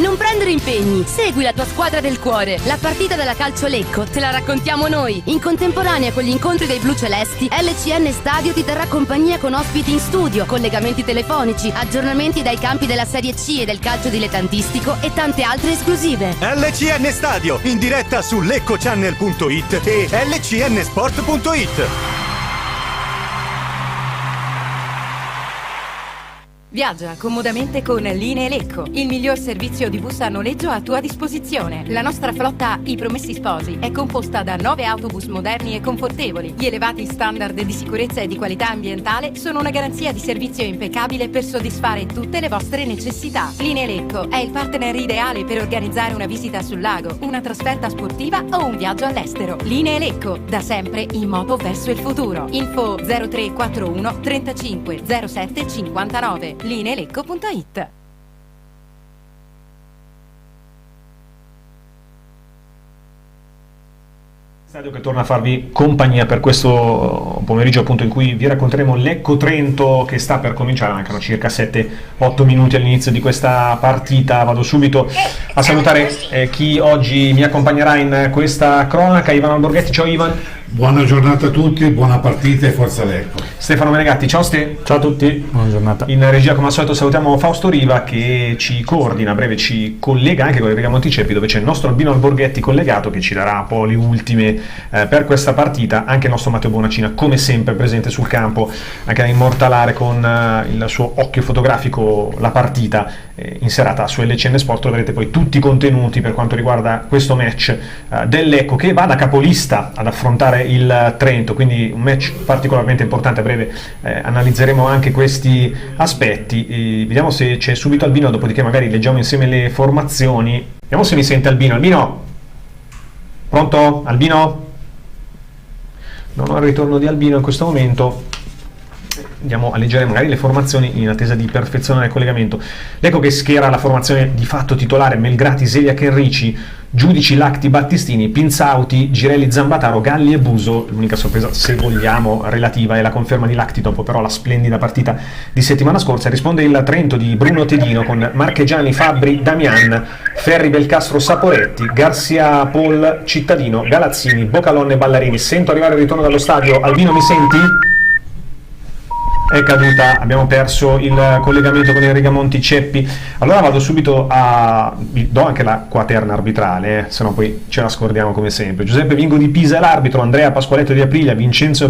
Non prendere impegni, segui la tua squadra del cuore. La partita della Calcio Lecco te la raccontiamo noi. In contemporanea con gli incontri dei blu celesti, LCN Stadio ti terrà compagnia con ospiti in studio, collegamenti telefonici, aggiornamenti dai campi della Serie C e del calcio dilettantistico e tante altre esclusive. LCN Stadio, in diretta su leccochannel.it e lcnsport.it. Viaggia comodamente con Linee Lecco, il miglior servizio di bus a noleggio a tua disposizione. La nostra flotta I Promessi Sposi è composta da 9 autobus moderni e confortevoli. Gli elevati standard di sicurezza e di qualità ambientale sono una garanzia di servizio impeccabile per soddisfare tutte le vostre necessità. Linee Lecco è il partner ideale per organizzare una visita sul lago, una trasferta sportiva o un viaggio all'estero. Linee Lecco, da sempre in moto verso il futuro. Info 0341 35 07 59. lineelecco.it. Stadio che torna a farvi compagnia per questo pomeriggio, appunto, in cui vi racconteremo Lecco-Trento, che sta per cominciare. Mancano circa 7-8 minuti all'inizio di questa partita. Vado subito a salutare chi oggi mi accompagnerà in questa cronaca. Ivan Alborghetti, ciao Ivan. Buona giornata a tutti, buona partita e forza Lecco. Stefano Menegatti, ciao Ste. Ciao a tutti, buona giornata. In regia come al solito salutiamo Fausto Riva, che ci coordina, a breve ci collega anche con Enrica Monticeppi, dove c'è il nostro Albino Alborghetti collegato, che ci darà un po' le ultime per questa partita. Anche il nostro Matteo Bonacina, come sempre, presente sul campo, anche a immortalare con il suo occhio fotografico la partita in serata su LCN Sport. Troverete poi tutti i contenuti per quanto riguarda questo match del Lecco, che va da capolista ad affrontare il Trento, quindi un match particolarmente importante. A breve analizzeremo anche questi aspetti. Vediamo se c'è subito Albino, dopodiché magari leggiamo insieme le formazioni. Vediamo se mi sente Albino. Albino? Pronto? Albino? Non ho il ritorno di Albino in questo momento. Andiamo a leggere magari le formazioni in attesa di perfezionare il collegamento. Ecco che schiera la formazione di fatto titolare: Melgrati, Zeliak, Enrici, Giudici, Lacti, Battistini, Pinzauti, Girelli, Zambataro, Galli e Buso. L'unica sorpresa, se vogliamo, relativa è la conferma di Lacti dopo però la splendida partita di settimana scorsa. Risponde il Trento di Bruno Tedino con Marchegiani, Fabbri, Damian, Ferri, Belcastro, Saporetti, Garcia, Paul, Cittadino, Galazzini, Bocalon e Ballarini. Sento arrivare il ritorno dallo stadio. Albino, mi senti? È caduta, abbiamo perso il collegamento con Enrica Monticeppi. Allora vado subito vi do anche la quaterna arbitrale, se no poi ce la scordiamo come sempre. Giuseppe Vingo di Pisa è l'arbitro, Andrea Pasqualetto di Aprilia, Vincenzo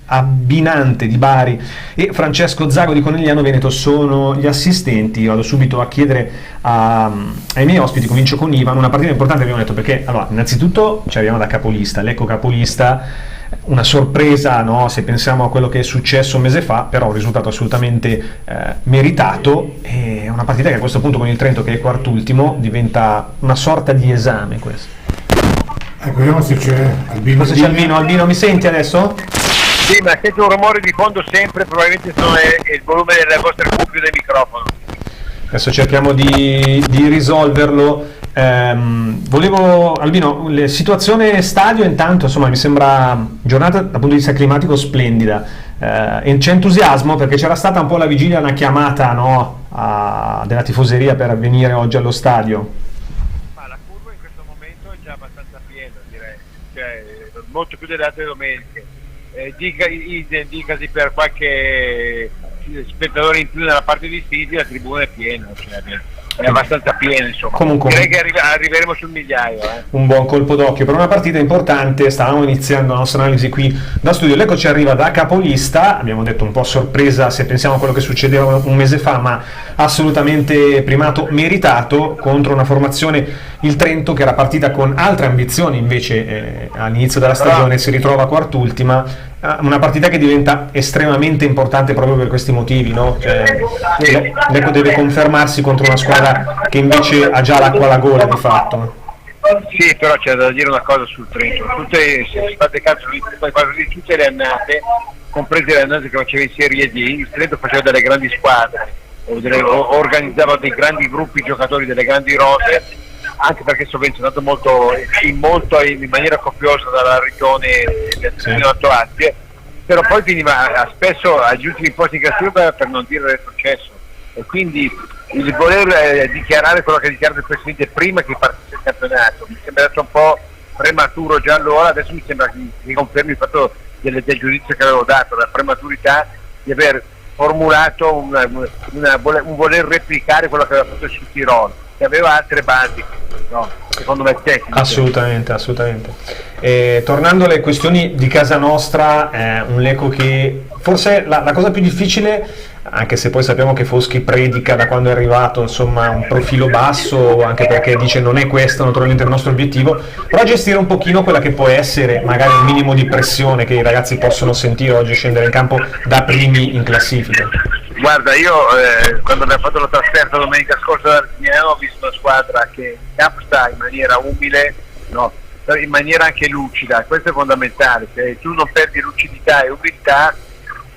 Abbinante di Bari e Francesco Zago di Conegliano Veneto sono gli assistenti. Vado subito a chiedere ai miei ospiti, comincio con Ivan, una partita importante abbiamo detto, perché allora innanzitutto ci arriviamo da capolista, Lecco capolista. Una sorpresa, no? Se pensiamo a quello che è successo un mese fa, però un risultato assolutamente meritato. È una partita che a questo punto con il Trento, che è quartultimo, diventa una sorta di esame questo. Ecco, vediamo se c'è Albino. Forse c'è Albino. Albino, mi senti adesso? Sì, ma sento un rumore di fondo sempre, probabilmente è il volume delle vostre cuffie del microfono. Adesso cerchiamo di risolverlo. Volevo, Albino, la situazione stadio intanto, insomma, mi sembra giornata dal punto di vista climatico splendida, e c'è entusiasmo perché c'era stata un po' alla vigilia una chiamata, no, della tifoseria per venire oggi allo stadio. Ma la curva in questo momento è già abbastanza piena, direi, cioè, molto più delle altre domeniche. Dicasi per qualche spettatore in più nella parte di Sisi, la tribuna è piena, cioè, è abbastanza piena, insomma. Comunque, direi che arriveremo sul migliaio. Un buon colpo d'occhio per una partita importante. Stavamo iniziando la nostra analisi qui da studio. Lecco ci arriva da capolista, abbiamo detto un po' sorpresa se pensiamo a quello che succedeva un mese fa, ma assolutamente primato meritato contro una formazione, il Trento, che era partita con altre ambizioni, invece all'inizio della stagione si ritrova quart'ultima. Una partita che diventa estremamente importante proprio per questi motivi, no? Cioè, Lecco deve confermarsi contro una squadra che invece ha già l'acqua alla gola di fatto. Sì, però c'è da dire una cosa sul Trento: state cazzo di tutte le annate, comprese le annate che faceva in Serie D, il Trento faceva delle grandi squadre, organizzava dei grandi gruppi giocatori, delle grandi rose, anche perché sovvenzionato in maniera copiosa dalla regione del Lazio, però poi finiva spesso agli ultimi posti in classifica, per non dire retrocesso. e quindi il voler dichiarare quello che ha dichiarato il Presidente prima che partisse il campionato mi sembra un po' prematuro già allora. Adesso mi sembra che confermi il fatto del giudizio che avevo dato, la prematurità di aver formulato un voler replicare quello che aveva fatto sul Tirolo, che aveva altre basi, no? Secondo me tecniche. Assolutamente. Tornando alle questioni di casa nostra, un Lecco che forse la cosa più difficile, anche se poi sappiamo che Foschi predica da quando è arrivato insomma un profilo basso, anche perché dice non è questo naturalmente il nostro obiettivo, però gestire un pochino quella che può essere magari un minimo di pressione che i ragazzi possono sentire oggi, scendere in campo da primi in classifica. Guarda, io quando abbiamo fatto la trasferta domenica scorsa da Arzignano ho visto una squadra che in campo sta in maniera umile, no? In maniera anche lucida, questo è fondamentale. Se tu non perdi lucidità e umiltà,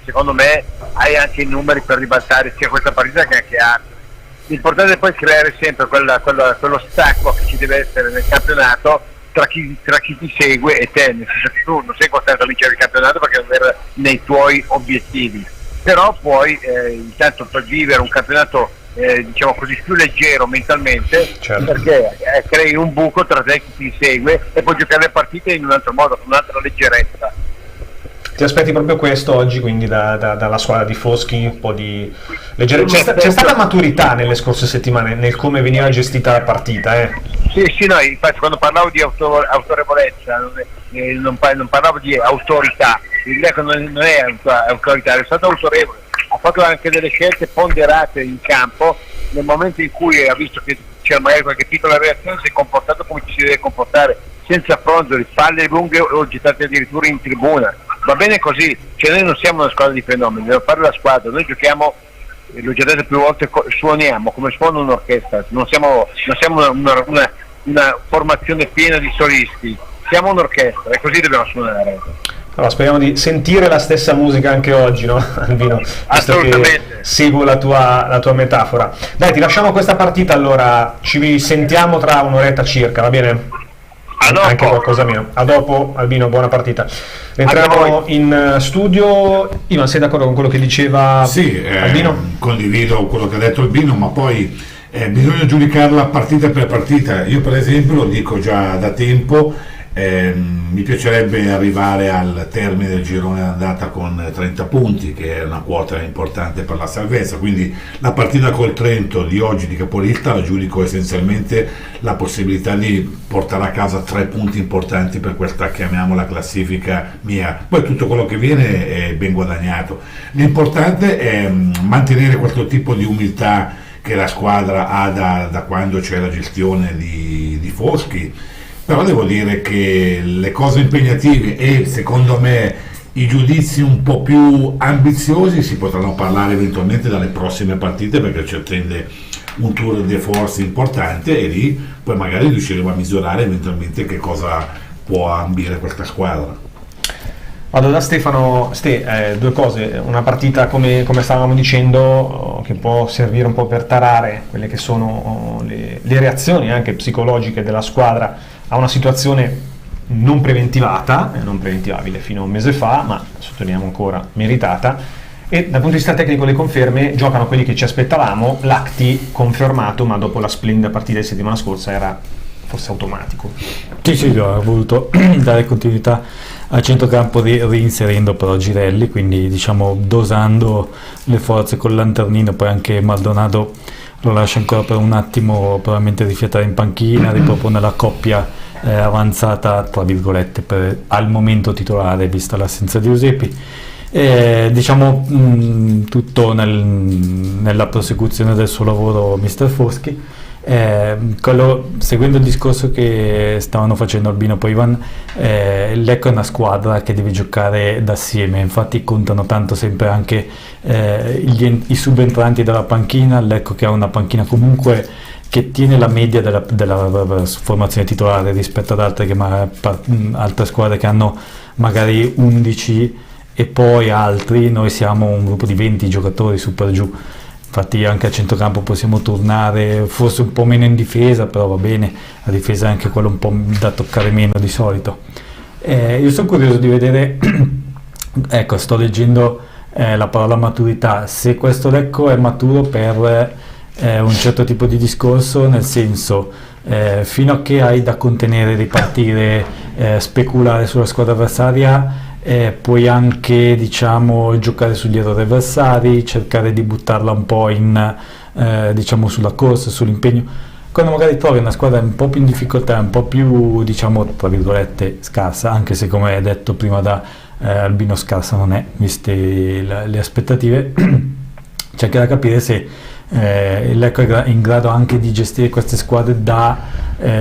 secondo me hai anche i numeri per ribaltare sia questa partita che anche altre. L'importante è poi creare sempre quello stacco che ci deve essere nel campionato tra chi ti segue e te, nel senso che tu non sei costretto a vincere il campionato perché non era nei tuoi obiettivi, però puoi intanto per vivere un campionato diciamo così più leggero mentalmente, certo, perché crei un buco tra te e chi ti segue e puoi giocare le partite in un altro modo, con un'altra leggerezza. Ti aspetti proprio questo oggi, quindi dalla squadra di Foschi, un po' di leggerezza? C'è stata maturità nelle scorse settimane nel come veniva gestita la partita, eh? Sì, no, infatti quando parlavo di autorevolezza non parlavo di autorità, il Lecco non è autoritario, è stato autorevole, ha fatto anche delle scelte ponderate in campo, nel momento in cui ha visto che c'era magari qualche piccola reazione si è comportato come ci si deve comportare, senza fronzoli, spalle lunghe o gettate addirittura in tribuna. Va bene così, cioè noi non siamo una squadra di fenomeni, dobbiamo fare la squadra, noi giochiamo, l'ho già detto più volte, suoniamo come suona un'orchestra, non siamo una formazione piena di solisti, siamo un'orchestra e così dobbiamo suonare. Allora, speriamo di sentire la stessa musica anche oggi, no, Albino? Assolutamente. Che seguo la tua metafora. Dai, ti lasciamo questa partita, allora ci sentiamo tra un'oretta circa, va bene? Anche qualcosa meno. A dopo, Albino, buona partita. Entriamo in studio. Ivan, sei d'accordo con quello che diceva Albino? Condivido quello che ha detto Albino, ma poi bisogna giudicarla partita per partita. Io per esempio lo dico già da tempo, mi piacerebbe arrivare al termine del girone d'andata con 30 punti, che è una quota importante per la salvezza, quindi la partita col Trento di oggi di Capolitta la giudico essenzialmente la possibilità di portare a casa 3 punti importanti per questa, chiamiamola, classifica mia. Poi tutto quello che viene è ben guadagnato. L'importante è mantenere questo tipo di umiltà che la squadra ha da quando c'è la gestione di Foschi. Però devo dire che le cose impegnative e secondo me i giudizi un po' più ambiziosi si potranno parlare eventualmente dalle prossime partite, perché ci attende un tour de force importante e lì poi magari riusciremo a misurare eventualmente che cosa può ambire questa squadra. Vado da Stefano. Due cose: una partita come stavamo dicendo che può servire un po' per tarare quelle che sono le reazioni anche psicologiche della squadra a una situazione non preventivabile fino a un mese fa, ma sottolineiamo ancora meritata, e dal punto di vista tecnico le conferme giocano quelli che ci aspettavamo. Lacti confermato, ma dopo la splendida partita di settimana scorsa era forse automatico. Sì, ha voluto dare continuità al centrocampo reinserendo però Girelli, quindi diciamo dosando le forze col lanternino. Poi anche Maldonado lo lascia ancora per un attimo probabilmente rifiatare in panchina, ripropone la coppia avanzata tra virgolette al momento titolare vista l'assenza di Usepi. Diciamo tutto nella prosecuzione del suo lavoro mister Foschi. Seguendo il discorso che stavano facendo Albino e poi Ivan, Lecco è una squadra che deve giocare d'assieme, infatti contano tanto sempre anche i subentranti dalla panchina. Lecco che ha una panchina comunque che tiene la media della formazione titolare rispetto ad altre squadre che hanno magari 11 e poi altri. Noi siamo un gruppo di 20 giocatori su per giù. Infatti anche a centrocampo possiamo tornare forse un po' meno in difesa, però va bene, la difesa è anche quello un po' da toccare meno di solito. Io sono curioso di vedere, ecco, sto leggendo la parola maturità. Se questo Lecco è maturo per un certo tipo di discorso, nel senso fino a che hai da contenere, ripartire, speculare sulla squadra avversaria, puoi anche diciamo giocare sugli errori avversari, cercare di buttarla un po' in diciamo sulla corsa, sull'impegno. Quando magari trovi una squadra un po' più in difficoltà, un po' più diciamo tra virgolette scarsa, anche se come detto prima da Albino scarsa non è, viste le aspettative, c'è anche da capire se il Lecco è in grado anche di gestire queste squadre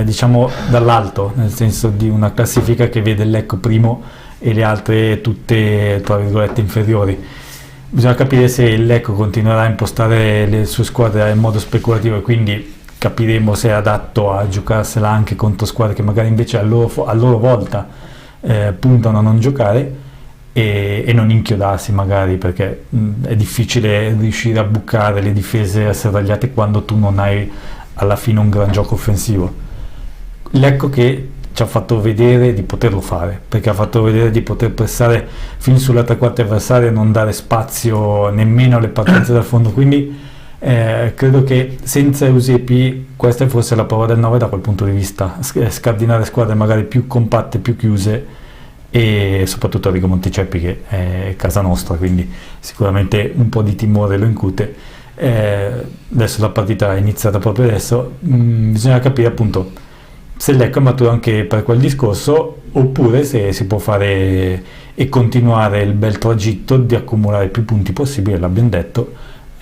diciamo dall'alto, nel senso di una classifica che vede il Lecco primo e le altre tutte tra virgolette inferiori. Bisogna capire se il Lecco continuerà a impostare le sue squadre in modo speculativo, e quindi capiremo se è adatto a giocarsela anche contro squadre che magari invece a loro volta puntano a non giocare e non inchiodarsi magari, perché è difficile riuscire a bucare le difese asserragliate quando tu non hai alla fine un gran gioco offensivo. L'Ecco che ci ha fatto vedere di poterlo fare, perché ha fatto vedere di poter pressare fin sulla tre quarti avversaria e non dare spazio nemmeno alle partenze dal fondo, quindi credo che senza Eusebi questa è forse la prova del 9 da quel punto di vista, scardinare squadre magari più compatte, più chiuse, e soprattutto Enrico Monticeppi che è casa nostra, quindi sicuramente un po' di timore lo incute. Adesso la partita è iniziata proprio adesso, bisogna capire appunto se l'Ecco è maturo anche per quel discorso, oppure se si può fare e continuare il bel tragitto di accumulare più punti possibile. L'abbiamo detto,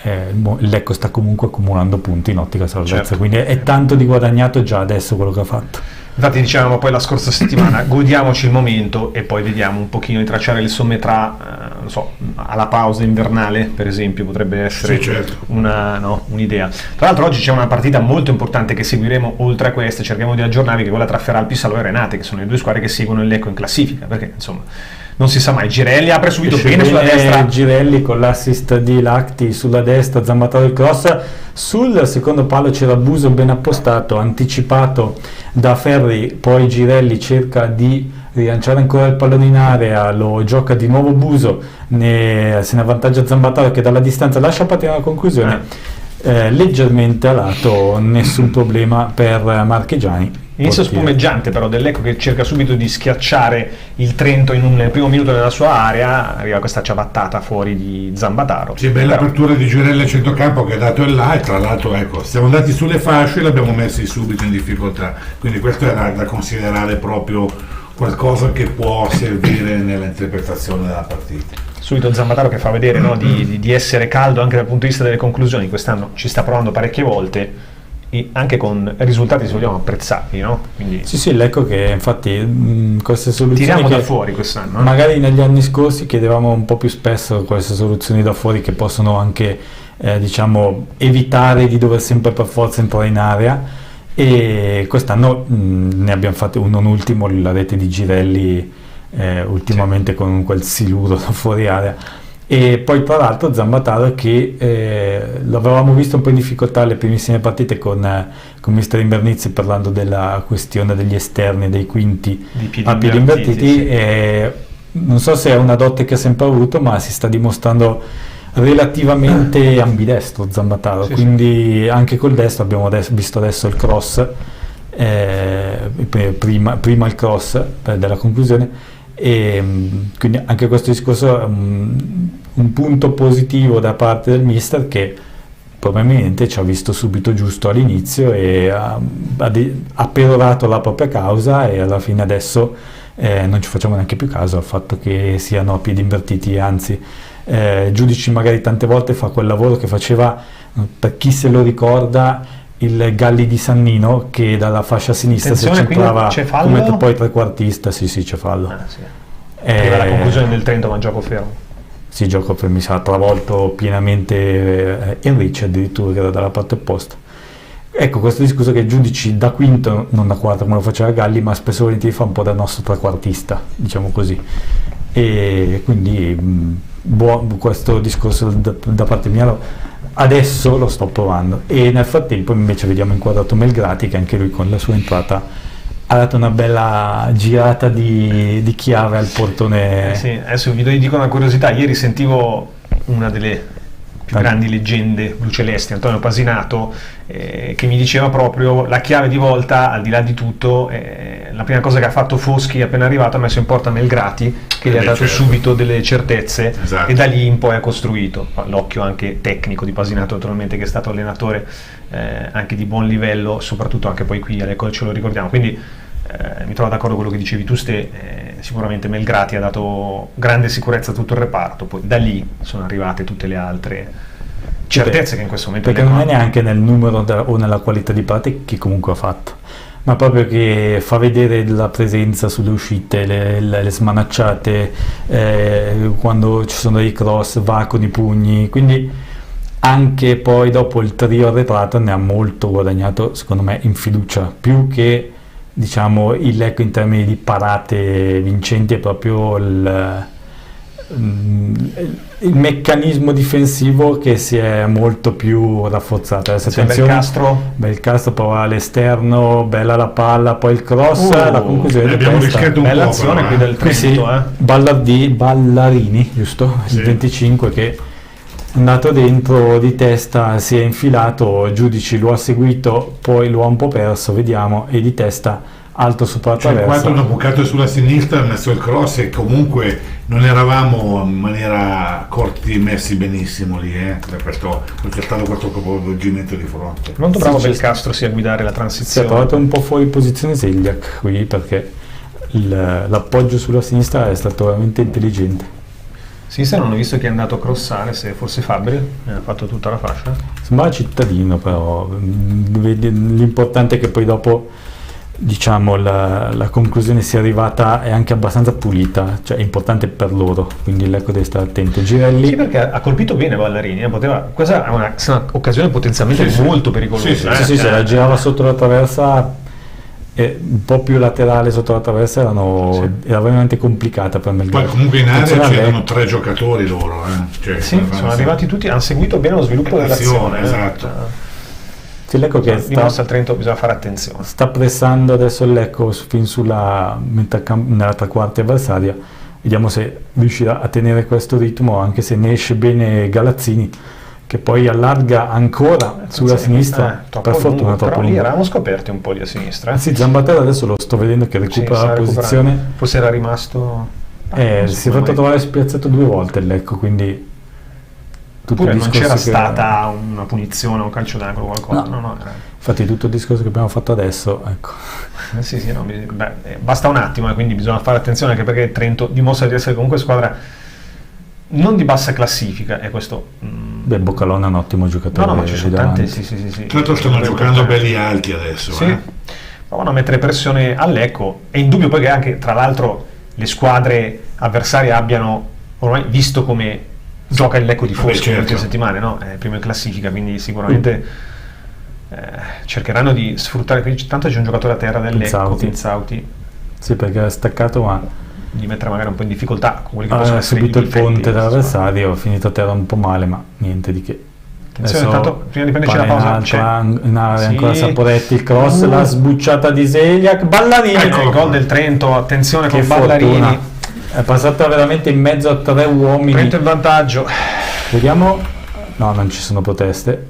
il Lecco sta comunque accumulando punti in ottica salvezza, certo. Quindi è tanto di guadagnato già adesso quello che ha fatto. Infatti dicevamo poi la scorsa settimana, godiamoci il momento e poi vediamo un pochino di tracciare le somme tra, non so, alla pausa invernale per esempio, potrebbe essere sì, certo. un'idea. Tra l'altro oggi c'è una partita molto importante che seguiremo oltre a queste, cerchiamo di aggiornarvi, che è quella tra Feralpi, Salò e Renate, che sono le due squadre che seguono il Lecco in classifica, perché insomma non si sa mai. Girelli apre subito bene sulla destra, Girelli con l'assist di Lacti sulla destra, Zambataro il cross, sul secondo palo c'era Buso ben appostato, anticipato da Ferri, poi Girelli cerca di rilanciare ancora il pallone in area, lo gioca di nuovo Buso, se ne avvantaggia Zambataro che dalla distanza lascia partire una conclusione leggermente a lato, nessun problema per Marchegiani. Inizio spumeggiante però del Lecco che cerca subito di schiacciare il Trento nel primo minuto nella sua area, arriva questa ciabattata fuori di Zambataro. Sì, bella apertura di Girelli a centrocampo che ha dato il là, e tra l'altro ecco, siamo andati sulle fasce e l'abbiamo messi subito in difficoltà, quindi questo era da considerare proprio qualcosa che può servire nell'interpretazione della partita. Subito Zambataro che fa vedere di essere caldo anche dal punto di vista delle conclusioni, quest'anno ci sta provando parecchie volte e anche con risultati se vogliamo apprezzabili, no? Quindi sì, ecco che infatti queste soluzioni tiriamo che da fuori quest'anno, magari negli anni scorsi chiedevamo un po' più spesso queste soluzioni da fuori che possono anche diciamo evitare di dover sempre per forza entrare in area, e quest'anno ne abbiamo fatto non ultimo la rete di Girelli ultimamente sì, con quel siluro da fuori area. E poi tra l'altro Zambataro che l'avevamo visto un po' in difficoltà alle primissime partite con mister Invernizzi, parlando della questione degli esterni, dei quinti a piedi invertiti, sì. Non so se è una dote che ha sempre avuto, ma si sta dimostrando relativamente ambidestro Zambataro, sì, quindi sì. Anche col destro abbiamo visto adesso il cross, prima il cross della conclusione, e quindi anche questo discorso è un punto positivo da parte del mister, che probabilmente ci ha visto subito giusto all'inizio e ha perorato la propria causa, e alla fine adesso non ci facciamo neanche più caso al fatto che siano a piedi invertiti, anzi Giudici magari tante volte fa quel lavoro che faceva, per chi se lo ricorda, il Galli di Sannino, che dalla fascia sinistra si centrava come poi trequartista. Sì, c'è fallo. Sì. Arriva la conclusione del Trento, ma gioco fermo. Sì, gioco fermo, mi sa travolto pienamente Enrici addirittura, che era dalla parte opposta. Ecco, questo discorso che Giudici da quinto, non da quarto come lo faceva Galli, ma spesso volentieri fa un po' da nostro trequartista, diciamo così. E quindi questo discorso da parte mia adesso lo sto provando, e nel frattempo invece vediamo inquadrato Melgrati, che anche lui con la sua entrata ha dato una bella girata di chiave al portone. Sì, adesso vi dico una curiosità: ieri sentivo una delle più grandi leggende blucelesti, Antonio Pasinato, che mi diceva proprio la chiave di volta, al di là di tutto, la prima cosa che ha fatto Foschi appena arrivato ha messo in porta Melgrati, che gli ha dato subito delle certezze, e da lì in poi ha costruito. L'occhio anche tecnico di Pasinato, naturalmente, che è stato allenatore anche di buon livello, soprattutto anche poi qui all'Ecco ce lo ricordiamo, quindi mi trovo d'accordo con quello che dicevi tu, sicuramente Melgrati ha dato grande sicurezza a tutto il reparto, poi da lì sono arrivate tutte le altre certezze che in questo momento, perché non è neanche nel numero o nella qualità di parte che comunque ha fatto, ma proprio che fa vedere la presenza sulle uscite, le smanacciate, quando ci sono dei cross va con i pugni, quindi anche poi dopo il trio arretrato ne ha molto guadagnato, secondo me, in fiducia, più che diciamo il Lecco in termini di parate vincenti. È proprio il meccanismo difensivo che si è molto più rafforzato. Adesso attenzione, Belcastro prova all'esterno, bella la palla, poi il cross, la conclusione abbiamo rischiato un bella po', azione qui del Trento, Ballarini, giusto? Sì. Il 25 che è andato dentro di testa, si è infilato, Giudici lo ha seguito, poi lo ha un po' perso, vediamo, e di testa alto sopra la traversa. Quando hanno bucato sulla sinistra, ha messo il cross, e comunque non eravamo in maniera corti messi benissimo lì, non c'è stato questo coinvolgimento di fronte. Molto bravo Belcastro sia a guidare la transizione. Si è trovato un po' fuori posizione Zeljak qui, perché l'appoggio sulla sinistra è stato veramente intelligente. Sinistra non ho visto chi è andato a crossare, se forse Fabri ha fatto tutta la fascia. Sembrava cittadino, però l'importante è che poi dopo, diciamo, la conclusione sia arrivata è anche abbastanza pulita, cioè è importante per loro, quindi l'Ecco deve stare attento. Girelli, sì, perché ha colpito bene Ballarini, questa è un'occasione potenzialmente molto pericolosa. Sì, se la girava sotto la traversa, un po' più laterale sotto la traversa, era veramente complicata per me. Poi comunque in area c'erano 3 giocatori loro, sono arrivati tutti, hanno seguito bene lo sviluppo dell'azione. Esatto. L'Ecco che dimostra al Trento bisogna fare attenzione. Sta pressando adesso l'Ecco fin sulla nella tre quarti avversaria, vediamo se riuscirà a tenere questo ritmo, anche se ne esce bene Galazzini, che poi allarga ancora sulla sinistra, per fortuna troppo lungo. Lì eravamo scoperti un po' lì a sinistra. Sì, Zambatella adesso lo sto vedendo che recupera la posizione. Forse era rimasto... si è fatto trovare spiazzato 2 volte l'Ecco, quindi... Oppure non c'era stata una punizione, un calcio d'angolo o qualcosa? No. Infatti tutto il discorso che abbiamo fatto adesso, ecco. Basta un attimo, quindi bisogna fare attenzione, anche perché Trento dimostra di essere comunque squadra non di bassa classifica, e questo... Boccalone è un ottimo giocatore. No, ma ci sono tante, sì. Certo, stanno giocando belli alti adesso. Sì, provano a mettere pressione all'Ecco. È indubbio poi che anche, tra l'altro, le squadre avversarie abbiano ormai visto come gioca il Lecco di Foschi in queste settimane, no? È primo in classifica, quindi sicuramente cercheranno di sfruttare. Tanto c'è un giocatore a terra del Lecco, Pizzauti. Sì, perché è staccato, ma di mettere magari un po' in difficoltà con quelli che possono essere subito il ponte dell'avversario, ha finito a terra un po' male, ma niente di che. Attenzione, intanto prima di prenderci la pausa ancora Saporetti, il cross, la sbucciata di Zeljak, Ballarini, il gol del Trento, attenzione con Ballarini, è passata veramente in mezzo a 3 uomini. Trento in vantaggio, vediamo. No, non ci sono proteste,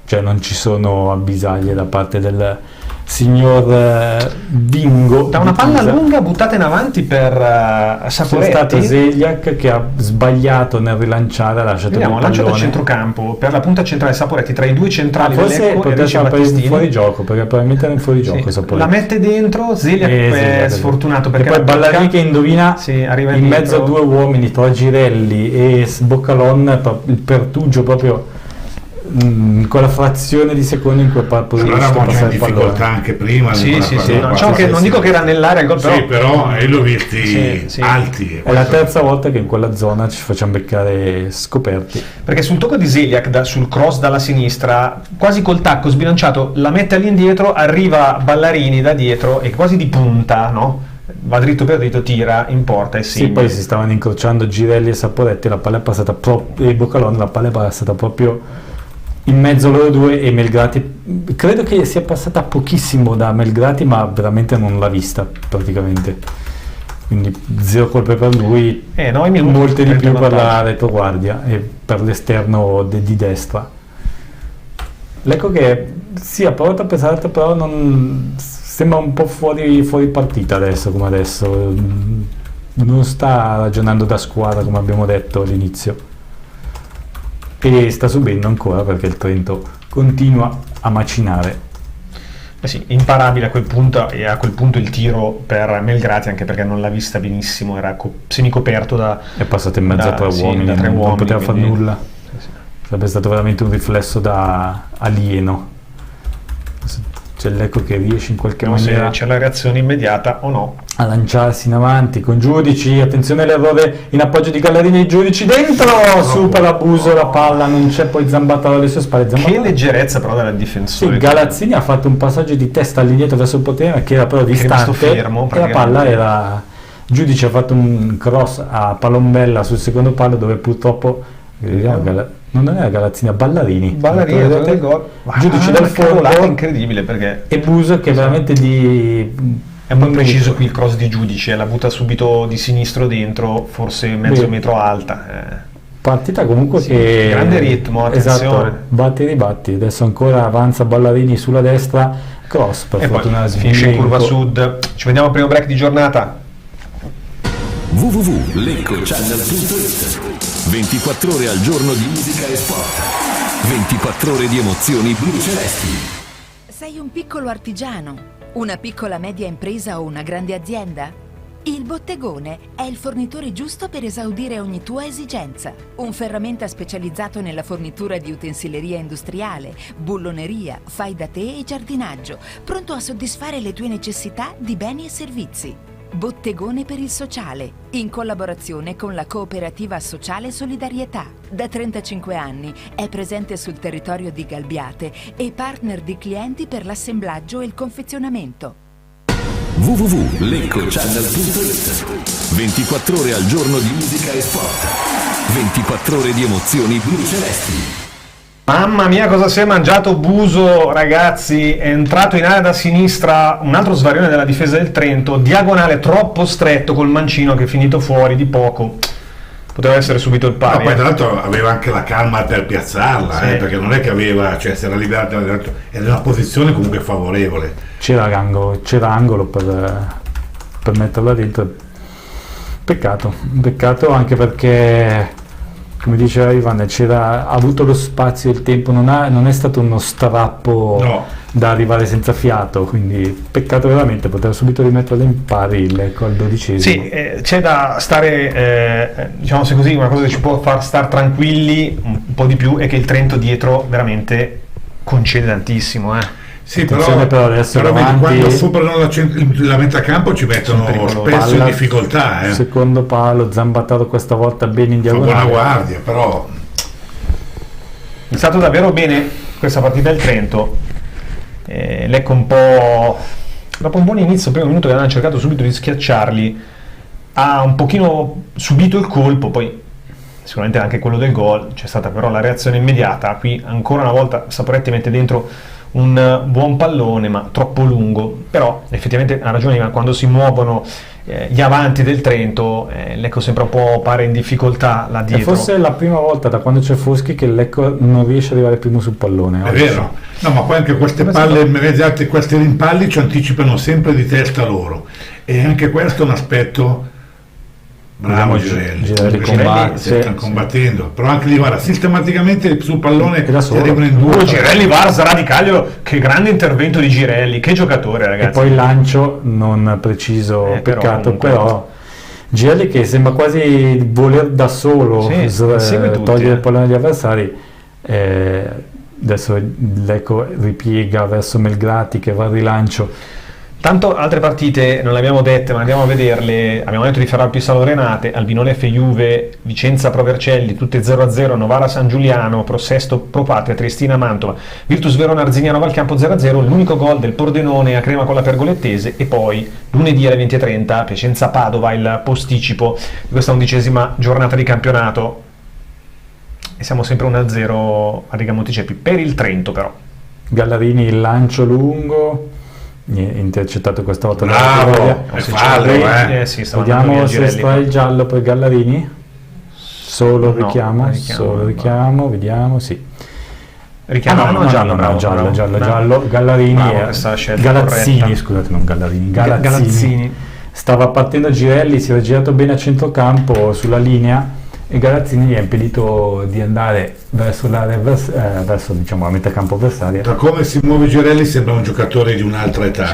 cioè non ci sono avvisaglie da parte del signor Bingo. Da una palla lunga buttata in avanti per Saporetti. C'è stato Zeljak che ha sbagliato nel rilanciare, ha lasciato il pallone. Lanciato a centrocampo per la punta centrale Saporetti tra i 2 centrali forse poteva per il fuorigioco, perché probabilmente era in fuorigioco. Saporetti la mette dentro, Zeljak è sfortunato perché e poi Ballarini che indovina arriva in mezzo a 2 uomini tra Girelli e Boccalon, il pertugio proprio con la frazione di secondo in cui eravamo già in difficoltà anche prima. Non dico che era nell'area il gol, però l'ho visti alti. È la terza volta che in quella zona ci facciamo beccare scoperti, perché sul tocco di Zeljak sul cross dalla sinistra, quasi col tacco sbilanciato, la mette all'indietro, arriva Ballarini da dietro e quasi di punta, no? Va dritto per dritto, tira in porta e segna. Sì, poi si stavano incrociando Girelli e Saporetti, la palla è passata proprio, e Boccalone, la palla è passata proprio in mezzo a loro 2, e Melgrati credo che sia passata pochissimo da Melgrati, ma veramente non l'ha vista praticamente. quindi 0 colpe per lui, 9 minuti, molte di più per la vantaggio. retroguardia e per l'esterno di destra. Lecco che sì, ha provato a pesare, però non sembra un po' fuori partita adesso, come adesso non sta ragionando da squadra come abbiamo detto all'inizio, e sta subendo ancora perché il Trento continua a macinare. Sì, imparabile a quel punto, e a quel punto il tiro per Melgrati, anche perché non l'ha vista benissimo, era semicoperto da... È passato in mezzo a tre uomini, da tre non uomini, poteva fare quindi- nulla. Sì. Sarebbe stato veramente un riflesso da alieno. C'è Lecco che riesce in qualche Vediamo se maniera c'è la reazione immediata o no. a lanciarsi in avanti con Giudici. Attenzione all'errore in appoggio di Gallarini e Giudici dentro, super abuso, la palla non c'è, poi Zambataro alle sue spalle. Che Zambataro, leggerezza però del difensore. sì, Galazzini ha fatto un passaggio di testa all'indietro verso il portiere che era però è rimasto distante, fermo, e la praticamente. palla era... Giudici ha fatto un cross a palombella sul secondo palo dove purtroppo non era Galazzini, a Ballarini. Ballarini, Vedete? del gol. Giudici Una dal cavolata fondo incredibile, perché e Buso che veramente è un po' preciso qui il cross di Giudice, la butta subito di sinistro dentro, forse mezzo Beh. metro alta. partita comunque Sì, che grande ritmo, attenzione. esatto, batti e ribatti. Adesso ancora avanza Ballarini sulla destra, cross per E poi fortuna finisce in curva Smilenko. sud. Ci vediamo al primo break di giornata. www.leccochannel.it 24 ore al giorno di musica e sport, 24 ore di emozioni blu-celesti. Sei un piccolo artigiano, una piccola media impresa o una grande azienda? Il Bottegone è il fornitore giusto per esaudire ogni tua esigenza. Un ferramenta specializzato nella fornitura di utensileria industriale, bulloneria, fai da te e giardinaggio, pronto a soddisfare le tue necessità di beni e servizi. Bottegone per il sociale, in collaborazione con la cooperativa sociale Solidarietà. Da 35 anni è presente sul territorio di Galbiate e partner di clienti per l'assemblaggio e il confezionamento. www.leccochannel.it 24 ore al giorno di musica e sport, 24 ore di emozioni blu-celesti. Mamma mia, cosa si è mangiato Buso, ragazzi. È entrato in area da sinistra, un altro svarione della difesa del Trento, diagonale troppo stretto col mancino che è finito fuori di poco. Poteva essere subito il No, pari. poi tra l'altro aveva anche la calma per piazzarla, Sì. perché non è che aveva, cioè si era liberato, era in una posizione comunque favorevole. C'era angolo per metterla dentro. Peccato anche perché, come diceva Ivan, ha avuto lo spazio e il tempo, non è stato uno strappo No. da arrivare senza fiato, quindi peccato veramente, poteva subito rimetterla in pari ecco, al 12esimo. Sì, c'è da stare, diciamo se così, una cosa che ci può far star tranquilli un po' di più è che il Trento dietro veramente concede tantissimo. Sì, Attenzione però adesso vedi, davanti- quando superano la metà campo ci mettono Sono pericolosi. spesso in Palla- difficoltà. Secondo palo, Zambataro questa volta bene in Fa diagonale. buona guardia, però È iniziato davvero bene questa partita del Trento. Lecco un po', dopo un buon inizio, primo minuto che avevano cercato subito di schiacciarli, ha un pochino subito il colpo, poi sicuramente anche quello del gol, c'è stata però la reazione immediata. Qui ancora una volta Saporetti mette dentro un buon pallone, ma troppo lungo. Però effettivamente ha ragione Ivan, quando si muovono gli avanti del Trento, Lecco sembra un po' pare in difficoltà là E dietro. forse è la prima volta da quando c'è Foschi che il Lecco non riesce ad arrivare primo sul pallone. è oggi. vero. No, ma poi anche queste palle mediate, questi rimpalli ci anticipano sempre di testa loro. E anche questo è un aspetto. Bravo Vediamo Girelli. Girelli combatte, Stanno combattendo. Però anche lì guarda, sistematicamente sul pallone E da solo. arrivano in due. Girelli, Varsa, Radicaglio, che grande intervento di Girelli, che giocatore, ragazzi. E poi il lancio non preciso, Però peccato, comunque- però Girelli che sembra quasi voler da solo Sì, segue tutti, togliere il pallone agli avversari. Adesso l'Ecco ripiega verso Melgrati che va al rilancio. Tanto altre partite non le abbiamo dette, ma andiamo a vederle. Abbiamo detto di Ferrara Pissalo Renate, Albinone F Juve, Vicenza Pro Vercelli, tutte 0-0, Novara San Giuliano, Pro Sesto Pro Patria, Triestina Mantova, Virtus Verona Arzignano Valcampo 0-0, l'unico gol del Pordenone a Crema con la Pergolettese, e poi lunedì alle 20:30 Piacenza Padova, il posticipo di questa 11ª giornata di campionato. E siamo sempre 1-0 a Riga Monticelli per il Trento, però. Gallarini il lancio lungo, intercettato questa volta. Bravo, è fallo, Vediamo se estrae il giallo per Gallarini. Solo richiamo, vediamo, sì. Richiamo, giallo. Gallarini, Galazzini, scusate, non Gallarini, Galazzini. Stava partendo Girelli, si era girato bene a centrocampo sulla linea e Galazzini gli ha impedito di andare verso l'area verso diciamo la metà campo avversaria. Da come si muove Girelli sembra un giocatore di un'altra età,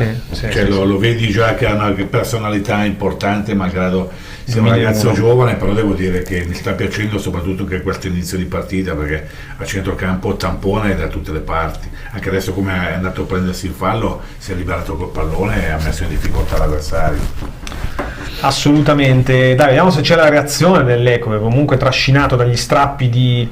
lo vedi già che ha una personalità importante, malgrado sia un ragazzo giovane, però devo dire che mi sta piacendo soprattutto che questo inizio di partita, perché a centrocampo tampone da tutte le parti, anche adesso come è andato a prendersi il fallo si è liberato col pallone e ha messo in difficoltà l'avversario. Assolutamente. Dai, vediamo se c'è la reazione del Lecco, che comunque trascinato dagli strappi di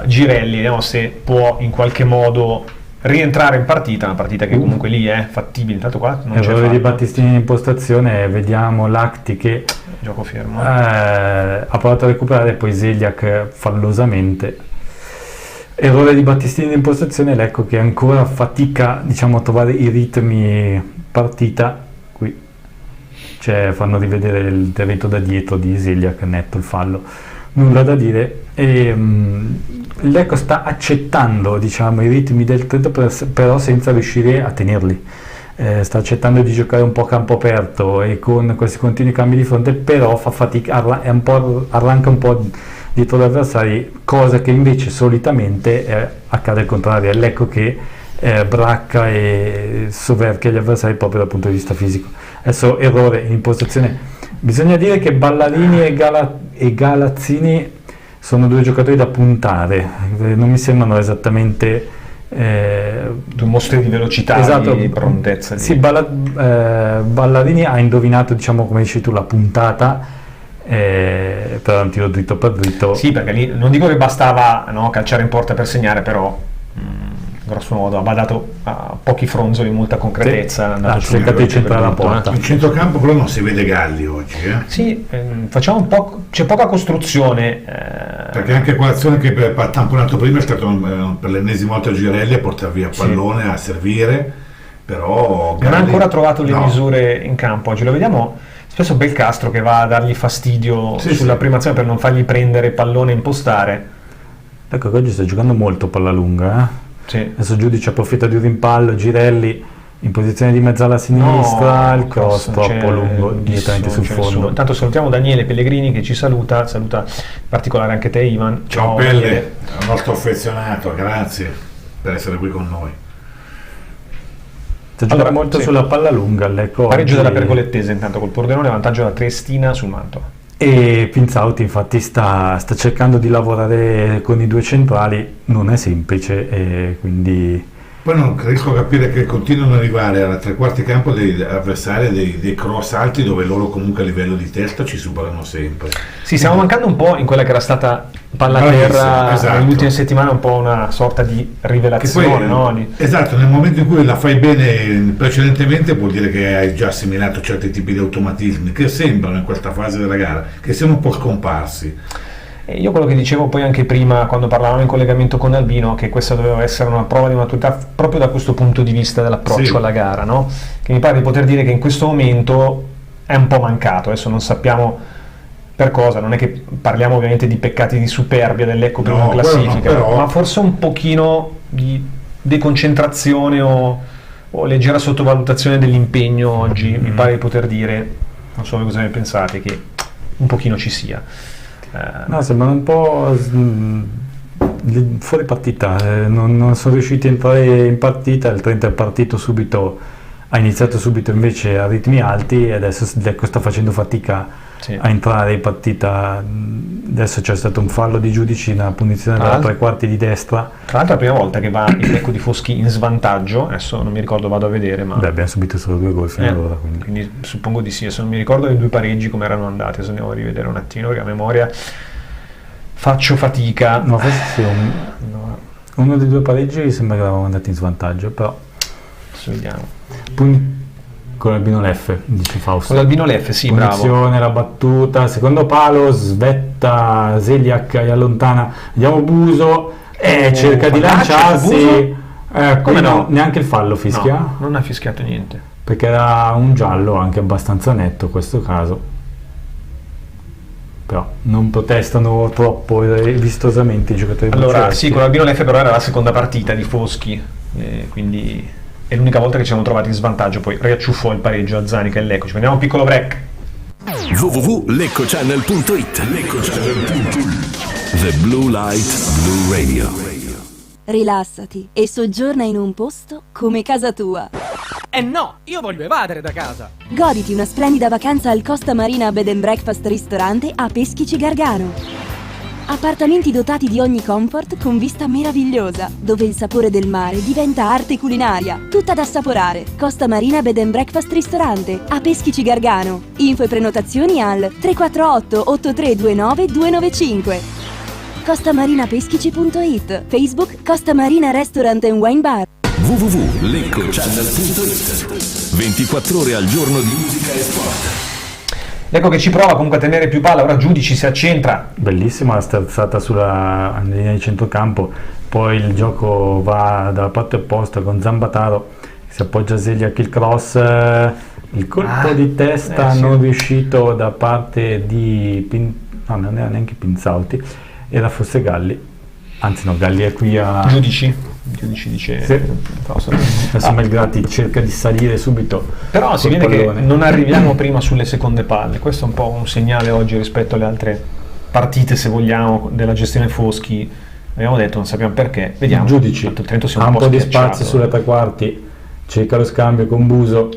Girelli, vediamo se può in qualche modo rientrare in partita, una partita che comunque lì è fattibile. Intanto qua non c'è errore di Battistini in impostazione, vediamo Lacti che gioco fermo ha provato a recuperare, poi Zeliak fallosamente. Errore di Battistini in impostazione, Lecco che ancora fatica, diciamo, a trovare i ritmi partita. Qui fanno rivedere l'intervento da dietro di Zeliak, netto il fallo, nulla da dire. E Lecco sta accettando, diciamo, i ritmi del Trento, però senza riuscire a tenerli. Sta accettando di giocare un po' a campo aperto e con questi continui cambi di fronte, però fa fatica, arranca un po' dietro gli avversari, cosa che invece solitamente accade al contrario. È Lecco che bracca e soverchia gli avversari proprio dal punto di vista fisico. Adesso errore in impostazione. Bisogna dire che Ballarini e Galazzini sono due giocatori da puntare, non mi sembrano esattamente due mostri di velocità, esatto, di prontezza. Sì, Ballarini ha indovinato, diciamo, come dici tu, la puntata, però un tiro dritto per dritto. Sì, perché lì non dico che bastava calciare in porta per segnare, però grosso modo ha badato a pochi fronzoli, molta concretezza, ha cercato di centrare la porta. In centrocampo però non si vede Galli oggi, Sì, facciamo un po', c'è poca costruzione, perché anche quell'azione che ha tamponato prima è stato per l'ennesima volta Girelli a portare via il pallone, a servire, però Galli non ha ancora trovato le misure in campo. Oggi lo vediamo spesso Belcastro che va a dargli fastidio sulla prima azione per non fargli prendere pallone e impostare. Ecco che oggi sta giocando molto palla lunga, Sì. Adesso il giudice approfitta di un rimpallo, Girelli in posizione di mezzala a sinistra, il cross troppo lungo direttamente sul fondo. Intanto salutiamo Daniele Pellegrini che ci saluta in particolare anche te, Ivan. Ciao Pelle, un nostro affezionato, grazie per essere qui con noi. Sta giocando molto sulla palla lunga, Lecco. Pareggio della Pergolettese intanto col Pordenone, vantaggio da Triestina sul Mantova. E Pinzauti infatti sta cercando di lavorare con i due centrali, non è semplice, e quindi poi non riesco a capire che continuano ad arrivare alla tre quarti campo degli avversari dei cross alti, dove loro comunque a livello di testa ci superano sempre. Sì, stiamo mancando un po' in quella che era stata palla a terra, esatto, nelle ultime settimane, un po' una sorta di rivelazione, poi, esatto, nel momento in cui la fai bene precedentemente vuol dire che hai già assimilato certi tipi di automatismi che sembrano in questa fase della gara che siano un po' scomparsi. Io quello che dicevo poi anche prima quando parlavamo in collegamento con Albino, che questa doveva essere una prova di maturità proprio da questo punto di vista dell'approccio alla gara, no? Che mi pare di poter dire che in questo momento è un po' mancato. Adesso non sappiamo per cosa, non è che parliamo ovviamente di peccati di superbia dell'Ecco prima in classifica, ma forse un pochino di deconcentrazione o leggera sottovalutazione dell'impegno oggi. Mi pare di poter dire, non so cosa ne pensate, che un pochino ci sia. No, sembrano un po' fuori partita, non sono riusciti a entrare in partita. Il Trento è partito subito, ha iniziato subito invece a ritmi alti e adesso Lecco sta facendo fatica a entrare in partita. Adesso c'è stato un fallo di giudici, una punizione dalla tre quarti di destra. Tra l'altro è la prima volta che va il Lecco di Foschi in svantaggio, adesso non mi ricordo, vado a vedere, ma abbiamo subito solo 2 gol fino ad ora, quindi suppongo di sì. Adesso non mi ricordo i 2 pareggi come erano andati, adesso andiamo a rivedere un attimo perché a memoria faccio fatica. No, forse sì, uno dei 2 pareggi sembra che eravamo andati in svantaggio, però adesso vediamo. Con Albino Leffe, dice Fausto. Con Albino Leffe, sì, punizione, bravo. La battuta, secondo palo, svetta Zeliak e allontana. Vediamo Buso, cerca di lanciarsi, Come no? Neanche il fallo fischia? No, non ha fischiato niente. Perché era un giallo anche abbastanza netto in questo caso. Però non protestano troppo vistosamente i giocatori. Allora, sì, con l'Albino Leffe però era la seconda partita di Foschi, quindi è l'unica volta che ci siamo trovati in svantaggio. Poi riacciuffò il pareggio a Zanica e Lecco. Ci prendiamo un piccolo break. www.leccocchannel.it The Blue Light Blue Radio. Rilassati e soggiorna in un posto come casa tua. No, io voglio evadere da casa. Goditi una splendida vacanza al Costa Marina Bed and Breakfast Ristorante a Peschici Gargano. Appartamenti dotati di ogni comfort con vista meravigliosa, dove il sapore del mare diventa arte culinaria, tutta da assaporare. Costa Marina Bed and Breakfast Ristorante a Peschici Gargano. Info e prenotazioni al 348 8329 295. CostaMarinaPeschici.it. Facebook Costa Marina Restaurant and Wine Bar. www.leccocchannel.it 24 ore al giorno di musica e sport. Ecco che ci prova comunque a tenere più palla, ora Giudici si accentra. Bellissima la sterzata sulla linea di centrocampo, poi il gioco va dalla parte opposta con Zambataro, si appoggia a Zeljak il cross, il colpo di testa sì. non riuscito da parte di non era neanche Pinzauti, era forse Galli, anzi no, Galli è qui a... Giudici dice sì. Adesso Melgrati cerca di salire subito, però si vede che non arriviamo prima sulle seconde palle. Questo è un po' un segnale oggi rispetto alle altre partite, se vogliamo, della gestione Foschi. Abbiamo detto, non sappiamo perché, vediamo. Giudici il Trento si è ha un po' di schiacciato. spazio sulle tre quarti, cerca lo scambio con Buso,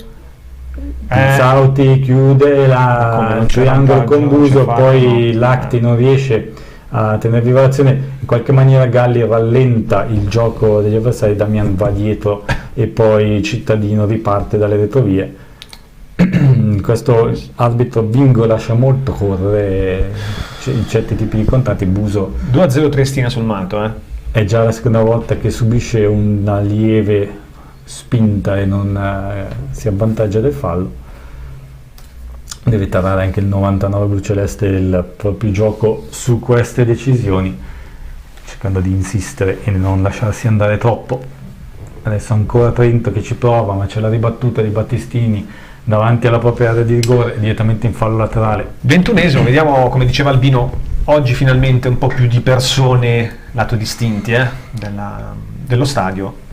Pinzauti chiude il triangolo con Buso, poi Lacti non riesce a tenere viva l'azione, in qualche maniera Galli rallenta il gioco degli avversari, Damian va dietro e poi Cittadino riparte dalle retrovie. Questo arbitro Bingo lascia molto correre in certi tipi di contatti. Buso 2-0 Triestina sul Manto, è già la seconda volta che subisce una lieve spinta e non si avvantaggia del fallo. Deve tarare anche il 99 bluceleste il proprio gioco su queste decisioni, cercando di insistere e non lasciarsi andare troppo. Adesso ancora Trento che ci prova, ma c'è la ribattuta di Battistini davanti alla propria area di rigore, direttamente in fallo laterale. 21esimo, vediamo, come diceva Albino, oggi finalmente un po' più di persone lato distinti dello stadio.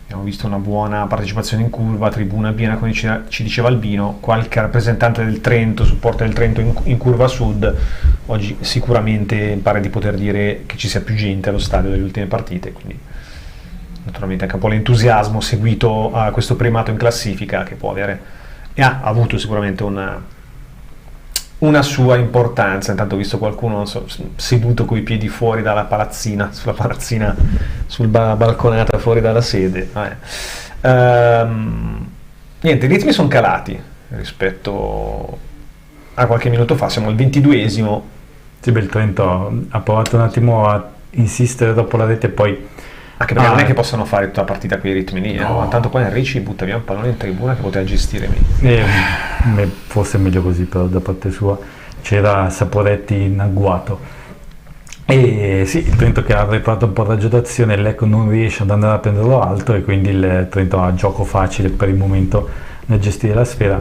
Abbiamo visto una buona partecipazione in curva, tribuna piena, come ci diceva Albino, qualche rappresentante del Trento, supporter del Trento in curva sud. Oggi sicuramente mi pare di poter dire che ci sia più gente allo stadio delle ultime partite, quindi naturalmente anche un po' l'entusiasmo seguito a questo primato in classifica che può avere e ha avuto sicuramente una sua importanza. Intanto ho visto qualcuno, non so, seduto coi piedi fuori dalla palazzina, sulla palazzina, balconata fuori dalla sede. Niente, i ritmi sono calati rispetto a qualche minuto fa, siamo al 22esimo. Sì, beh, il Trento ha provato un attimo a insistere dopo la rete, poi anche perché non è che possano fare tutta la partita a quei ritmi lì, no. Tanto poi Enrici butta via un pallone in tribuna che poteva gestire forse è meglio così, però da parte sua c'era Saporetti in agguato. E sì, il Trento che ha arretrato un po' raggio d'azione, l'Ecco non riesce ad andare a prenderlo alto e quindi il Trento ha gioco facile per il momento nel gestire la sfera.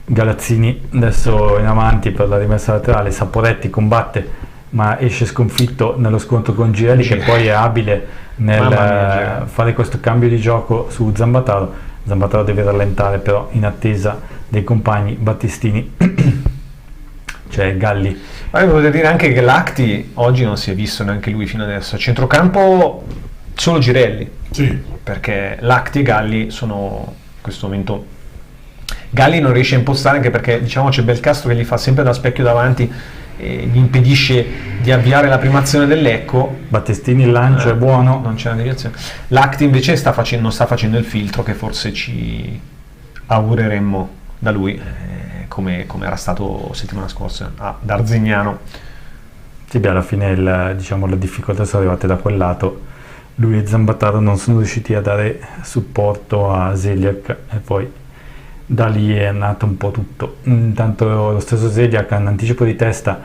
Galazzini adesso in avanti per la rimessa laterale, Saporetti combatte ma esce sconfitto nello scontro con Girelli, che poi è abile nel fare questo cambio di gioco su Zambataro. Zambataro deve rallentare però in attesa dei compagni. Battistini c'è Galli. Ma potete dire anche che Lacti oggi non si è visto neanche lui fino adesso. A centrocampo solo Girelli, sì, perché Lacti e Galli sono in questo momento. Galli non riesce a impostare, anche perché diciamo c'è Belcastro che gli fa sempre da specchio davanti e gli impedisce di avviare la primazione dell'Ecco. Battistini il lancio è buono, non c'è una deviazione. L'Acti invece non sta facendo il filtro che forse ci augureremmo da lui, come era stato settimana scorsa ad Arzignano. Sì, beh, alla fine le difficoltà sono arrivate da quel lato. Lui e Zambataro non sono riusciti a dare supporto a Zeljak e poi da lì è nato un po' tutto. Intanto lo stesso Zeljak ha un anticipo di testa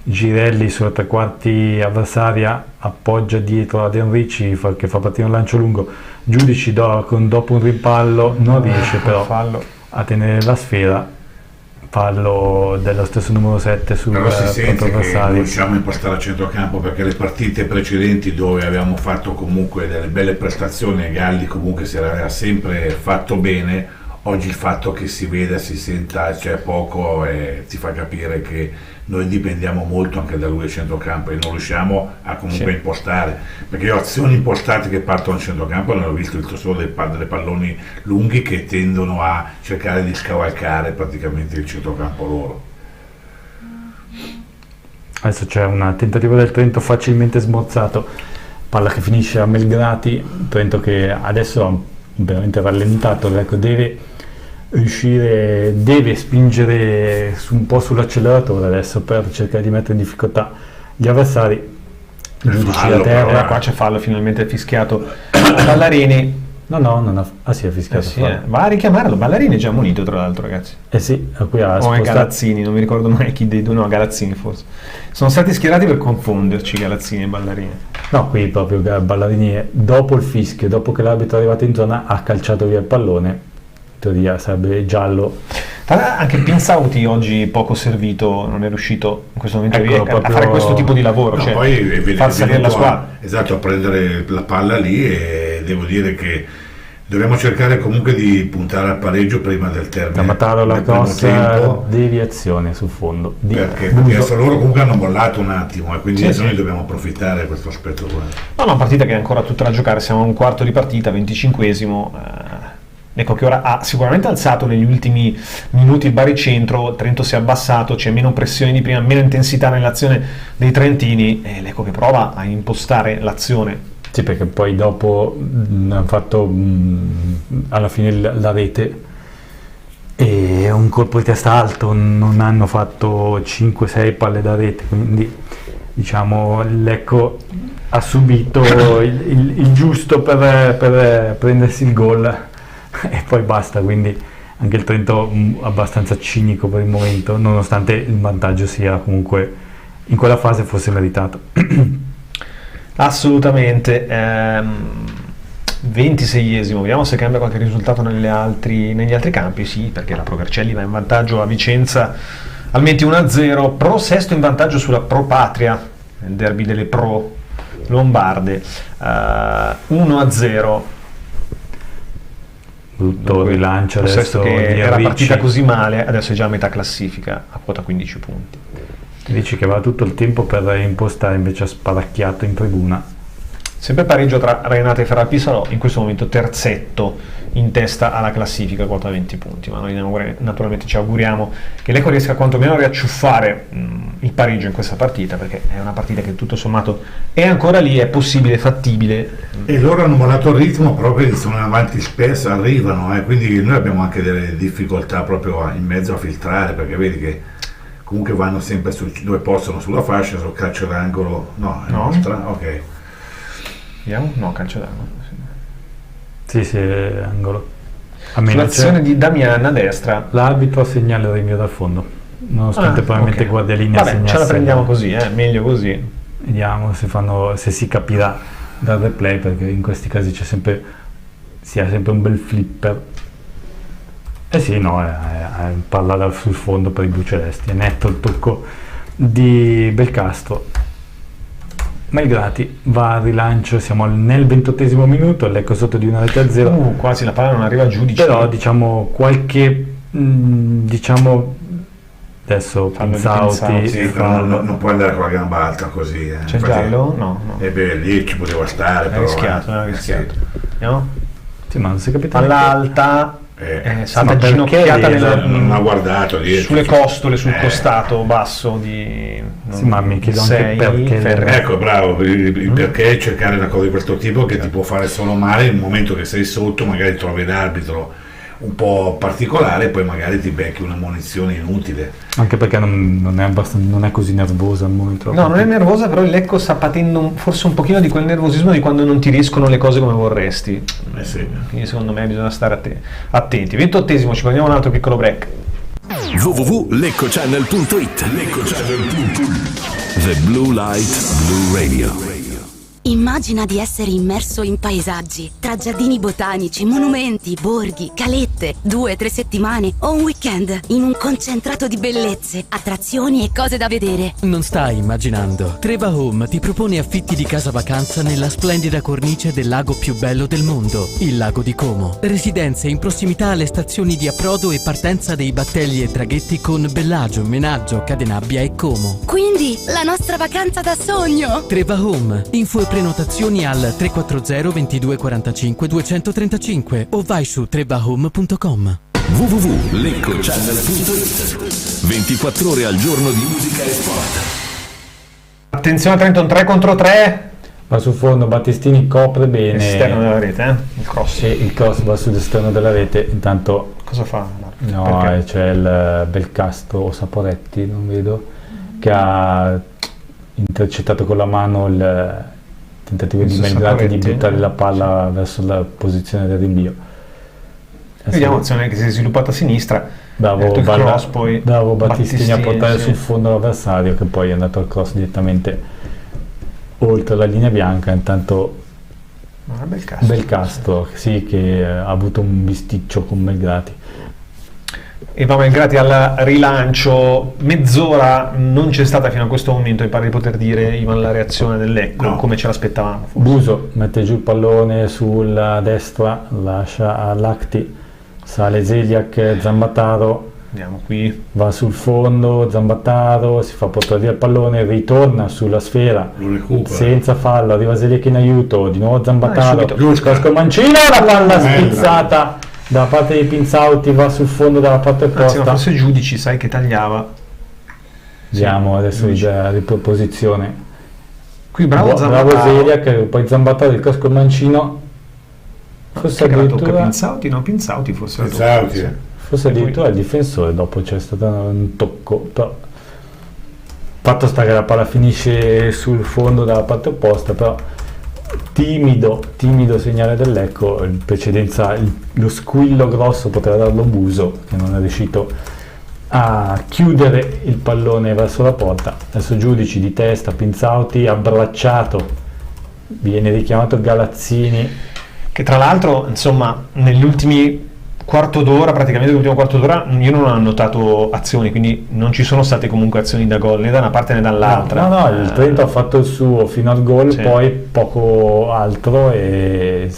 Girelli sulla tre quarti avversaria, appoggia dietro ad Enrici che fa partire un lancio lungo, Giudici dopo un rimpallo non riesce però a tenere la sfera, fallo dello stesso numero 7 sul però si sente che avversario. riusciamo a impostare a centrocampo, perché le partite precedenti dove abbiamo fatto comunque delle belle prestazioni e Galli comunque si era sempre fatto bene, oggi il fatto che si veda, si senta, c'è poco ti fa capire che noi dipendiamo molto anche da lui a centrocampo e non riusciamo a comunque impostare, perché io azioni impostate che partono a centrocampo non ho visto il solo delle palloni lunghi che tendono a cercare di scavalcare praticamente il centrocampo loro. Adesso c'è un tentativo del Trento facilmente smorzato, palla che finisce a Melgrati, Trento che adesso ha veramente rallentato, ecco, deve spingere un po' sull'acceleratore adesso per cercare di mettere in difficoltà gli avversari. Giudici da terra, qua c'è fallo finalmente fischiato a Ballarini. Sì, è fischiato. Va a richiamarlo. Ballarini è già munito, tra l'altro, ragazzi. Qui ha o è Galazzini, non mi ricordo mai chi dei due, no, Galazzini forse. Sono stati schierati per confonderci Galazzini e Ballarini. No, qui proprio Ballarini, dopo il fischio, dopo che l'arbitro è arrivato in zona, ha calciato via il pallone. In teoria sarebbe giallo. Anche Pinzauti oggi poco servito, non è riuscito in questo momento a fare questo tipo di lavoro, no, cioè poi far salire la squadra. Esatto, a prendere la palla lì, e devo dire che dobbiamo cercare comunque di puntare al pareggio prima del termine. Camataro la corsa, deviazione sul fondo. Perché loro comunque hanno mollato un attimo e quindi noi dobbiamo approfittare di questo aspetto qua. No, una partita che è ancora tutta da giocare, siamo a un quarto di partita, 25esimo. Ecco che ora ha sicuramente alzato negli ultimi minuti il baricentro, Trento si è abbassato, c'è meno pressione di prima, meno intensità nell'azione dei trentini e l'Ecco che prova a impostare l'azione. Sì, perché poi dopo hanno fatto alla fine la rete e un colpo di testa alto, non hanno fatto 5-6 palle da rete, quindi diciamo l'Ecco ha subito il giusto per prendersi il gol e poi basta, quindi anche il Trento abbastanza cinico per il momento, nonostante il vantaggio sia comunque in quella fase fosse meritato. Assolutamente. 26esimo, vediamo se cambia qualche risultato negli altri campi. Sì, perché la Pro Vercelli va in vantaggio a Vicenza al 21-0, Pro Sesto in vantaggio sulla Pro Patria nel derby delle Pro lombarde, 1-0. Brutto rilancio adesso che era partita così male, adesso è già a metà classifica a quota 15 punti. Dici che aveva tutto il tempo per impostare, invece ha sparacchiato in tribuna. Sempre pareggio tra Renate e Ferrari-Pisarò, in questo momento terzetto in testa alla classifica, quota 20 punti, ma noi naturalmente ci auguriamo che l'Ecco riesca quantomeno a riacciuffare il pareggio in questa partita, perché è una partita che tutto sommato è ancora lì, è possibile, fattibile. E loro hanno mollato il ritmo proprio che sono avanti spesso, arrivano, quindi noi abbiamo anche delle difficoltà proprio in mezzo a filtrare, perché vedi che comunque vanno sempre dove possono sulla fascia, sul calcio d'angolo, no, è nostra, ok. Vediamo? No, calcio d'angolo. Sì, angolo. Sull'azione di Damian a destra. L'arbitro segnala il rinvio dal fondo, nonostante probabilmente guardialinea segnasse. Vabbè, ce la prendiamo così, meglio così. Vediamo se si capirà dal replay, perché in questi casi si ha sempre un bel flipper. Parla sul fondo per i blu celesti, è netto il tocco di Belcastro. Melgrati va al rilancio, siamo nel 28esimo minuto, l'Ecco sotto di 1-0. Quasi la palla non arriva al giudice. Però adesso Pinzauti sì, non può andare con la gamba alta così. C'è giallo? No. Lì ci poteva stare. È rischiato. Andiamo? Sì, ma non si è capito. Palla alta. È stata ginocchiata non ha guardato dietro, sulle costole, sul costato basso di ma mi chiedo anche perché. Ecco, bravo, perché cercare una cosa di questo tipo che ti può fare solo male nel momento che sei sotto, magari trovi l'arbitro un po' particolare, poi magari ti becchi una munizione inutile. Anche perché non è così nervosa al momento. No, non è nervosa, però il Lecco sta patendo forse un pochino di quel nervosismo di quando non ti riescono le cose come vorresti. Sì. Quindi secondo me bisogna stare attenti. 28esimo, ci prendiamo un altro piccolo break. www.leccochannel.it. The Blue Light Blue Radio. Immagina di essere immerso in paesaggi, tra giardini botanici, monumenti, borghi, calette, 2-3 settimane o un weekend in un concentrato di bellezze, attrazioni e cose da vedere. Non stai immaginando. Treva Home ti propone affitti di casa vacanza nella splendida cornice del lago più bello del mondo, il lago di Como. Residenze in prossimità alle stazioni di approdo e partenza dei battelli e traghetti con Bellagio, Menaggio, Cadenabbia e Como. Quindi, la nostra vacanza da sogno! Treva Home. Info e prenotazioni al 340 22 45 235 o vai su trevahome.com. www.leccochannel.it. 24 ore al giorno di musica e sport. Attenzione, Trenton 3 contro 3. Va sul fondo, Battistini copre bene. Esterno della rete, il cross. E il cross va sull'esterno della rete. Intanto cosa fa? No, perché? c'è il Belcastro o Saporetti, non vedo, che ha intercettato con la mano il tentativo di Melgrati di buttare la palla verso la posizione del rinvio. Vediamo l'azione che si è sviluppata a sinistra. Bravo, cross, poi bravo Battistini a portare sì, sul fondo l'avversario, che poi è andato al cross direttamente oltre la linea bianca. Intanto Belcastro sì, che ha avuto un bisticcio con Melgrati. E va Melgrati al rilancio. Mezz'ora non c'è stata fino a questo momento, mi pare di poter dire, Ivan, la reazione del Lecco, come ce l'aspettavamo forse. Buso mette giù il pallone sulla destra, lascia a Lacti, sale Zeliak, Zambataro, andiamo qui, va sul fondo, Zambataro si fa portare via il pallone, ritorna sulla sfera senza fallo, arriva Zeliak in aiuto, di nuovo Zambataro, Cosco Mancino, la palla spizzata da parte di Pinzauti, va sul fondo dalla parte opposta. Forse Giudici, sai che tagliava. Vediamo adesso la riproposizione. Qui bravo Zeliak, poi Zambataro, il Cosco Mancino. Forse addirittura Pinzauti, no, Pinzauti forse forse addirittura il difensore, dopo c'è stato un tocco, però fatto sta che la palla finisce sul fondo dalla parte opposta, però timido segnale del Lecco. In precedenza lo squillo grosso poteva darlo Buso, che non è riuscito a chiudere il pallone verso la porta. Adesso Giudici di testa, Pinzauti abbracciato, viene richiamato Galazzini, che tra l'altro insomma negli ultimi praticamente l'ultimo quarto d'ora io non ho notato azioni, quindi non ci sono state comunque azioni da gol né da una parte né dall'altra. No, il Trento ha fatto il suo fino al gol, poi poco altro, e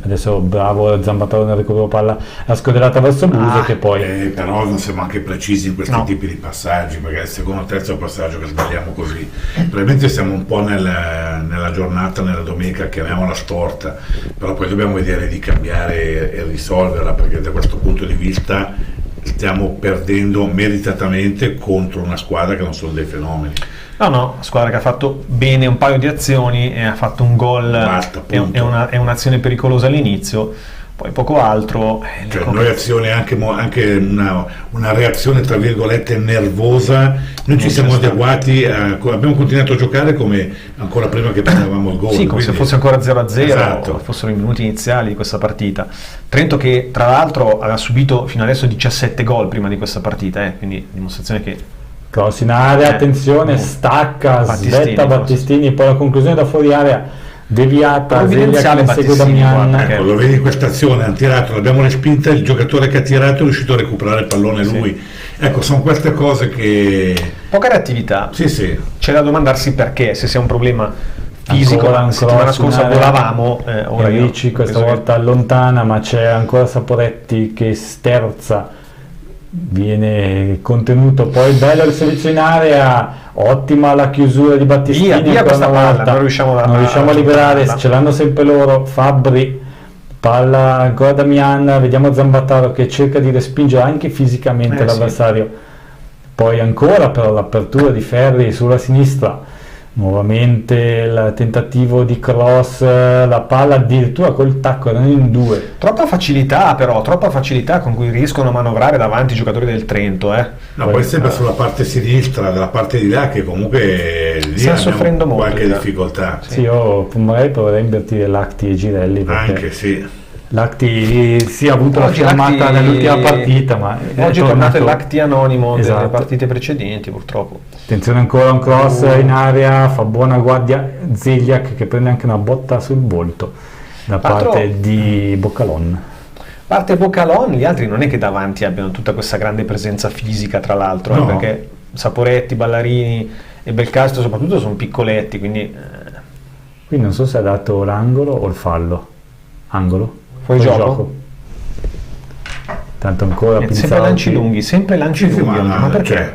adesso bravo Zambataro nel recupero palla, la scodellata verso Buso, che poi però non siamo anche precisi in questi tipi di passaggi, perché è il secondo o terzo passaggio che sbagliamo così. Probabilmente siamo un po' nella giornata, nella domenica, chiamiamola storta, però poi dobbiamo vedere di cambiare e risolverla, perché da questo punto di vista stiamo perdendo meritatamente contro una squadra che non sono dei fenomeni. No, squadra che ha fatto bene un paio di azioni e ha fatto un gol. Basta, è un'azione pericolosa all'inizio, poi poco altro. Cioè, noi azione anche una reazione tra virgolette nervosa, noi ci siamo adeguati, abbiamo continuato a giocare come ancora prima che prendevamo il gol. Sì, come se fosse ancora 0-0, esatto. Fossero i minuti iniziali di questa partita. Trento che tra l'altro aveva subito fino adesso 17 gol prima di questa partita, quindi dimostrazione che cross in area, attenzione, stacca, svetta Battistini, poi la conclusione da fuori area deviata, Zeliak segue Damian. Ecco, lo vedi in questa azione, hanno tirato, l'abbiamo respinta, il giocatore che ha tirato è riuscito a recuperare il pallone lui. Ecco, sono queste cose che... Poca reattività. Sì. C'è da domandarsi perché, se sia un problema fisico. La settimana scorsa volavamo, ora Ricci questa volta allontana, ma c'è ancora Saporetti che sterza, viene contenuto, poi bello il servizio in area, ottima la chiusura di Battistini, via questa palla, non riusciamo a liberare, ce l'hanno sempre loro. Fabbri, palla ancora Damian, vediamo Zambataro che cerca di respingere anche fisicamente l'avversario, poi ancora però l'apertura di Ferri sulla sinistra, nuovamente il tentativo di cross, la palla addirittura col tacco, erano in due. Troppa facilità con cui riescono a manovrare davanti i giocatori del Trento. No, poi sempre sulla parte sinistra, dalla parte di là, che comunque lì sta soffrendo molto, qualche difficoltà. Sì, io magari proverei a invertire Lacti e Girelli, perché anche sì. L'Acti sì, ha avuto Oggi la fiammata l'Acti- nell'ultima partita, ma Oggi è tornato l'Acti anonimo delle Esatto. partite precedenti, purtroppo. Attenzione, ancora un cross in area, fa buona guardia Zeliak che prende anche una botta sul volto da Altro- parte di Boccalon. Parte Boccalon, gli altri non è che davanti abbiano tutta questa grande presenza fisica, tra l'altro, No. perché Saporetti, Ballarini e Belcastro soprattutto sono piccoletti, quindi Qui non so se ha dato l'angolo o il fallo. Angolo? Fuori gioco? Tanto ancora sempre Pinzauti. lanci lunghi, sempre lanci Sì, lunghi. Ma perché? cioè,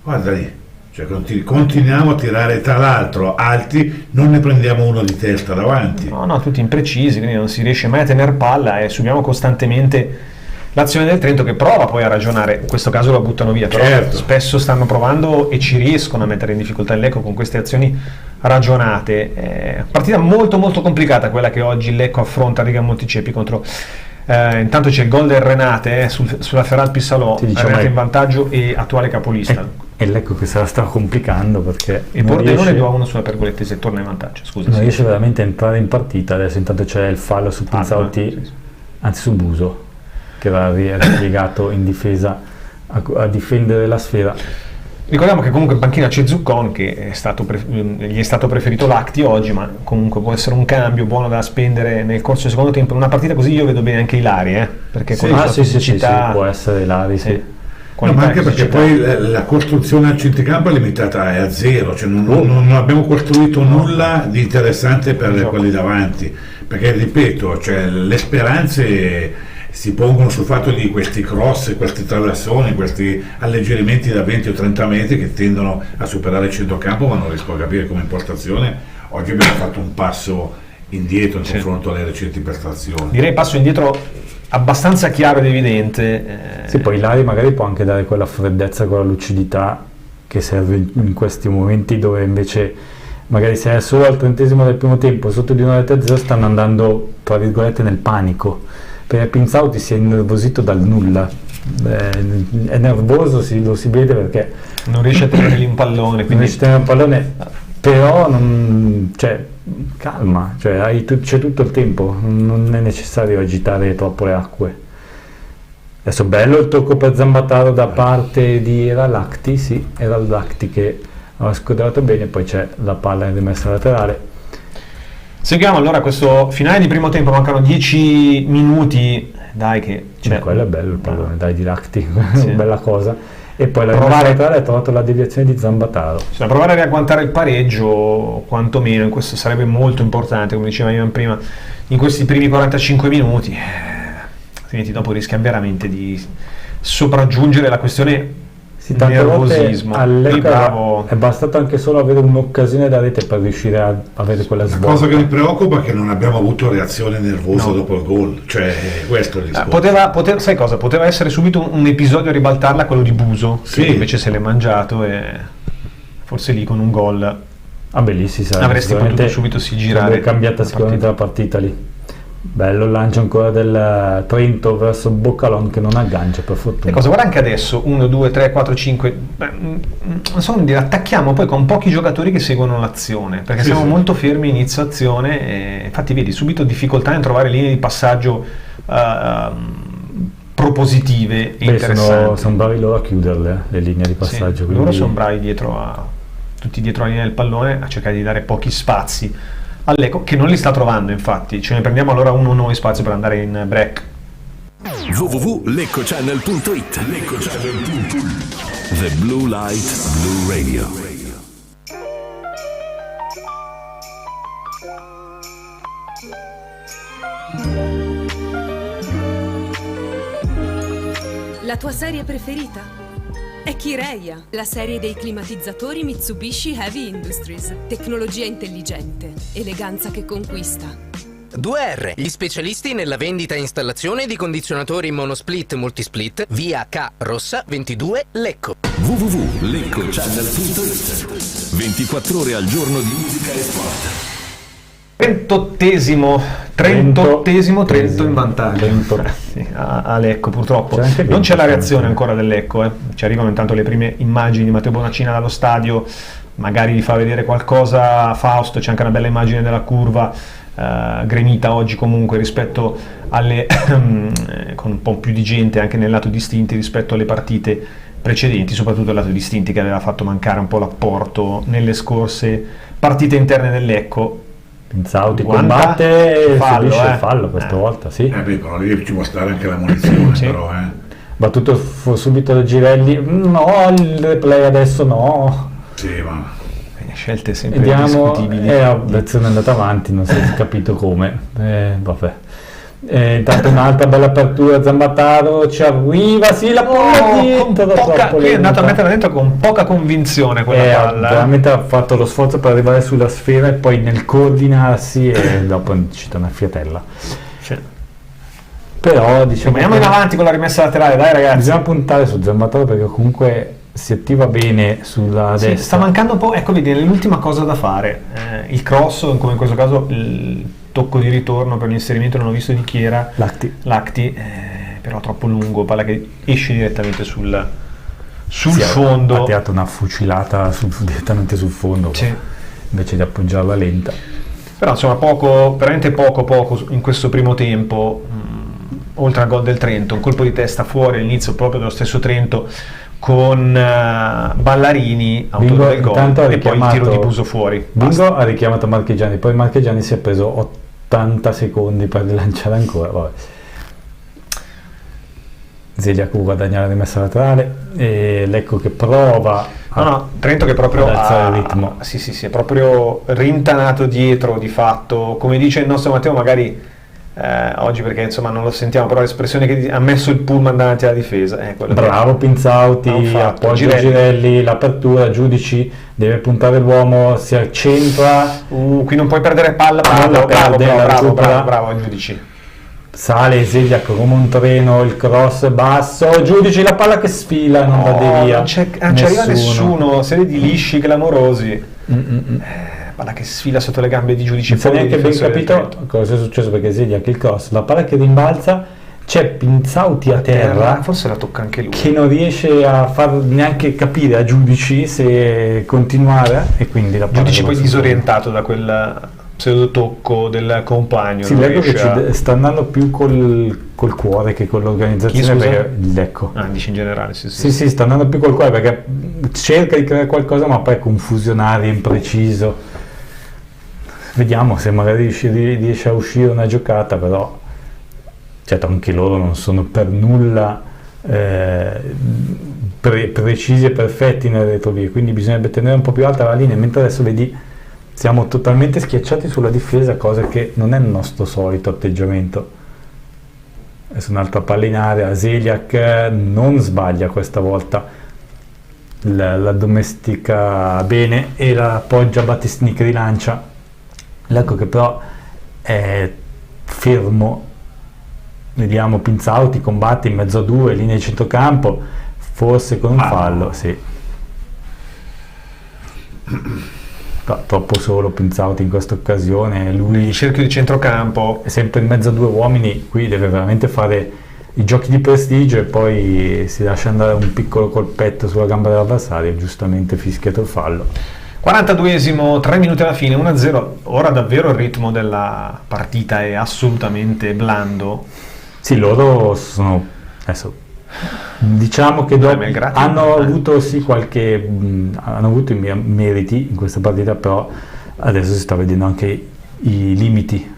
guarda lì, cioè, continuiamo a tirare, tra l'altro alti, non ne prendiamo uno di testa davanti. No, tutti imprecisi, quindi non si riesce mai a tenere palla e subiamo costantemente l'azione del Trento, che prova poi a ragionare. In questo caso la buttano via, però Certo. spesso stanno provando e ci riescono a mettere in difficoltà il Lecco con queste azioni ragionate. Partita molto molto complicata quella che oggi il Lecco affronta a Riga Monticepi contro intanto c'è il gol del Renate sulla Feral Pissalò, diciamo Renate è- in vantaggio e attuale capolista. E l'Ecco che se la sta complicando perché E non Pordenone riesce, 2-1 sulla Pergolettese, torna in vantaggio, scusa. non sì. riesce veramente a entrare in partita. Adesso intanto c'è il fallo su Pinzauti, sì. anzi su Buso, che va ripiegato in difesa a difendere la sfera. Ricordiamo che comunque in panchina c'è Zuccon, che gli è stato preferito l'Acti oggi, ma comunque può essere un cambio buono da spendere nel corso del secondo tempo. In una partita così io vedo bene anche Ilari, perché con la sua sì, fisicità, può essere Ilari, sì. No, qualità ma e anche perché fisicità. poi la costruzione al centrocampo è limitata è a zero, cioè non abbiamo costruito nulla di interessante per quelli davanti, perché ripeto, cioè, le speranze si pongono sul fatto di questi cross, questi traversoni, questi alleggerimenti da 20 o 30 metri che tendono a superare il centrocampo, ma non riesco a capire come impostazione. Oggi abbiamo fatto un passo indietro in confronto alle recenti prestazioni. Direi passo indietro abbastanza chiaro ed evidente. Sì, poi Ilari magari può anche dare quella freddezza, quella lucidità che serve in questi momenti dove invece magari se è solo al 30° del primo tempo sotto di 1-0 stanno andando tra virgolette nel panico, perché Pinzauti si è innervosito dal nulla, è nervoso, lo si vede perché non riesce a tenere lì un pallone, non quindi riesce a tenere un pallone, però cioè, calma, cioè, c'è tutto il tempo, non è necessario agitare troppo le acque. Adesso bello il tocco per Zambataro da parte di Lacti, sì, era Lacti che aveva squadrato bene, poi c'è la palla in rimessa laterale. seguiamo allora questo finale di primo tempo, mancano 10 minuti, dai che Quello è bello il pallone, dai, di Lacti, Sì. bella cosa. E poi la Provare- rimessa laterale ha trovato la deviazione di Zambataro. bisogna provare a riagguantare il pareggio, quantomeno, in questo sarebbe molto importante, come diceva Ivan prima, in questi primi 45 minuti, altrimenti dopo rischia veramente di sopraggiungere la questione Sì, tante volte nervosismo. Lì all'Ecco bravo. è bastato anche solo avere un'occasione da rete per riuscire a avere quella La svolta. cosa che mi preoccupa è che non abbiamo avuto reazione nervosa No. dopo il gol, cioè questo è il discorso. Sai cosa? Poteva essere subito un episodio a ribaltarla, quello di Buso, Sì. che invece se l'è mangiato e forse lì con un gol Lì si sa, avresti sicuramente potuto subito girare sarebbe cambiata la sicuramente la partita lì. Bello il lancio ancora del Trento verso Boccalon che non aggancia per fortuna. E cosa? Guarda anche adesso 1, 2, 3, 4, 5 non so come dire, attacchiamo poi con pochi giocatori che seguono l'azione, perché Sì, siamo sì. molto fermi inizio azione e infatti vedi subito difficoltà nel trovare linee di passaggio propositive e interessanti. Sono bravi loro a chiuderle le linee di Sì, passaggio. loro quindi- sono bravi tutti dietro la linea del pallone a cercare di dare pochi spazi all'Ecco, che non li sta trovando, infatti ce ne prendiamo allora uno noi spazio per andare in break. www.leccochannel.it The Blue Light Blue Radio. La tua serie preferita? È Kireia, la serie dei climatizzatori Mitsubishi Heavy Industries. Tecnologia intelligente, eleganza che conquista. 2R, gli specialisti nella vendita e installazione di condizionatori monosplit multisplit, via K Rossa 22 Lecco. www.leccochannel.it 24 ore al giorno di musica e sport. 38esimo Trento in vantaggio. Sì, a Lecco purtroppo non c'è la reazione ancora dell'Ecco, ci arrivano intanto le prime immagini di Matteo Bonacina dallo stadio magari vi fa vedere qualcosa Fausto. C'è anche una bella immagine della curva gremita oggi comunque rispetto alle con un po' più di gente anche nel lato distinti rispetto alle partite precedenti, soprattutto il lato distinti che aveva fatto mancare un po' l'apporto nelle partite interne del Lecco. Pinzauti combatte, fallo, subisce il fallo questa volta, sì. Però lì ci può stare anche la munizione, sì. Però battuto subito da Girelli, no, il replay adesso no. Sì, ma scelte sempre vediamo, discutibili. l'azione è andata avanti, non si è capito come. Vabbè. Intanto un'altra bella apertura, Zambataro ci arriva, sì, la palla dentro, è andato a metterla dentro con poca convinzione quella palla. Veramente ha fatto lo sforzo per arrivare sulla sfera e poi nel coordinarsi e dopo c'è una fiatella. Però diciamo andiamo in avanti con la rimessa laterale, dai ragazzi. Bisogna puntare su Zambataro perché comunque si attiva bene sulla destra. Sta mancando un po', ecco, vedi, l'ultima cosa da fare, il cross, come in questo caso il tocco di ritorno per l'inserimento, non ho visto di chi era, Lacti, però troppo lungo, palla che esce direttamente sul fondo. Ha tirato una fucilata direttamente sul fondo, sì. Invece di appoggiarla lenta. Però insomma veramente poco in questo primo tempo, oltre al gol del Trento, un colpo di testa fuori all'inizio proprio dello stesso Trento, con Ballarini, autore del gol, e poi il tiro di Buso fuori. Bingo ha richiamato Marchegiani, poi Marchegiani si è preso 80 secondi per rilanciare ancora. Vabbè. Zeliak guadagna la rimessa laterale e Lecco che prova Trento che proprio il ritmo. Sì, è proprio rintanato dietro di fatto, come dice il nostro Matteo, magari oggi perché insomma non lo sentiamo, però l'espressione che ha messo il pullman davanti alla difesa, bravo Pinzauti, appoggia Girelli, l'apertura, Giudici deve puntare l'uomo, si accentra, qui non puoi perdere palla, bravo Giudici, sale Zeliak come un treno, il cross basso, Giudici, la palla che sfila, non va di via, non ci arriva nessuno, serie di lisci clamorosi, palla che sfila sotto le gambe di Giudici. Non si è neanche ben capito cosa è successo, perché Zeliak il cross, la palla che rimbalza, c'è Pinzauti a terra, forse la tocca anche lui, che non riesce a far neanche capire a Giudici se continuare, e quindi la palla Giudici poi disorientato da quel pseudo tocco del compagno. Sì, Lecco che sta andando più col cuore che con l'organizzazione, perché il Lecco. Dici in generale, sì, sta andando più col cuore perché cerca di creare qualcosa, ma poi è confusionario, impreciso. Vediamo se magari riesce a uscire una giocata, però certo anche loro non sono per nulla precisi e perfetti nel retrovie, quindi bisognerebbe tenere un po' più alta la linea, mentre adesso vedi siamo totalmente schiacciati sulla difesa, cosa che non è il nostro solito atteggiamento. Adesso un'altra palla in area, Zeliak non sbaglia questa volta, la domestica bene e la appoggia Battistini che rilancia. Lecco che però è fermo, vediamo Pinzauti combatte in mezzo a due, linea di centrocampo, forse con un fallo, sì. Troppo solo Pinzauti in questa occasione, lui il cerchio di centrocampo è sempre in mezzo a due uomini, qui deve veramente fare i giochi di prestigio e poi si lascia andare un piccolo colpetto sulla gamba dell'avversario, giustamente fischiato il fallo. 42esimo, 3 minuti alla fine, 1-0. Ora davvero il ritmo della partita è assolutamente blando. Sì, loro sono adesso diciamo che hanno avuto hanno avuto i meriti in questa partita, però adesso si sta vedendo anche i limiti,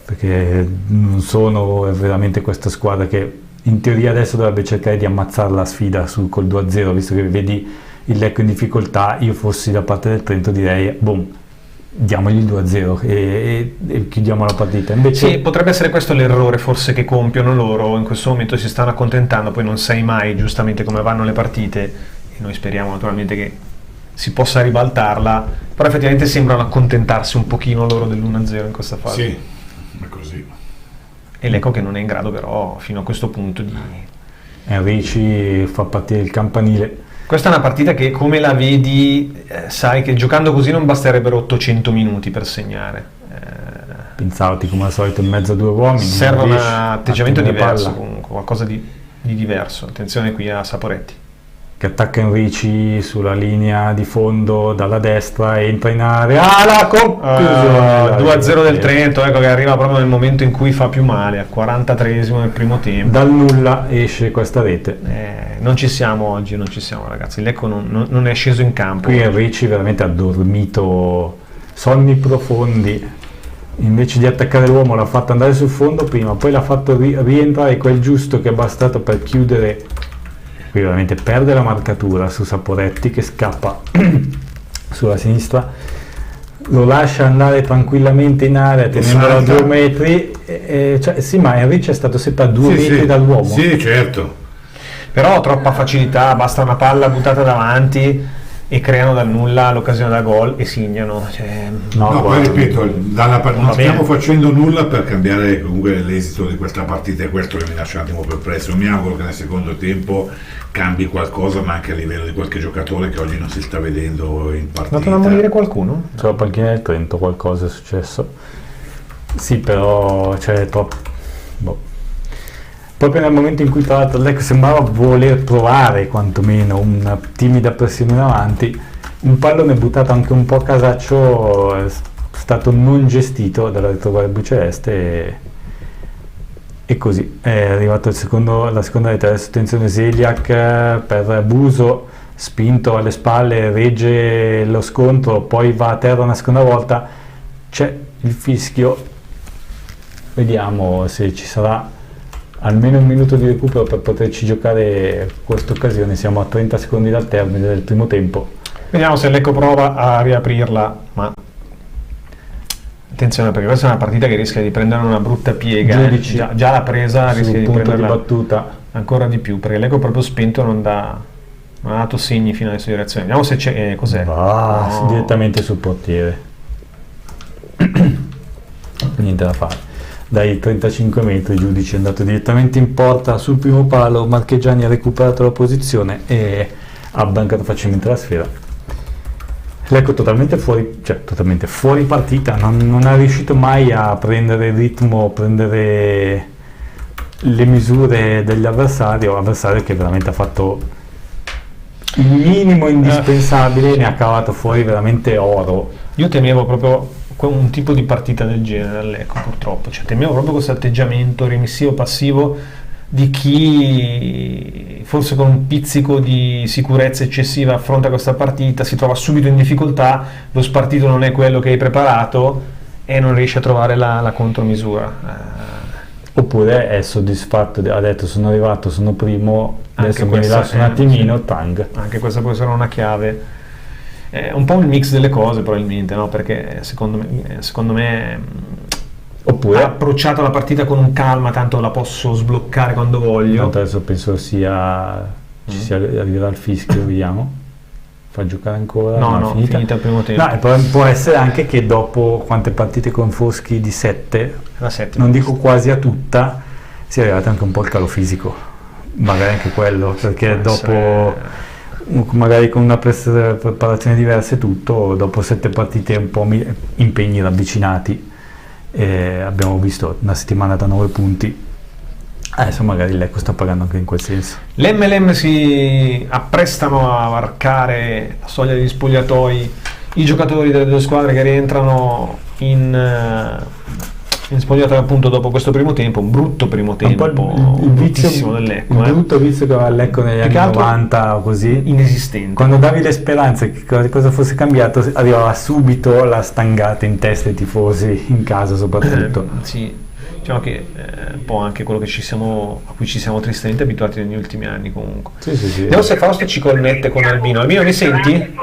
perché non sono veramente questa squadra che in teoria adesso dovrebbe cercare di ammazzare la sfida col 2-0, visto che vedi il Lecco in difficoltà. Io fossi da parte del Trento direi diamogli il 2-0 e chiudiamo la partita. Invece sì, potrebbe essere questo l'errore forse che compiono loro in questo momento, si stanno accontentando, poi non sai mai giustamente come vanno le partite e noi speriamo naturalmente che si possa ribaltarla, però effettivamente sembrano accontentarsi un pochino loro dell'1-0 in questa fase. Sì, è così. E Lecco che non è in grado però fino a questo punto di... Enrici fa partire il campanile. Questa è una partita che, come la vedi, sai che giocando così non basterebbero 800 minuti per segnare. Pinzauti come al solito in mezzo a due uomini. Serve un atteggiamento diverso, comunque, qualcosa di diverso. Attenzione qui a Saporetti. che attacca Enrici sulla linea di fondo dalla destra, entra in area, la conclusione 2-0 del Trento, ecco che arriva proprio nel momento in cui fa più male, al 43esimo del primo tempo. Dal nulla esce questa rete. Non ci siamo oggi, non ci siamo ragazzi, il Lecco non è sceso in campo. Qui Enrici veramente ha dormito sonni profondi, invece di attaccare l'uomo l'ha fatto andare sul fondo prima, poi l'ha fatto rientrare quel giusto che è bastato per chiudere. Qui veramente perde la marcatura su Saporetti che scappa sulla sinistra, lo lascia andare tranquillamente in area tenendolo a 2 metri, sì, ma Enrici è stato sempre a 2 metri dall'uomo. Sì, certo. Però troppa facilità, basta una palla buttata davanti e creano dal nulla l'occasione da gol e segnano. No, poi ripeto, non stiamo facendo nulla per cambiare comunque l'esito di questa partita, e questo che mi lascia un attimo perplesso. Mi auguro che nel secondo tempo cambi qualcosa, ma anche a livello di qualche giocatore che oggi non si sta vedendo in partita. Andato a morire qualcuno? Sulla panchina del Trento qualcosa è successo. Sì, però c'è troppo. Proprio nel momento in cui tra l'altro Lecco sembrava voler provare quantomeno una timida pressione in avanti, un pallone buttato anche un po' a casaccio è stato non gestito dalla retroguardia bluceleste e così è arrivato la seconda rete. Adesso attenzione, Zeliak per Buso, spinto alle spalle, regge lo scontro, poi va a terra una seconda volta, c'è il fischio, vediamo se ci sarà almeno un minuto di recupero per poterci giocare questa occasione. Siamo a 30 secondi dal termine del primo tempo. Vediamo se Lecco prova a riaprirla, ma attenzione perché questa è una partita che rischia di prendere una brutta piega. Già l'ha presa, rischia di prenderla battuta ancora di più, perché Lecco proprio spento non ha dato segni fino adesso di reazione. Vediamo se c'è, cos'è? Direttamente sul portiere. Niente da fare. Dai 35 metri il giudice è andato direttamente in porta sul primo palo, Marchegiani ha recuperato la posizione e ha bancato facilmente la sfera. Lecco totalmente fuori partita, non è riuscito mai a prendere il ritmo, prendere le misure dell'avversario che veramente ha fatto il minimo indispensabile, ne ha cavato fuori veramente oro. Io temevo proprio un tipo di partita del genere all'Ecco, purtroppo, temevo proprio questo atteggiamento remissivo passivo di chi forse con un pizzico di sicurezza eccessiva affronta questa partita, si trova subito in difficoltà, lo spartito non è quello che hai preparato e non riesce a trovare la contromisura. Oppure è soddisfatto, ha detto sono arrivato, sono primo, adesso mi rilascio un attimino, tang. Anche questa può essere una chiave. Un po' un mix delle cose probabilmente, no? Perché secondo me oppure ha approcciato la partita con un calma, tanto la posso sbloccare quando voglio. Tanto adesso penso ci sia arriverà il fischio, vediamo. Fa giocare ancora? No, finita il primo tempo. No, può essere anche che dopo quante partite con Foschi di 7, non dico quasi a tutta, sia arrivato anche un po' il calo fisico, magari anche quello, perché dopo magari con una preparazione diversa e tutto, dopo 7 partite un po' impegni ravvicinati, abbiamo visto una settimana da 9 punti, adesso magari Lecco sta pagando anche in quel senso. L'MLM si apprestano a varcare la soglia degli spogliatoi, i giocatori delle due squadre che rientrano in spogliatoio appunto dopo questo primo tempo, un brutto primo tempo, il bruttissimo del Lecco. Il brutto vizio che aveva Lecco negli anni 90 o così, inesistente. Quando davi le speranze che cosa fosse cambiato, arrivava subito la stangata in testa ai tifosi, in casa soprattutto. Sì, diciamo che un po' anche quello che a cui ci siamo tristemente abituati negli ultimi anni comunque. Sì. Vediamo se Fausto ci connette con Albino. Albino, mi senti?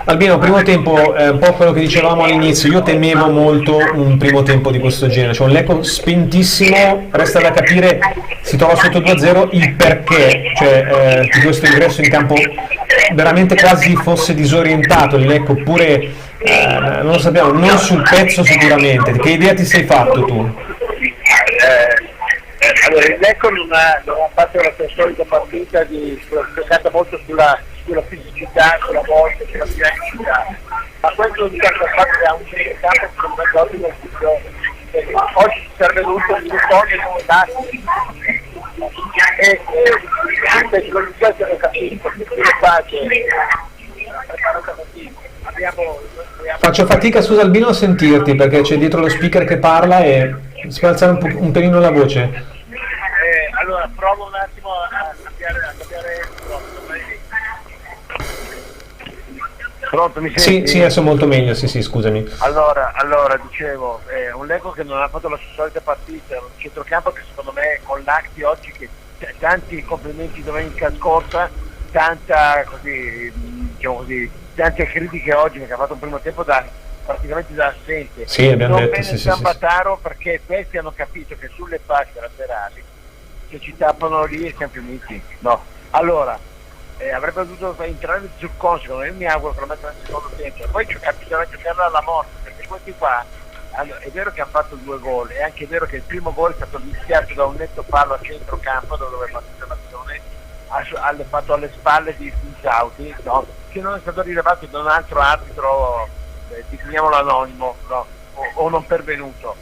Albino, primo tempo, un po' quello che dicevamo all'inizio, io temevo molto un primo tempo di questo genere, un Lecco spentissimo, resta da capire, si trova sotto 2-0, il perché, di questo ingresso in campo veramente quasi fosse disorientato il Lecco, oppure non lo sappiamo, non sul pezzo sicuramente. Che idea ti sei fatto tu? Allora, il Lecco non ha fatto la sua solita partita giocata molto sulla fisicità, sulla volta, sulla dinamicità, ma questo di quanto fatto che ha un campo con una ottimo funzione. Oggi ci sarebbe dovuto un po' di anche con il calcio hanno capito che le pace Faccio fatica, scusa Albino, a sentirti perché c'è dietro lo speaker che parla e si può alzare un pelino la voce. Allora provo un attimo a cambiare pronto, mi senti? Sì, adesso molto meglio, sì, scusami. Allora dicevo, un Lecco che non ha fatto la sua solita partita, un centrocampo che secondo me con l'Acti oggi, che tanti complimenti domenica scorsa, tante critiche oggi, perché ha fatto un primo tempo praticamente da assente. Sì, abbiamo non detto, bene San Bataro, perché questi hanno capito che sulle fasce laterali, se ci tappano lì e siamo finiti. No. Allora, avrebbe dovuto entrare sul console, io mi auguro che lo mettano nel secondo tempo, poi bisogna giocarla alla morte, perché questi qua, è vero che hanno fatto 2 gol, è anche vero che il primo gol è stato iniziato da un netto fallo a centrocampo dove ha fatto l'azione, fatto alle spalle di Zauti, no? Che non è stato rilevato da un altro arbitro, definiamolo anonimo, no? o non pervenuto.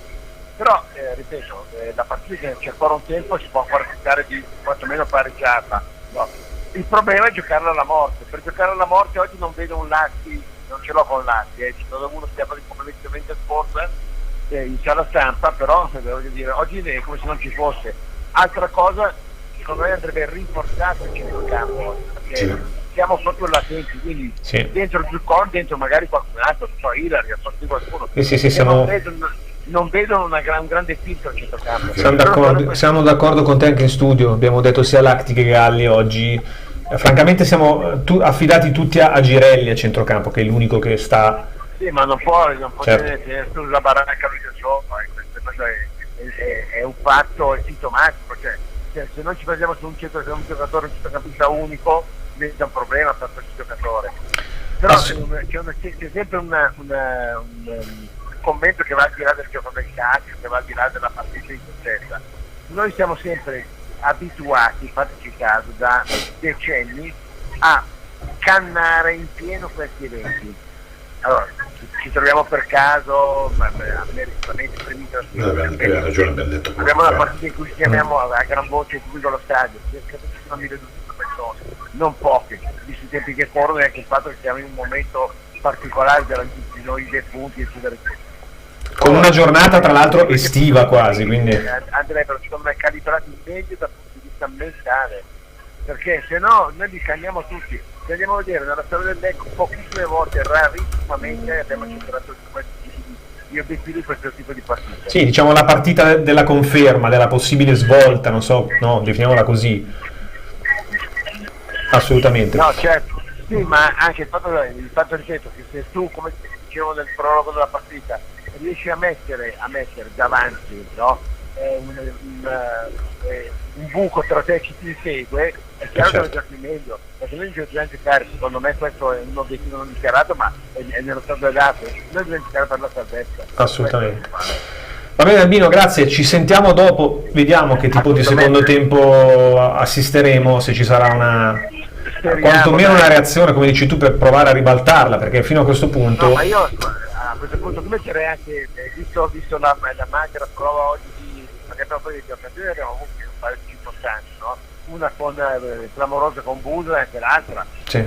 Però, ripeto, la partita c'è ancora un tempo, si può ancora cercare di quantomeno pareggiarla. No? Il problema è giocarla alla morte. Per giocare alla morte oggi non vedo un Latti, non ce l'ho con Latti, ci sono uno stiamo di completamente sport in sala stampa, però voglio dire, oggi è come se non ci fosse. Altra cosa, secondo me andrebbe rinforzato il centrocampo, perché siamo proprio latenti, quindi dentro il Zuccon, dentro magari qualcun altro, non so, Ilari, qualcuno. Non vedo un grande filtro al centrocampo. Siamo d'accordo con te anche in studio, abbiamo detto sia Lacti che Galli oggi. Francamente siamo affidati tutti a Girelli a centrocampo, che è l'unico che sta... Sì, ma non può tenere sulla baracca lui da solo, questo è un fatto sintomatico, cioè se noi ci basiamo su un giocatore, un centrocampista unico, diventa un problema per questo giocatore. Però c'è sempre un commento che va al di là del gioco del calcio, che va al di là della partita in sé stessa. Noi siamo sempre abituati, fateci caso, da decenni a cannare in pieno questi eventi. Allora, ci troviamo per caso, americanamente premita, hai ragione, abbiamo detto. Abbiamo una partita in cui ci chiamiamo a gran voce qui con lo stadio, credo ci sono 1200 persone, non poche, visto i tempi che corrono e anche il fatto che siamo in un momento particolare di noi defunti, eccetera. Con una giornata tra l'altro estiva quasi, quindi andrebbero secondo me calibrati meglio dal punto di vista mentale, perché se no noi li canniamo tutti. Se andiamo a vedere nella storia del Lecco, pochissime volte, rarissimamente abbiamo centrato gli obiettivi di questo tipo di partita. Sì, diciamo la partita della conferma, della possibile svolta, non so, no, definiamola così. Assolutamente. No, certo, sì, ma anche il fatto ripeto, che se tu, come dicevo nel prologo della partita, riesci a mettere davanti, no? Un buco tra te che ti segue, è chiaro che lo giochi meglio, perché noi dobbiamo giocare, secondo me questo è un obiettivo non dichiarato, ma è nello stato delle date, noi dobbiamo giocare per la salvezza. Assolutamente. Va bene Albino, grazie, ci sentiamo dopo, vediamo che tipo di secondo tempo assisteremo, se ci sarà quantomeno una reazione, come dici tu, per provare a ribaltarla, perché fino a questo punto... No, ma io a questo punto come direi anche, visto la magra prova oggi, perché proprio di occasioni abbiamo avuto un paio di importanti, no? Una con clamorosa con Busa e anche l'altra. Sì.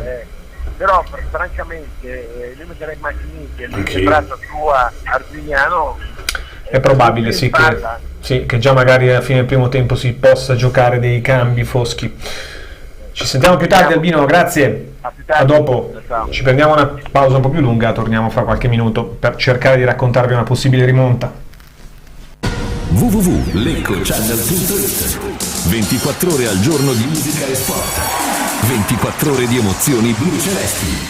Però francamente io metterei Macchini nel braccio tua Arzignano. È probabile che già magari alla fine del primo tempo si possa giocare dei cambi foschi. Ci sentiamo più tardi Albino, grazie. A dopo. Ci prendiamo una pausa un po' più lunga, torniamo fra qualche minuto per cercare di raccontarvi una possibile rimonta. www.leccochannel.it 24 ore al giorno di musica e sport, 24 ore di emozioni blu-celesti.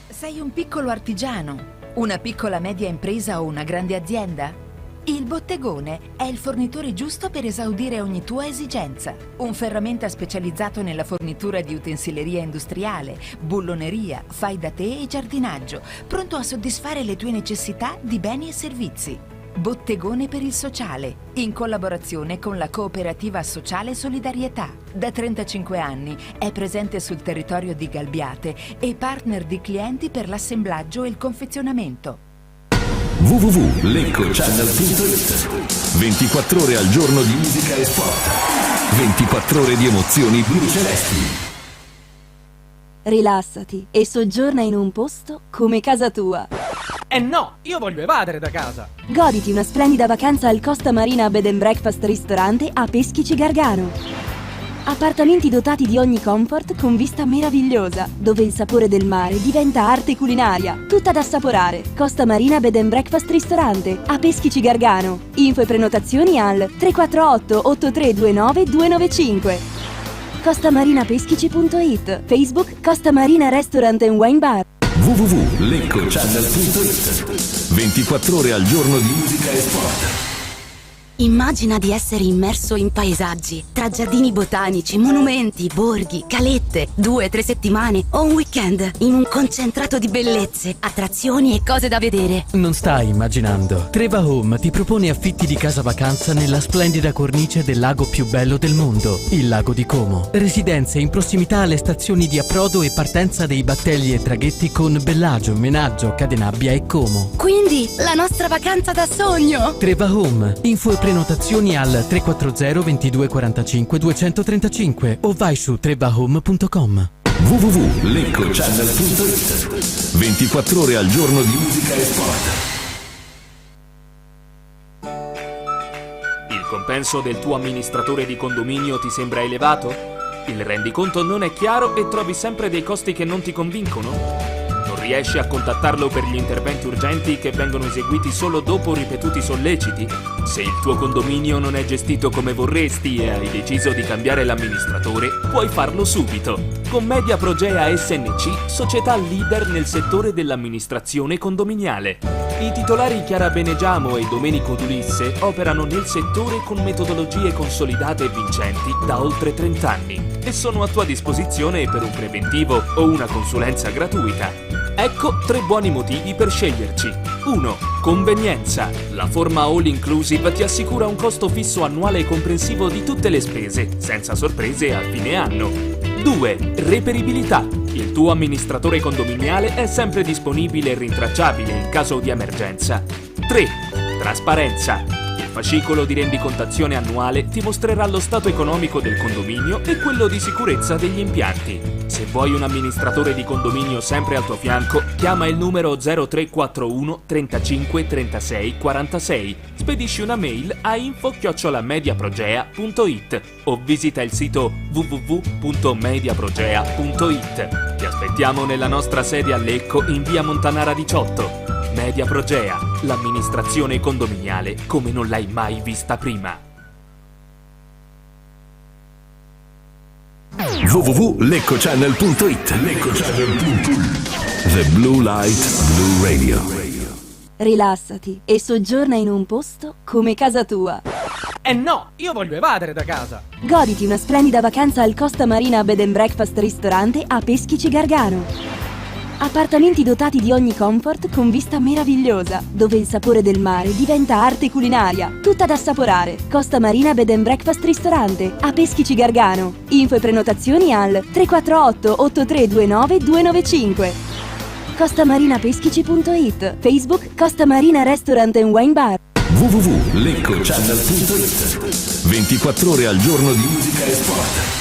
Sei un piccolo artigiano, una piccola media impresa o una grande azienda? Il Bottegone è il fornitore giusto per esaudire ogni tua esigenza. Un ferramenta specializzato nella fornitura di utensileria industriale, bulloneria, fai da te e giardinaggio, pronto a soddisfare le tue necessità di beni e servizi. Bottegone per il sociale, in collaborazione con la cooperativa sociale Solidarietà. Da 35 anni è presente sul territorio di Galbiate e partner di clienti per l'assemblaggio e il confezionamento. www.leccochannel.it 24 ore al giorno di musica e sport, 24 ore di emozioni blu celesti. Rilassati e soggiorna in un posto come casa tua. No, io voglio evadere da casa. Goditi una splendida vacanza al Costa Marina Bed and Breakfast Ristorante a Peschici Gargano. Appartamenti dotati di ogni comfort con vista meravigliosa, dove il sapore del mare diventa arte culinaria, tutta da assaporare. Costa Marina Bed and Breakfast Ristorante a Peschici Gargano. Info e prenotazioni al 348 8329 295. costamarinapeschici.it. Facebook Costa Marina Restaurant and Wine Bar. www.leccochannel.it. 24 ore al giorno di musica e sport. Immagina di essere immerso in paesaggi, tra giardini botanici, monumenti, borghi, calette, 2-3 settimane o un weekend in un concentrato di bellezze, attrazioni e cose da vedere. Non stai immaginando. Treva Home ti propone affitti di casa vacanza nella splendida cornice del lago più bello del mondo, il lago di Como. Residenze in prossimità alle stazioni di approdo e partenza dei battelli e traghetti con Bellagio, Menaggio, Cadenabbia e Como. Quindi, la nostra vacanza da sogno! Treva Home. Info e prenotazioni al 340 22 45 235 o vai su trevahome.com. www.leccochannel.it. 24 ore al giorno di musica e sport. Il compenso del tuo amministratore di condominio ti sembra elevato? Il rendiconto non è chiaro e trovi sempre dei costi che non ti convincono? Non riesci a contattarlo per gli interventi urgenti che vengono eseguiti solo dopo ripetuti solleciti? Se il tuo condominio non è gestito come vorresti e hai deciso di cambiare l'amministratore, puoi farlo subito. Con Media Progea SNC, società leader nel settore dell'amministrazione condominiale. I titolari Chiara Benegiamo e Domenico Dulisse operano nel settore con metodologie consolidate e vincenti da oltre 30 anni e sono a tua disposizione per un preventivo o una consulenza gratuita. Ecco 3 buoni motivi per sceglierci. 1. Convenienza. La forma all inclusive ti assicura un costo fisso annuale comprensivo di tutte le spese, senza sorprese a fine anno. 2. Reperibilità. Il tuo amministratore condominiale è sempre disponibile e rintracciabile in caso di emergenza. 3. Trasparenza. Il fascicolo di rendicontazione annuale ti mostrerà lo stato economico del condominio e quello di sicurezza degli impianti. Se vuoi un amministratore di condominio sempre al tuo fianco, chiama il numero 0341 35 36 46, spedisci una mail a info@mediaprogea.it o visita il sito www.mediaprogea.it. Ti aspettiamo nella nostra sede a Lecco in via Montanara 18. Media Progea, l'amministrazione condominiale come non l'hai mai vista prima. www.leccochannel.it. The Blue Light Blue Radio. Rilassati e soggiorna in un posto come casa tua. No, io voglio evadere da casa. Goditi una splendida vacanza al Costa Marina Bed and Breakfast Ristorante a Peschici Gargano. Appartamenti dotati di ogni comfort con vista meravigliosa, dove il sapore del mare diventa arte culinaria, tutta da assaporare. Costa Marina Bed and Breakfast Ristorante a Peschici Gargano. Info e prenotazioni al 348 8329 295. costamarinapeschici.it. Facebook Costa Marina Restaurant and Wine Bar. www.leccochannel.it. 24 ore al giorno di musica e sport.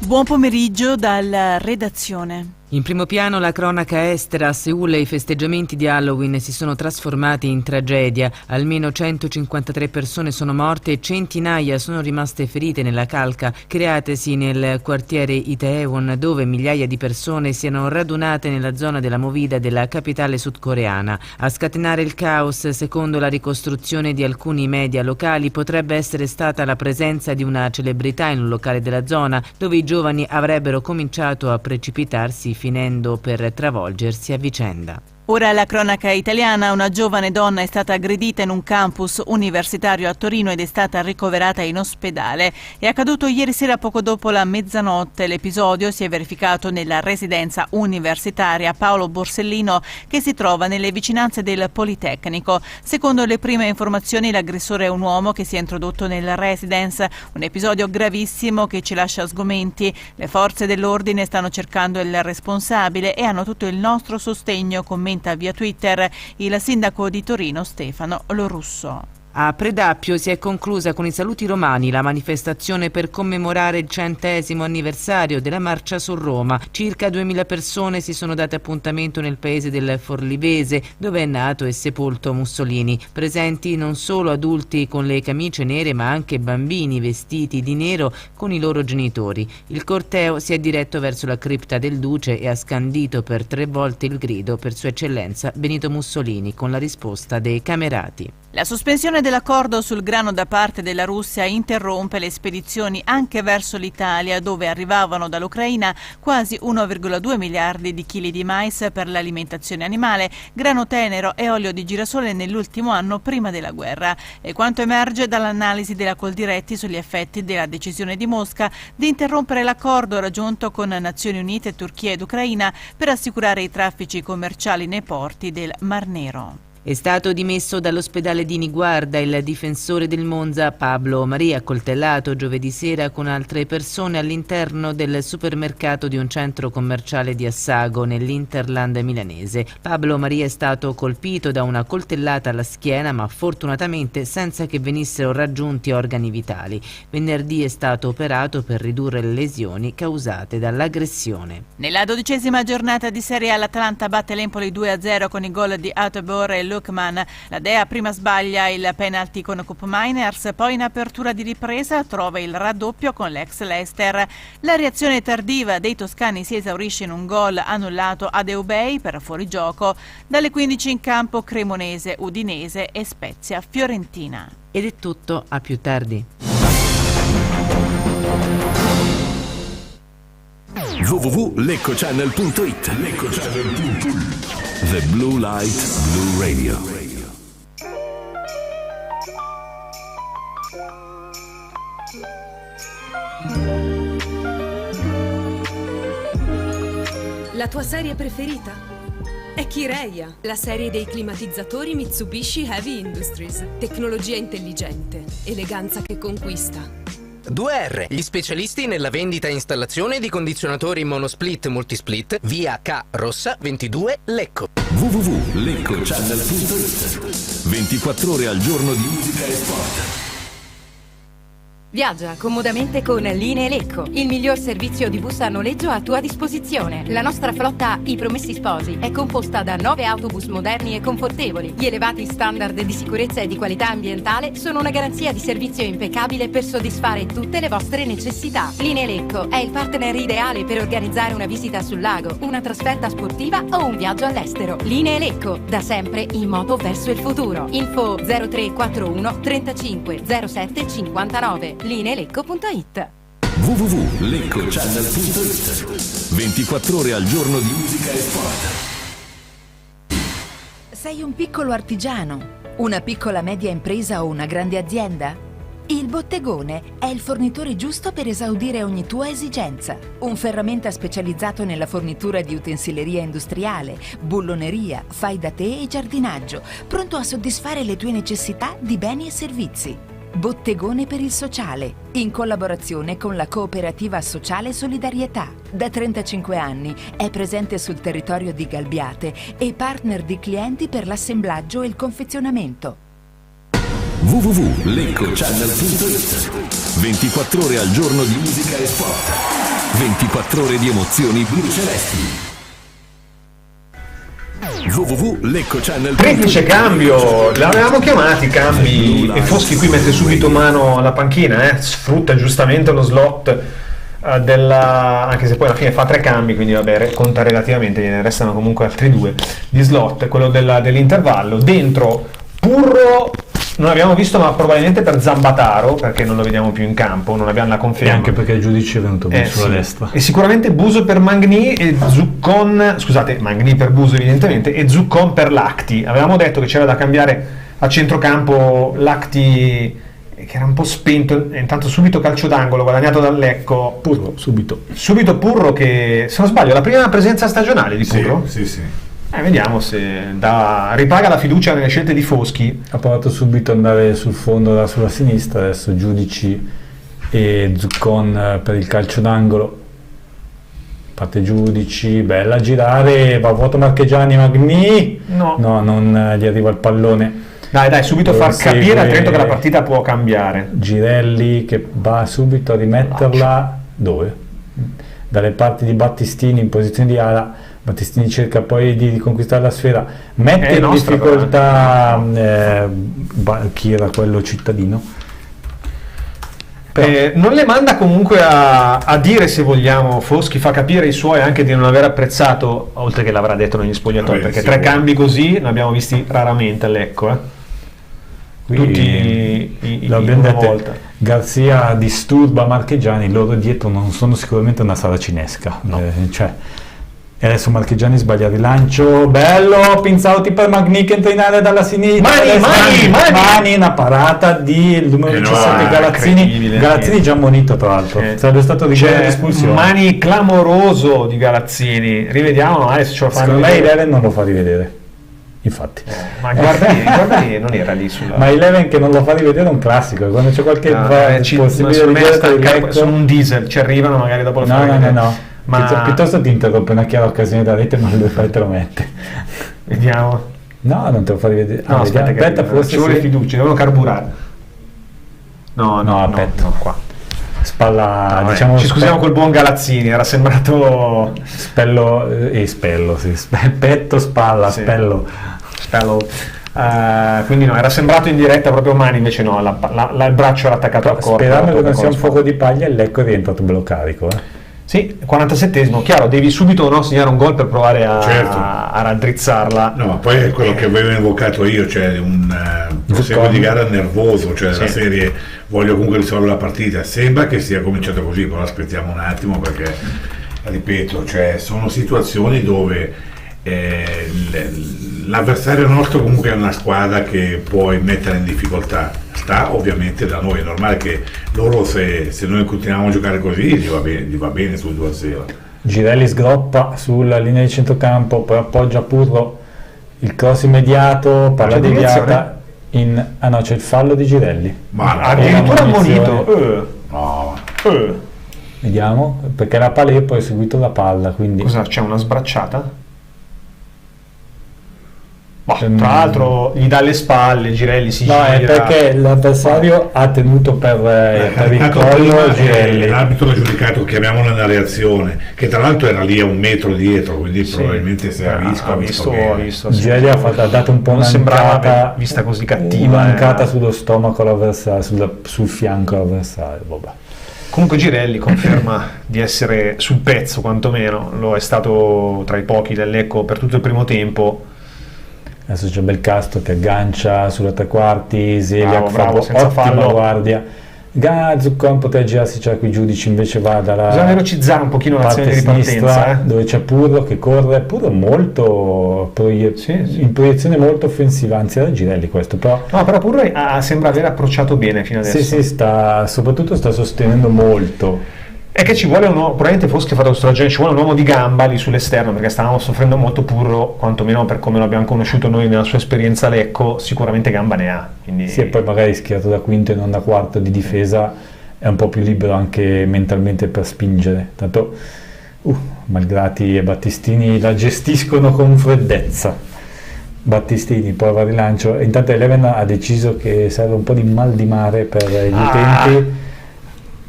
Buon pomeriggio dalla redazione. In primo piano la cronaca estera. A Seul i festeggiamenti di Halloween si sono trasformati in tragedia. Almeno 153 persone sono morte e centinaia sono rimaste ferite nella calca createsi nel quartiere Itaewon, dove migliaia di persone si erano radunate nella zona della movida della capitale sudcoreana. A scatenare il caos, secondo la ricostruzione di alcuni media locali, potrebbe essere stata la presenza di una celebrità in un locale della zona, dove i giovani avrebbero cominciato a precipitarsi finendo per travolgersi a vicenda. Ora la cronaca italiana. Una giovane donna è stata aggredita in un campus universitario a Torino ed è stata ricoverata in ospedale. È accaduto ieri sera poco dopo la mezzanotte. L'episodio si è verificato nella residenza universitaria Paolo Borsellino, che si trova nelle vicinanze del Politecnico. Secondo le prime informazioni, l'aggressore è un uomo che si è introdotto nella residence. Un episodio gravissimo che ci lascia sgomenti. Le forze dell'ordine stanno cercando il responsabile e hanno tutto il nostro sostegno, commenta commenta via Twitter il sindaco di Torino Stefano Lorusso. A Predappio si è conclusa con i saluti romani la manifestazione per commemorare il 100° anniversario della marcia su Roma. Circa 2000 persone si sono date appuntamento nel paese del Forlivese, dove è nato e sepolto Mussolini. Presenti non solo adulti con le camicie nere, ma anche bambini vestiti di nero con i loro genitori. Il corteo si è diretto verso la cripta del Duce e ha scandito per 3 volte il grido per Sua Eccellenza Benito Mussolini, con la risposta dei camerati. La sospensione dell'accordo sul grano da parte della Russia interrompe le spedizioni anche verso l'Italia, dove arrivavano dall'Ucraina quasi 1,2 miliardi di chili di mais per l'alimentazione animale, grano tenero e olio di girasole nell'ultimo anno prima della guerra. E quanto emerge dall'analisi della Coldiretti sugli effetti della decisione di Mosca di interrompere l'accordo raggiunto con Nazioni Unite, Turchia ed Ucraina per assicurare i traffici commerciali nei porti del Mar Nero. È stato dimesso dall'ospedale di Niguarda il difensore del Monza Pablo Maria, accoltellato giovedì sera con altre persone all'interno del supermercato di un centro commerciale di Assago, nell'Interland milanese. Pablo Maria è stato colpito da una coltellata alla schiena, ma fortunatamente senza che venissero raggiunti organi vitali. Venerdì è stato operato per ridurre le lesioni causate dall'aggressione. Nella 12ª giornata di Serie A l'Atalanta batte l'Empoli 2-0 con i gol di Autobor e Lukman. La Dea prima sbaglia il penalty con Koop Meiners, poi in apertura di ripresa trova il raddoppio con l'ex Leicester. La reazione tardiva dei toscani si esaurisce in un gol annullato ad Eubei per fuorigioco. Dalle 15 in campo Cremonese, Udinese e Spezia Fiorentina. Ed è tutto, a più tardi. www.leccochannel.it The Blue Light Blue Radio. La tua serie preferita? È Kireia, la serie dei climatizzatori Mitsubishi Heavy Industries. Tecnologia intelligente, eleganza che conquista. 2R, gli specialisti nella vendita e installazione di condizionatori monosplit multisplit, via K. Rossa 22, Lecco. www.leccochannel.it 24 ore al giorno di musica e sport. Viaggia comodamente con Linee Lecco, il miglior servizio di bus a noleggio a tua disposizione. La nostra flotta I Promessi Sposi è composta da 9 autobus moderni e confortevoli. Gli elevati standard di sicurezza e di qualità ambientale sono una garanzia di servizio impeccabile per soddisfare tutte le vostre necessità. Linee Lecco è il partner ideale per organizzare una visita sul lago, una trasferta sportiva o un viaggio all'estero. Linee Lecco, da sempre in moto verso il futuro. Info 0341 35 07 59. lineelecco.it. www.leccochannel.it 24 ore al giorno di musica e sport. Sei un piccolo artigiano, una piccola media impresa o una grande azienda? Il Bottegone è il fornitore giusto per esaudire ogni tua esigenza. Un ferramenta specializzato nella fornitura di utensileria industriale, bulloneria, fai da te e giardinaggio, pronto a soddisfare le tue necessità di beni e servizi. Bottegone per il sociale, in collaborazione con la cooperativa sociale Solidarietà. Da 35 anni è presente sul territorio di Galbiate e partner di clienti per l'assemblaggio e il confezionamento. www.leccochannel.it 24 ore al giorno di musica e sport. 24 ore di emozioni blu celesti. www.leccochannel.it Triplice cambio, l'avevamo chiamati cambi e Foschi qui mette subito mano alla panchina, sfrutta giustamente lo slot anche se poi alla fine fa 3 cambi, quindi vabbè, conta relativamente, gliene restano comunque altri 2 di slot, quello dell'intervallo. Dentro Purro non abbiamo visto, ma probabilmente per Zambataro, perché non lo vediamo più in campo, non abbiamo la conferma. E anche perché il giudice è venuto sulla destra. E sicuramente Buso per Magni e Zuccon, scusate, Magni per Buso evidentemente, e Zuccon per Lacti. Avevamo detto che c'era da cambiare a centrocampo Lacti, che era un po' spento, intanto subito calcio d'angolo guadagnato dal Lecco. Purro, subito Purro, che se non sbaglio è la prima presenza stagionale di Purro. Sì. Vediamo se ripaga la fiducia nelle scelte di Foschi. Ha provato subito ad andare sul fondo sulla sinistra, adesso Giudici e Zuccon per il calcio d'angolo. parte giudici, bella a girare, va a vuoto Marchegiani, Magni, no, non gli arriva il pallone. Dai, subito far capire a Trento che la partita può cambiare. Girelli che va subito a rimetterla, dove? Dalle parti di Battistini in posizione di ala. Battistini cerca poi di conquistare la sfera, mette in difficoltà chi era quello cittadino. Non le manda comunque a dire, se vogliamo, Foschi fa capire ai suoi anche di non aver apprezzato, oltre che l'avrà detto negli spogliatoi, perché tre cambi così ne abbiamo visti raramente all'Ecco. Tutti l'abbiamo detto, Garzia disturba Marchegiani, loro dietro non sono sicuramente una saracinesca, e adesso Marchegiani sbaglia il rilancio, bello, Pinzauti per Magni che entra in area dalla sinistra, mani, una parata di numero 17 Galazzini già ammonito tra l'altro, sarebbe stato rigore di espulsione. Mani clamoroso di Galazzini, rivediamo adesso, ce lo fa. Secondo me Eleven non lo fa rivedere, infatti. Ma guarda lì, non era lì sulla... Ma Eleven che non lo fa rivedere è un classico, quando c'è qualche possibilità sono un diesel, ci arrivano magari dopo lo fanno. No. Ma piuttosto ti interrompe una chiara occasione da rete, ma lui te lo mette. Vediamo. No, non te lo fa rivedere. No, aspetta, forse ci vuole fiducia, devono carburare. No, aspetta. No, qua. Spalla, ci scusiamo col buon Galazzini, era sembrato petto, spalla, sì. Spello. Quindi no, era sembrato in diretta proprio Mani, invece no, il braccio era attaccato al corpo. Sperando che non sia un fuoco di paglia, e l'Ecco è rientrato bello carico. Sì, 47esimo, chiaro, devi subito segnare un gol per provare a raddrizzarla. No, ma poi è quello che avevo invocato io, cioè un proseguo di gara nervoso, cioè la serie voglio comunque risolvere la partita. Sembra che sia cominciato così, però aspettiamo un attimo perché, ripeto, cioè sono situazioni dove l'avversario nostro comunque è una squadra che puoi mettere in difficoltà, sta ovviamente da noi, è normale che loro se noi continuiamo a giocare così gli va bene sul 2-0. Girelli sgroppa sulla linea di centrocampo, poi appoggia Purro, il cross immediato, palla deviata c'è il fallo di Girelli, ma addirittura ammonito. Vediamo, perché la Palè poi ha seguito la palla, quindi cosa c'è, una sbracciata? Tra l'altro gli dà le spalle, Girelli si gira. È perché l'avversario ha tenuto per il collo Girelli. L'arbitro ha giudicato, chiamiamola una reazione, che tra l'altro era lì a un metro dietro, quindi probabilmente se ha visto Girelli ha dato un po' non sembrava vista così cattiva, mancata sullo stomaco all'avversario, sul fianco all'avversario. Vabbè. Comunque Girelli conferma di essere sul pezzo, quantomeno lo è stato tra i pochi dell'Ecco per tutto il primo tempo. Adesso c'è Belcastro che aggancia sulla tre quarti, Zeliak fa senza fallo. Guardia. Zuccon poteva girarsi, c'era qui i giudici, invece va dalla bisogna velocizzare un pochino l'azione di ripartenza, dove c'è Purro che corre, Purro molto in proiezione molto offensiva, anzi era Girelli questo, però Purro sembra aver approcciato bene fino adesso. Soprattutto sta sostenendo molto. È che ci vuole probabilmente Foschi ha fatto questo ragionamento, ci vuole un uomo di gamba lì sull'esterno, perché stavamo soffrendo molto Purro, quantomeno per come lo abbiamo conosciuto noi nella sua esperienza Lecco, sicuramente gamba ne ha. Quindi... Sì, e poi magari schierato da quinto e non da quarto di difesa è un po' più libero anche mentalmente per spingere. Tanto Malgrati e Battistini la gestiscono con freddezza. Battistini poi va a rilancio, e intanto Eleven ha deciso che serve un po' di mal di mare per gli utenti,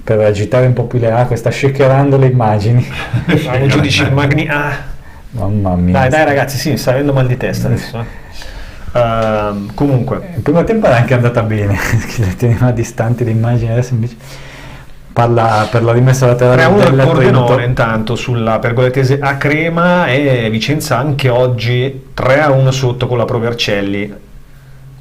per agitare un po' più le acque, sta shakerando le immagini. Giudici Magni. Mamma mia. Dai ragazzi, sì, sta avendo mal di testa adesso. Comunque. Il primo tempo era anche andata bene, che le teneva distanti le immagini, adesso invece parla per la rimessa laterale 3-1 del Pordenone intanto sulla pergoletese a Crema, e Vicenza anche oggi 3-1 sotto con la Pro Vercelli.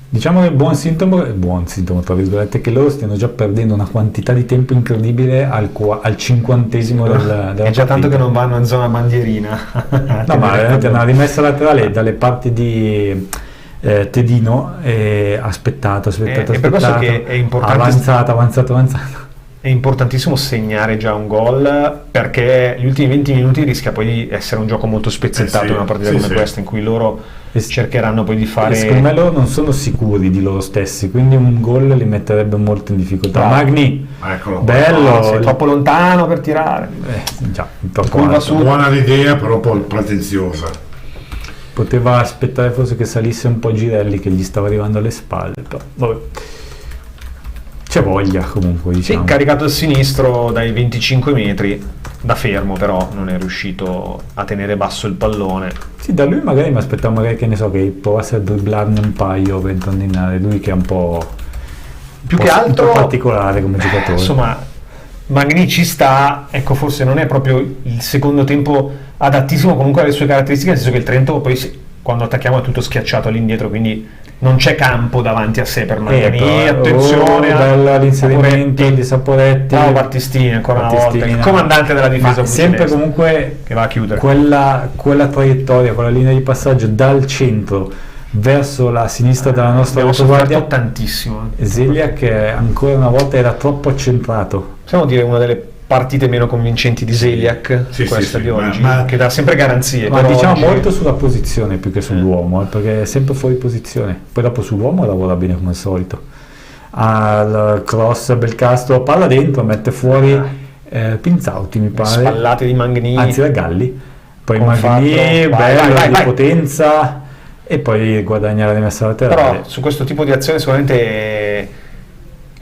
Diciamo che il buon sintomo tra virgolette, che loro stiano già perdendo una quantità di tempo incredibile al 50esimo della è già tanto che non vanno in zona bandierina. No, ma veramente una rimessa laterale dalle parti di Tedino, aspettato è per questo che è importante avanzato. è importantissimo segnare già un gol, perché gli ultimi 20 minuti rischia poi di essere un gioco molto spezzettato in una partita come questa, in cui loro cercheranno poi di fare... Secondo me loro non sono sicuri di loro stessi, quindi un gol li metterebbe molto in difficoltà. Magni, bello, sei troppo lontano per tirare. Già, troppo buona l'idea, però un po' pretenziosa. Poteva aspettare forse che salisse un po' Girelli, che gli stava arrivando alle spalle, però vabbè. C'è voglia comunque, diciamo. Sì, caricato al sinistro dai 25 metri, da fermo, però non è riuscito a tenere basso il pallone. Sì, da lui magari mi aspettavo che ne so, che provasse a dribblarne un paio per intonninare, lui che è un po' più che altro un po' particolare come giocatore. Insomma, Magni ci sta, ecco, forse non è proprio il secondo tempo adattissimo comunque alle sue caratteristiche, nel senso che il Trento poi quando attacchiamo è tutto schiacciato all'indietro, quindi non c'è campo davanti a sé per Magni. Attenzione all'inserimento di Saporetti, Battistini ancora una volta, il comandante della difesa, sempre comunque che va a chiudere quella traiettoria, quella linea di passaggio dal centro verso la sinistra della nostra retroguardia, tantissimo. Zelia che ancora una volta era troppo accentrato. Possiamo dire una delle partite meno convincenti di Zeliak, questa di oggi, che dà sempre garanzie. Ma diciamo molto sulla posizione più che sull'uomo, perché è sempre fuori posizione. Poi dopo sull'uomo lavora bene come al solito. Al cross Belcastro, palla dentro, mette fuori Pinzauti, mi pare. Spallate di Magni. Anzi, da Galli. Poi Magni, bello, di potenza, e poi guadagna la rimessa laterale. Però su questo tipo di azione sicuramente...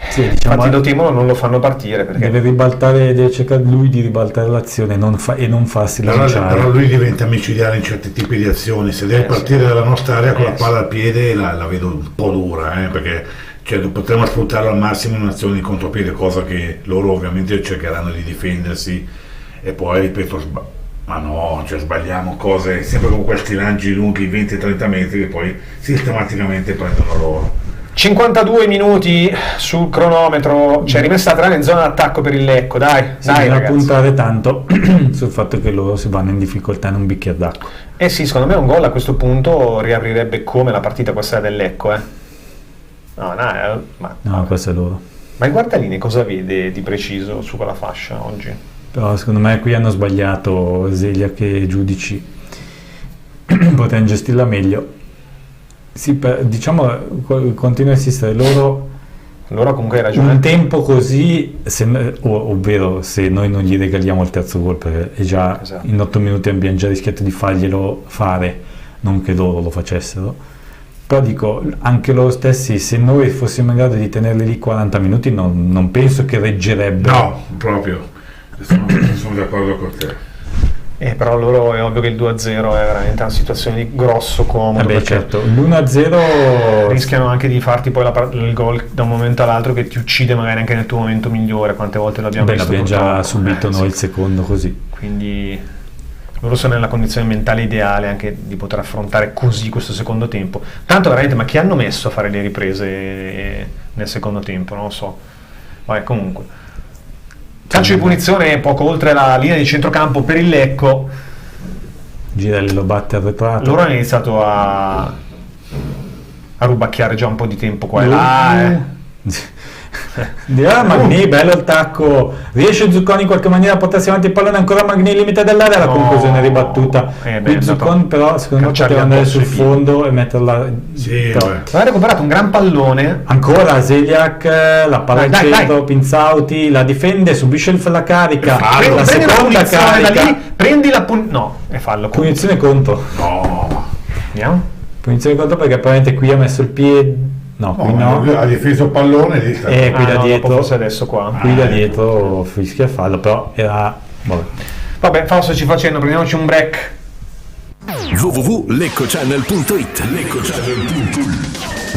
Sì, diciamo, infatti lo temono, non lo fanno partire perché deve ribaltare, deve cercare lui di ribaltare l'azione e non farsi lanciare. Però lui diventa micidiale in certi tipi di azioni. Se deve partire dalla nostra area con la palla al piede la vedo un po' dura, perché potremmo sfruttarlo al massimo in un'azione di contropiede, cosa che loro ovviamente cercheranno di difendersi, e poi ripeto sbagliamo cose sempre con questi lanci lunghi 20-30 metri che poi sistematicamente prendono loro. 52 minuti sul cronometro, c'è rimessa tra in zona d'attacco per il Lecco, dai da puntare tanto sul fatto che loro si vanno in difficoltà in un bicchiere d'acqua. Sì, secondo me un gol a questo punto riaprirebbe come la partita questa del Lecco, No, questo è loro. Ma il Guardalini cosa vede di preciso su quella fascia oggi? Però secondo me qui hanno sbagliato Zelia che giudici potevano gestirla meglio. Sì, diciamo, continuo a insistere, loro comunque hai ragione. Un tempo così, ovvero se noi non gli regaliamo il terzo gol, perché è già in 8 minuti abbiamo già rischiato di farglielo fare, non che loro lo facessero, però dico, anche loro stessi, se noi fossimo in grado di tenerli lì 40 minuti non penso che reggerebbero. No, proprio, sono d'accordo con te. Però loro è ovvio che il 2-0 è veramente una situazione di grosso comodo. Certo, l'1-0 rischiano anche di farti poi il gol da un momento all'altro che ti uccide magari anche nel tuo momento migliore. Quante volte l'abbiamo visto? L'abbiamo già subito noi il secondo così. Quindi loro sono nella condizione mentale ideale anche di poter affrontare così questo secondo tempo. Tanto veramente, ma chi hanno messo a fare le riprese nel secondo tempo? Non lo so. Vabbè, comunque. Calcio di punizione poco oltre la linea di centrocampo per il Lecco. Girelli lo batte arretrato. Loro hanno iniziato a rubacchiare già un po' di tempo qua e là. Magni, bello il tacco, riesce Zucconi in qualche maniera a portarsi avanti il pallone, ancora Magni limite dell'area, la conclusione ribattuta. Zucconi però secondo me poteva andare sul fondo e metterla. Ha recuperato un gran pallone, ancora Zeliak, la palla al centro, Pinzauti la difende, subisce la carica, la seconda carica, prendi la no, è fallo, punizione contro. Andiamo, punizione contro perché probabilmente qui ha messo il piede. No, qui no. Ha difeso il pallone lì. Qui da dietro. Forse adesso qua. Qui da dietro fischia fallo, però era. Vabbè, Fausto ci facendo, prendiamoci un break. www.leccocchannel.it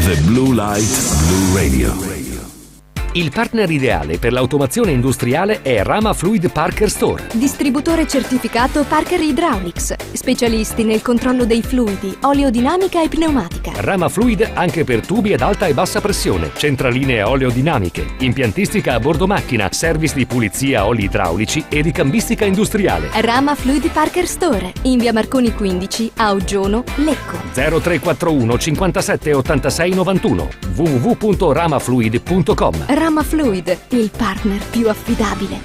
The Blue Light Blue Radio. Il partner ideale per l'automazione industriale è Rama Fluid Parker Store. Distributore certificato Parker Hydraulics. Specialisti nel controllo dei fluidi, oleodinamica e pneumatica. Rama Fluid anche per tubi ad alta e bassa pressione, centraline oleodinamiche, impiantistica a bordo macchina, service di pulizia oli idraulici e ricambistica industriale. Rama Fluid Parker Store, in via Marconi 15, a Oggione, Lecco. 0341 57 86 91 www.ramafluid.com. Panorama Fluid, il partner più affidabile.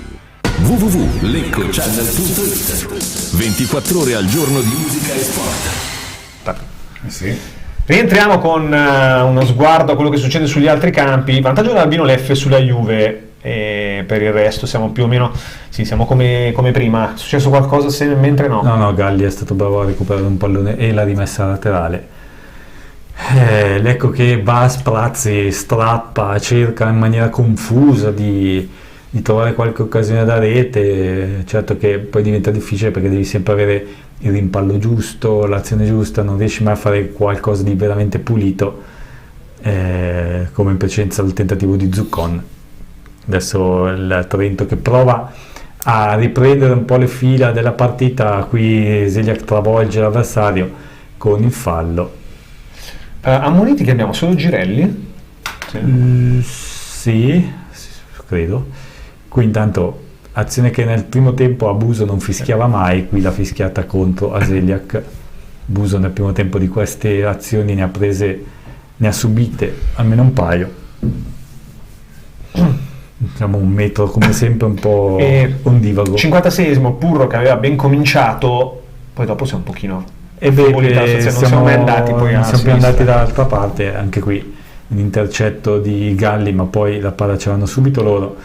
www.leccochannel.it 24 ore al giorno di musica e sport. Sì. Rientriamo con uno sguardo a quello che succede sugli altri campi. Vantaggio dell'Albino Leffe sulla Juve, e per il resto siamo più o meno siamo come prima. È successo qualcosa mentre no? No, Galli è stato bravo a recuperare un pallone e la rimessa laterale. Lecco che va a sprazzi, strappa, cerca in maniera confusa di trovare qualche occasione da rete. Certo che poi diventa difficile perché devi sempre avere il rimpallo giusto, l'azione giusta, non riesci mai a fare qualcosa di veramente pulito, come in precedenza il tentativo di Zuccon. Adesso il Trento che prova a riprendere un po' le fila della partita, qui Zeliak travolge l'avversario con il fallo. Ammoniti che abbiamo solo Girelli? Sì, credo. Qui intanto azione che nel primo tempo a Buso non fischiava mai, qui l'ha fischiata contro a Zeliak. Buso nel primo tempo di queste azioni ne ha subite almeno un paio. Diciamo un metro come sempre un po' ondivago. 56esimo, Purro che aveva ben cominciato, poi dopo si è un pochino non siamo mai andati poi non siamo più andati dall'altra parte. Anche qui un intercetto di Galli, ma poi la palla ce l'hanno subito loro,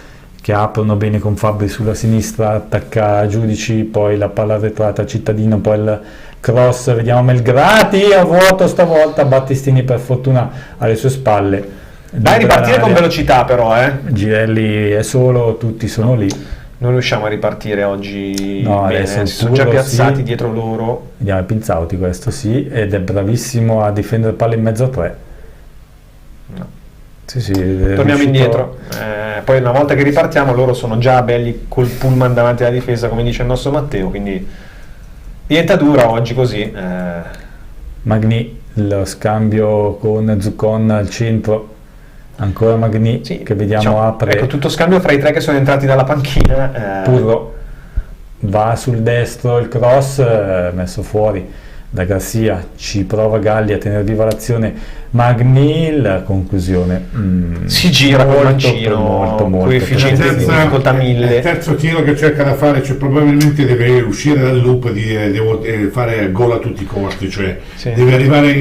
che aprono bene con Fabbri sulla sinistra, attacca Giudici, poi la palla arretrata a Cittadino, poi il cross, vediamo Melgrati a vuoto stavolta, Battistini per fortuna alle sue spalle. Dai, ripartire con velocità però, Girelli è solo, tutti sono lì. Non riusciamo a ripartire oggi bene, si sono già piazzati dietro loro. Vediamo Pinzauti, questo sì, ed è bravissimo a difendere palla in mezzo a tre. No. Sì, torniamo indietro, poi una volta che ripartiamo loro sono già belli col pullman davanti alla difesa, come dice il nostro Matteo, quindi diventa dura oggi così. Magni, lo scambio con Zuccon al centro, ancora Magni che vediamo apre. Ecco, tutto scambio fra i tre che sono entrati dalla panchina. Purro va sul destro, il cross messo fuori da Garcia, ci prova Galli a tenere viva l'azione. Magni, la conclusione si gira col mancino, molto coefficiente di difficoltà 1000. Il terzo tiro che cerca da fare, cioè probabilmente deve uscire dal loop di devo fare gol a tutti i costi, cioè deve arrivare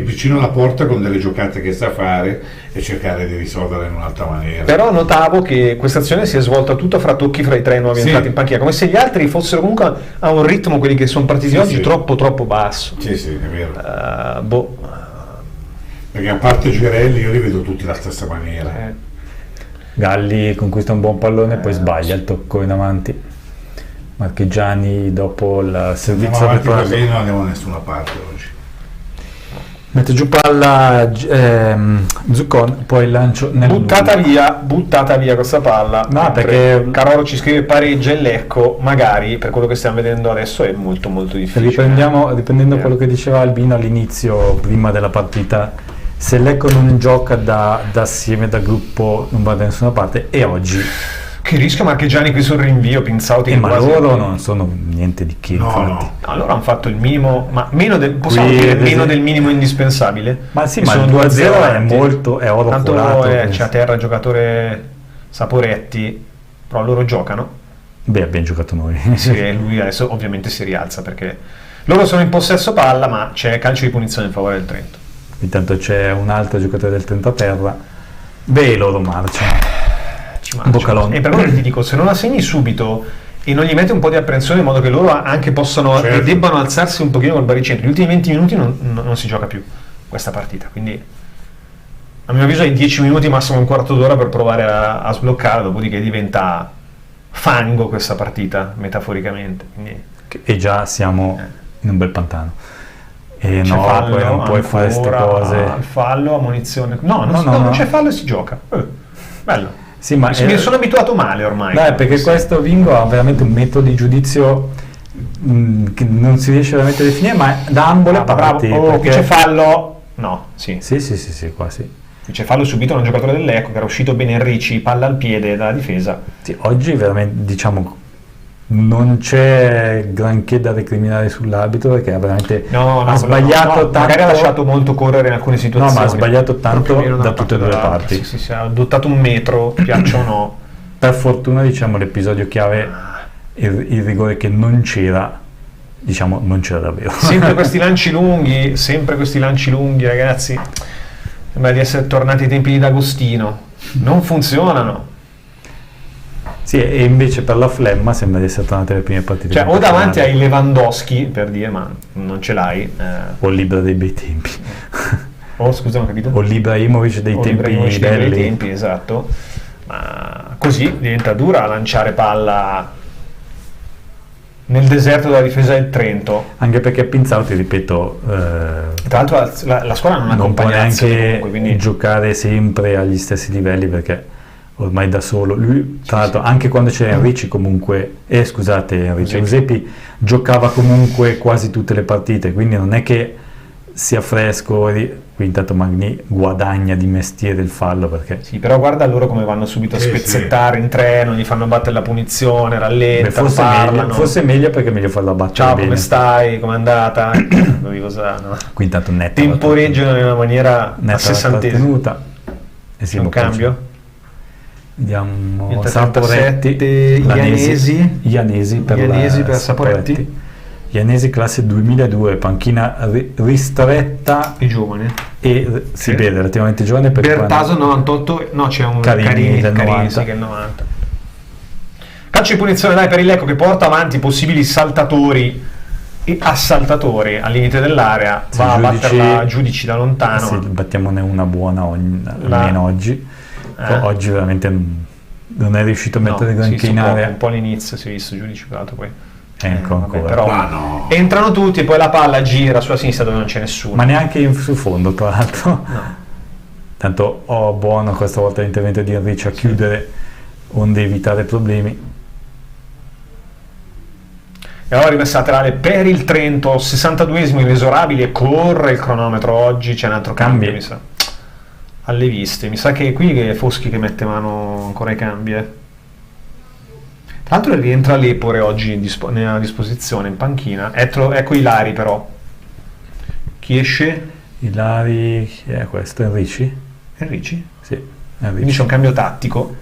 vicino alla porta con delle giocate che sa fare e cercare di risolvere in un'altra maniera. Però notavo che questa azione si è svolta tutta fra tocchi fra i tre nuovi entrati in panchina, come se gli altri fossero comunque a un ritmo, quelli che sono partiti oggi, troppo basso. Sì, è vero. Perché a parte Girelli io li vedo tutti alla stessa maniera. Galli conquista un buon pallone, poi sbaglia il tocco in avanti. Marchigiani dopo il servizio così non andiamo da nessuna parte oggi. Mette giù palla Zuccon, poi il lancio nel buttata via questa palla. No, perché Carolo ci scrive pareggia e Lecco, magari per quello che stiamo vedendo adesso è molto difficile. Riprendendo quello che diceva Albino all'inizio, prima della partita, se Lecco non gioca da assieme, da gruppo, non va da nessuna parte, e oggi che rischio Marchigiani qui sul rinvio, Pinzauti ma loro non sono niente di che. No, loro hanno fatto il minimo, ma meno del minimo indispensabile. Ma sì, ma il 2-0 è oro tanto colato. C'è a terra il giocatore Saporetti, però loro giocano. Abbiamo giocato noi. Sì, e lui adesso ovviamente si rialza perché loro sono in possesso palla, ma c'è calcio di punizione in favore del Trento. Intanto c'è un altro giocatore del Trento a terra. Loro marciano. E per quello ti dico, se non la segni subito e non gli metti un po' di apprensione in modo che loro anche possano e debbano alzarsi un pochino col baricentro, gli ultimi 20 minuti non si gioca più questa partita, quindi a mio avviso hai 10 minuti, massimo un quarto d'ora per provare a sbloccare, dopodiché diventa fango questa partita metaforicamente, quindi... e già siamo in un bel pantano. E c'è fallo, poi non puoi fare queste cose. Il fallo, ammonizione. No, non c'è fallo e si gioca. Bello. Sì, ma mi sono abituato male ormai. Dai, perché questo Vingo ha veramente un metodo di giudizio che non si riesce veramente a definire, ma da ambo le parti. Bravo. Qui c'è fallo. No, sì, qua sì. Qui c'è fallo subito da un giocatore dell'Ecco che era uscito bene Ricci, palla al piede dalla difesa. Sì, oggi veramente, diciamo, non c'è granché da recriminare sull'arbitro, perché veramente ha sbagliato tanto, magari ha lasciato molto correre in alcune situazioni, no, ma ha sbagliato tanto da tutte e due le parti. Sì, ha adottato un metro, piaccia o no. Per fortuna, diciamo, l'episodio chiave, il rigore che non c'era, diciamo, non c'era davvero. Sempre questi lanci lunghi, ragazzi, sembra di essere tornati ai tempi di D'Agostino, non funzionano. Sì, e invece per la Flemma sembra di essere tornate le prime partite. Cioè, o davanti ai Lewandowski, per dire, ma non ce l'hai. O Libra dei bei tempi. Scusa, non ho capito. O Ibrahimovic dei tempi belli. Esatto. Ma così diventa dura lanciare palla nel deserto della difesa del Trento. Anche perché Pinzauti, ripeto, tra l'altro la squadra non può neanche comunque, quindi giocare sempre agli stessi livelli, perché ormai da solo lui, tra l'altro, anche quando c'era Enrici comunque, Eusebio giocava comunque quasi tutte le partite, quindi non è che sia fresco. Qui intanto Magni guadagna di mestiere il fallo, perché sì, però guarda loro come vanno subito a spezzettare in treno, gli fanno battere la punizione, rallentano, parlano. Forse è meglio, perché è meglio farla battere. Ciao, bene. Come stai? Com'è andata? Qui intanto netta temporeggiano in una maniera a sessantesima. C'è un cambio? Vediamo Saporetti, Ianesi per Saporetti. Ianesi classe 2002, panchina ristretta, e giovane, e si vede relativamente giovane. Bertaso 98, no, c'è un Carini del 90. Che è il 90. Calcio di punizione, dai, per il Lecco, che porta avanti possibili saltatori e assaltatori al limite dell'area, va a batterla Giudici da lontano. Sì, battiamone una buona almeno oggi. Oggi veramente non è riuscito a mettere granché in area. Un po' all'inizio si è visto Giudici, poi però entrano tutti e poi la palla gira sulla sinistra dove non c'è nessuno, ma neanche sul fondo, tra l'altro. Tanto buono questa volta l'intervento di Enrici a chiudere, onde evitare problemi. E allora rimessa laterale per il Trento, 62esimo, inesorabile, corre il cronometro. Oggi c'è un altro cambio, mi sa, alle viste, mi sa che qui è Foschi che mette mano ancora ai cambi. Tra l'altro rientra Lepore oggi a disposizione in panchina. Ecco Ilari, però. Chi esce? Ilari, chi è questo? Enrici? Enrici? Sì, Enrici. Quindi c'è un cambio tattico.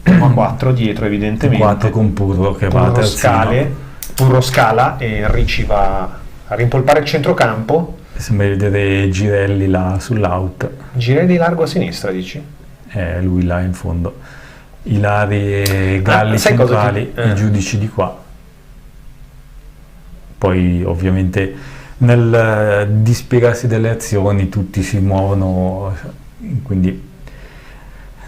4 dietro, evidentemente. 4 con Purro che va a terzino. Purro scala e Enrici va a rimpolpare il centrocampo. Sembra di vedere Girelli là sull'out. Girelli largo a sinistra, dici? Lui là in fondo. Ilari e Galli centrali, i Giudici di qua. Poi ovviamente nel dispiegarsi delle azioni tutti si muovono, quindi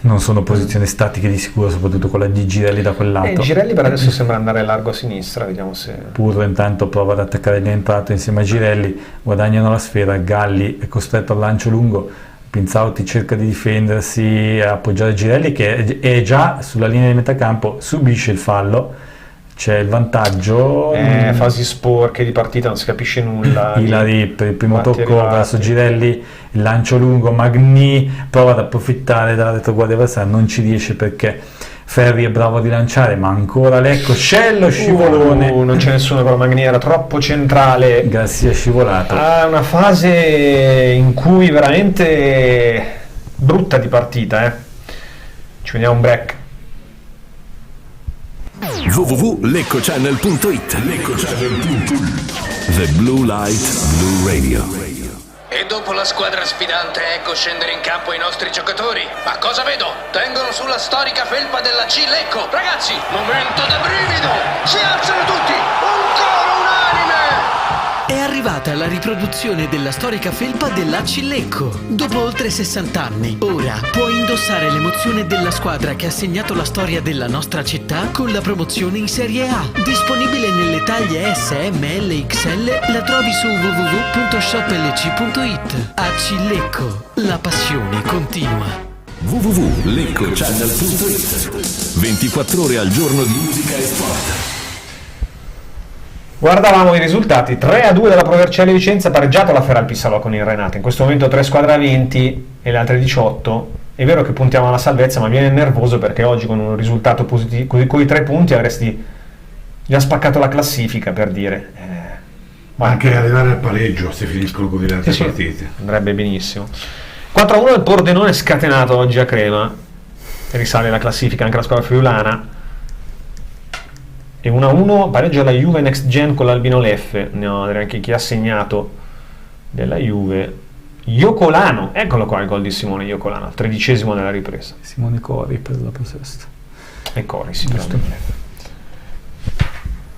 non sono posizioni statiche di sicuro, soprattutto quella di Girelli da quel lato. Girelli per adesso sembra andare largo a sinistra, vediamo se... Purro intanto prova ad attaccare l'entrato insieme a Girelli, guadagnano la sfera, Galli è costretto al lancio lungo, Pinzauti cerca di difendersi, appoggiare Girelli che è già sulla linea di metacampo, subisce il fallo, c'è il vantaggio. Fasi sporche di partita, non si capisce nulla. Ilari per il primo tocco verso Girelli, il lancio lungo, Magni prova ad approfittare dalla retroguardia avversaria, non ci riesce perché Ferri è bravo a rilanciare, ma ancora Lecco, c'è lo scivolone. Non c'è nessuno, però Magni era troppo centrale. Garcia è scivolato. Una fase in cui veramente brutta di partita. Ci vediamo un break. www.leccochannel.it The Blue Light Blue Radio. E dopo la squadra sfidante, ecco scendere in campo i nostri giocatori. Ma cosa vedo? Tengono sulla storica felpa della C Lecco. Ragazzi, momento da brivido! Si alzano tutti! Un coro unanime! È arrivata la riproduzione della storica felpa dell'AC Lecco. Dopo oltre 60 anni, ora puoi indossare l'emozione della squadra che ha segnato la storia della nostra città con la promozione in Serie A. Disponibile nelle taglie S, M, L, XL, la trovi su www.shoplc.it. AC Lecco, la passione continua. www.leccochannel.it 24 ore al giorno di musica e sport. Guardavamo i risultati: 3-2 della Pro Vercelli Vicenza, pareggiato la Feralpi Salò con il Renate. In questo momento 3 squadre a 20 e le altre 18. È vero che puntiamo alla salvezza, ma viene nervoso perché oggi con un risultato positivo, con i 3 punti avresti gli ha spaccato la classifica, per dire. Ma anche arrivare al pareggio se finiscono così le altre Sì, partite. andrebbe benissimo. 4-1 il Pordenone scatenato oggi a Crema, risale la classifica anche la squadra friulana. E 1-1 pareggio alla Juve Next Gen con l'Albino Leffe. Andiamo a vedere anche chi ha segnato della Juve. Iocolano, eccolo qua il gol di Simone Iocolano, al 13° nella ripresa. Simone Cori per la possesta. E Cori, sì, giusto.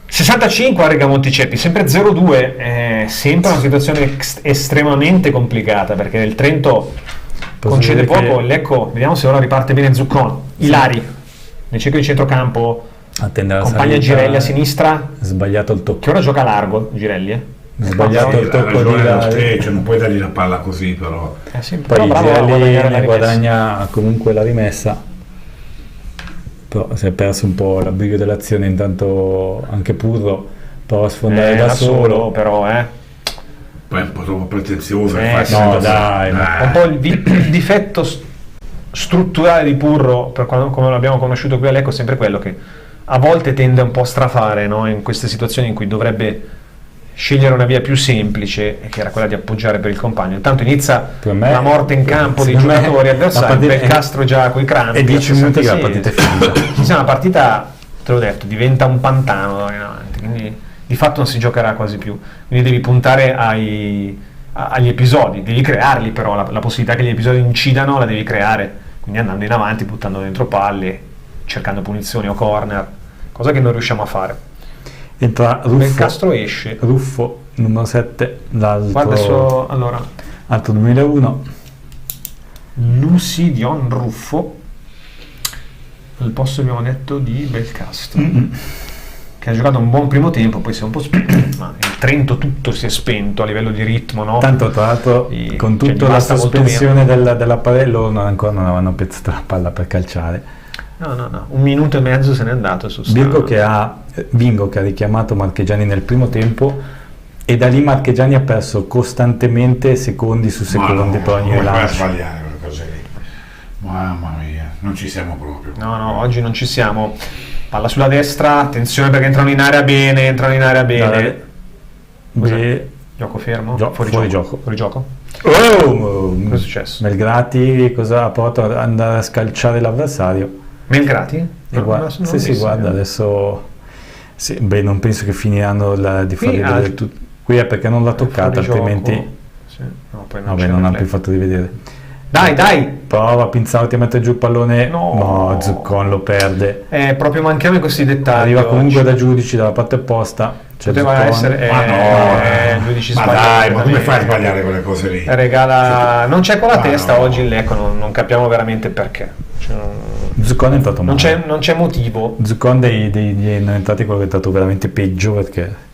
65 a Riga Monticeppi, sempre 0-2, sempre una situazione estremamente complicata, perché il Trento concede poco. Lecco, vediamo se ora riparte bene Zuccon. Ilari nel cerchio di centrocampo, compagna Girelli a sinistra, sbagliato il tocco. Che ora gioca largo Girelli, sbagliato il tocco di Ilari, non puoi dargli la palla così, però poi Girelli ne guadagna comunque la rimessa, però si è perso un po' la briga dell'azione. Intanto anche Purro prova a sfondare da solo, però poi è un po' troppo pretenzioso. No, dai. Un po' il difetto strutturale di Purro, per come l'abbiamo conosciuto qui a Lecco, è sempre quello che a volte tende un po' a strafare, no? In queste situazioni in cui dovrebbe scegliere una via più semplice, che era quella di appoggiare per il compagno. Intanto inizia la morte in campo dei giocatori avversari. Belcastro già coi crampi, e 10 minuti che la partita è finita. Sì, la partita, te l'ho detto, diventa un pantano da in avanti, quindi di fatto non si giocherà quasi più, quindi devi puntare agli episodi, devi crearli, però la possibilità che gli episodi incidano la devi creare, quindi andando in avanti, buttando dentro palle, cercando punizioni o corner, cosa che non riusciamo a fare. Entra Ruffo, Belcastro esce. Ruffo numero 7, l'altro, allora, altro 2001, Lucidion Ruffo al posto, abbiamo detto, di Belcastro, che ha giocato un buon primo tempo, poi si è un po' spento, ma il Trento tutto si è spento a livello di ritmo, no? Tanto tra l'altro con tutta la sospensione dell'appello ancora non avevano pezzato la palla per calciare. No, 1 minuto e mezzo se n'è andato su Bingo che ha richiamato Marchegiani nel primo tempo, e da lì Marchegiani ha perso costantemente secondi su secondi per ogni lancio. Ma sbagliare quelle cose lì, mamma mia, non ci siamo proprio. No, oggi non ci siamo. Palla sulla destra, attenzione perché entrano in area bene. Gioco fermo? Fuori gioco. Oh, cosa è successo? Melgrati cosa ha provato ad andare a scalciare l'avversario? Melgrati? Guarda adesso non penso che finiranno di far rivedere tutto. Qui è perché non l'ha toccata, altrimenti non ha più fatto rivedere. Dai! Prova Pinzauti a mettere giù il pallone. No, Zuccon lo perde. Proprio manchiamo in questi dettagli. Arriva comunque da giudici dalla parte opposta. Poteva essere. Giudici ma dai, ma come fai a sbagliare quelle cose lì? Regala. Non c'è con la testa oggi il Lecco, non capiamo veramente perché. Zuccon è entrato male. Non c'è motivo. Zuccon dei non è entrato quello che è entrato veramente peggio, perché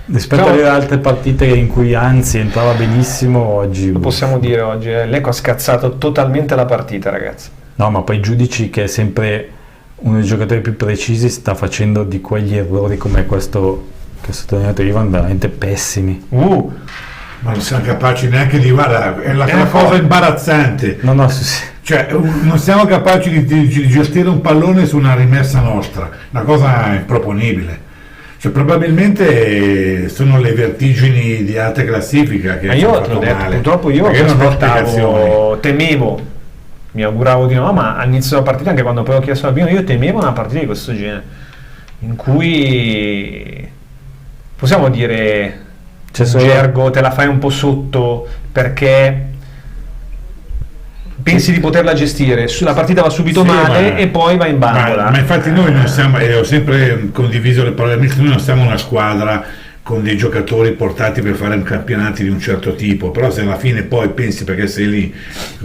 rispetto alle altre partite in cui anzi entrava benissimo, oggi lo possiamo dire, oggi Lecco ha scazzato totalmente la partita, ragazzi. No, ma poi Giudici, che è sempre uno dei giocatori più precisi, sta facendo di quegli errori come questo che ha sottolineato Ivan, veramente pessimi. Ma non siamo capaci neanche di è la cosa imbarazzante. Cioè, non siamo capaci di gestire un pallone su una rimessa nostra, una cosa improponibile. Cioè, probabilmente sono le vertigini di alta classifica che io te l'ho detto, purtroppo io temevo, mi auguravo di no, ma all'inizio della partita, anche quando poi ho chiesto al Bino, io temevo una partita di questo genere, in cui possiamo dire gergo, te la fai un po' sotto perché pensi di poterla gestire, la partita va subito male e poi va in bandola. Ma infatti noi non siamo, ho sempre condiviso le parole, noi non siamo una squadra con dei giocatori portati per fare campionati di un certo tipo, però se alla fine poi pensi, perché sei lì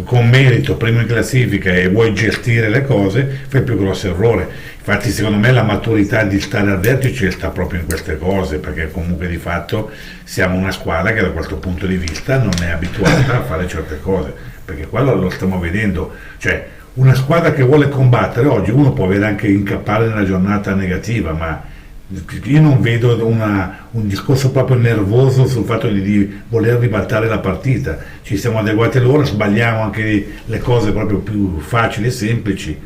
con merito, primo in classifica, e vuoi gestire le cose, fai il più grosso errore. Infatti secondo me la maturità di stare al vertice sta proprio in queste cose, perché comunque di fatto siamo una squadra che da questo punto di vista non è abituata a fare certe cose, perché quello lo stiamo vedendo, cioè una squadra che vuole combattere oggi, uno può avere anche incappare nella giornata negativa, ma io non vedo un discorso proprio nervoso sul fatto di voler ribaltare la partita. Ci siamo adeguati loro, sbagliamo anche le cose proprio più facili e semplici.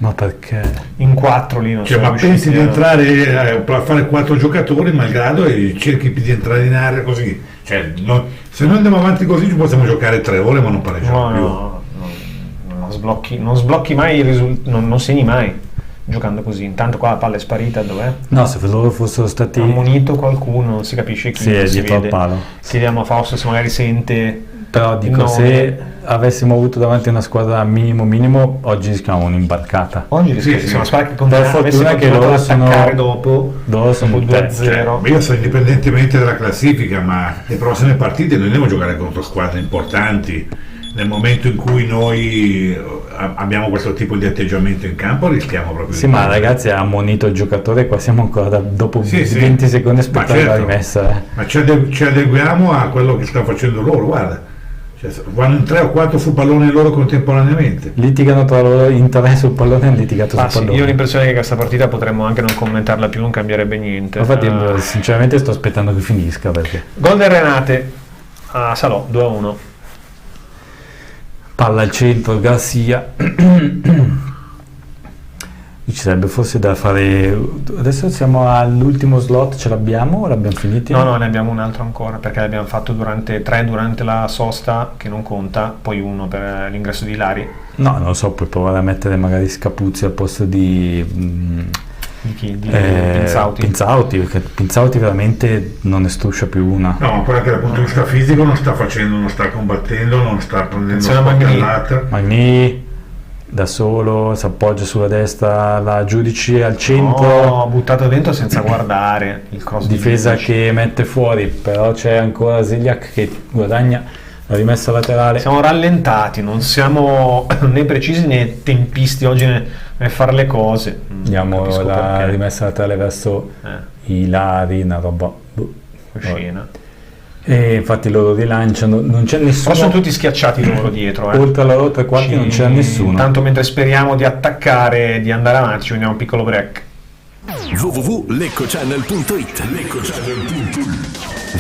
Ma perché? In 4 lì non Cioè, sono ma pensi di entrare a fare 4 giocatori malgrado e cerchi di entrare in area così? Cioè, se noi andiamo avanti così ci possiamo giocare 3 ore ma non pareggiamo più. Non sblocchi mai non segni mai giocando così. Intanto qua la palla è sparita, dov'è? No, se loro fossero stati... ammonito qualcuno, non si capisce chi. Sì, è si dietro al vede. palo. Chiediamo a Fausto se magari sente. Però dico, se avessimo avuto davanti una squadra minimo, oggi rischiamo un'imbarcata. Oggi rischiamo una squadra che per fortuna che loro sono dopo 2-0. Cioè, io so indipendentemente dalla classifica, ma le prossime partite noi andiamo a giocare contro squadre importanti. Nel momento in cui noi abbiamo questo tipo di atteggiamento in campo rischiamo proprio Sì, ma ragazzi, ha ammonito il giocatore, qua siamo ancora dopo 20 secondi aspettando la rimessa. Ma ci adeguiamo a quello che stanno facendo loro, guarda. Cioè, vanno in 3 o 4 sul pallone loro contemporaneamente. Litigano tra loro in 3 sul pallone e hanno litigato sul pallone. Io ho l'impressione che questa partita potremmo anche non commentarla più, non cambierebbe niente. Infatti, sinceramente sto aspettando che finisca, perché gol del Renate a Salò 2-1. Palla al centro, Garcia. Ci sarebbe forse da fare. Adesso siamo all'ultimo slot, ce l'abbiamo o l'abbiamo finiti? No, ne abbiamo un altro ancora, perché l'abbiamo fatto durante la sosta, che non conta, poi 1 per l'ingresso di Ilari. No, non lo so, puoi provare a mettere magari Scapuzzi al posto di chi? Di Pinzauti. Perché Pinzauti veramente non ne struscia più una. No, ma poi anche dal punto di vista fisico non sta combattendo, non sta prendendo Magni da solo, si appoggia sulla destra, la Giudici al centro, buttato dentro senza guardare il cross difesa che mette fuori, però c'è ancora Zigliak che guadagna la rimessa laterale. Siamo rallentati, non siamo né precisi né tempisti oggi nel fare le cose. Andiamo la rimessa laterale verso Ilari, una roba scena. E infatti loro rilanciano, non c'è nessuno. Sono tutti schiacciati loro dietro. Oltre alla loro tre quarti non c'è nessuno. Tanto mentre speriamo di attaccare, di andare avanti, ci prendiamo un piccolo break. www.leccochannel.it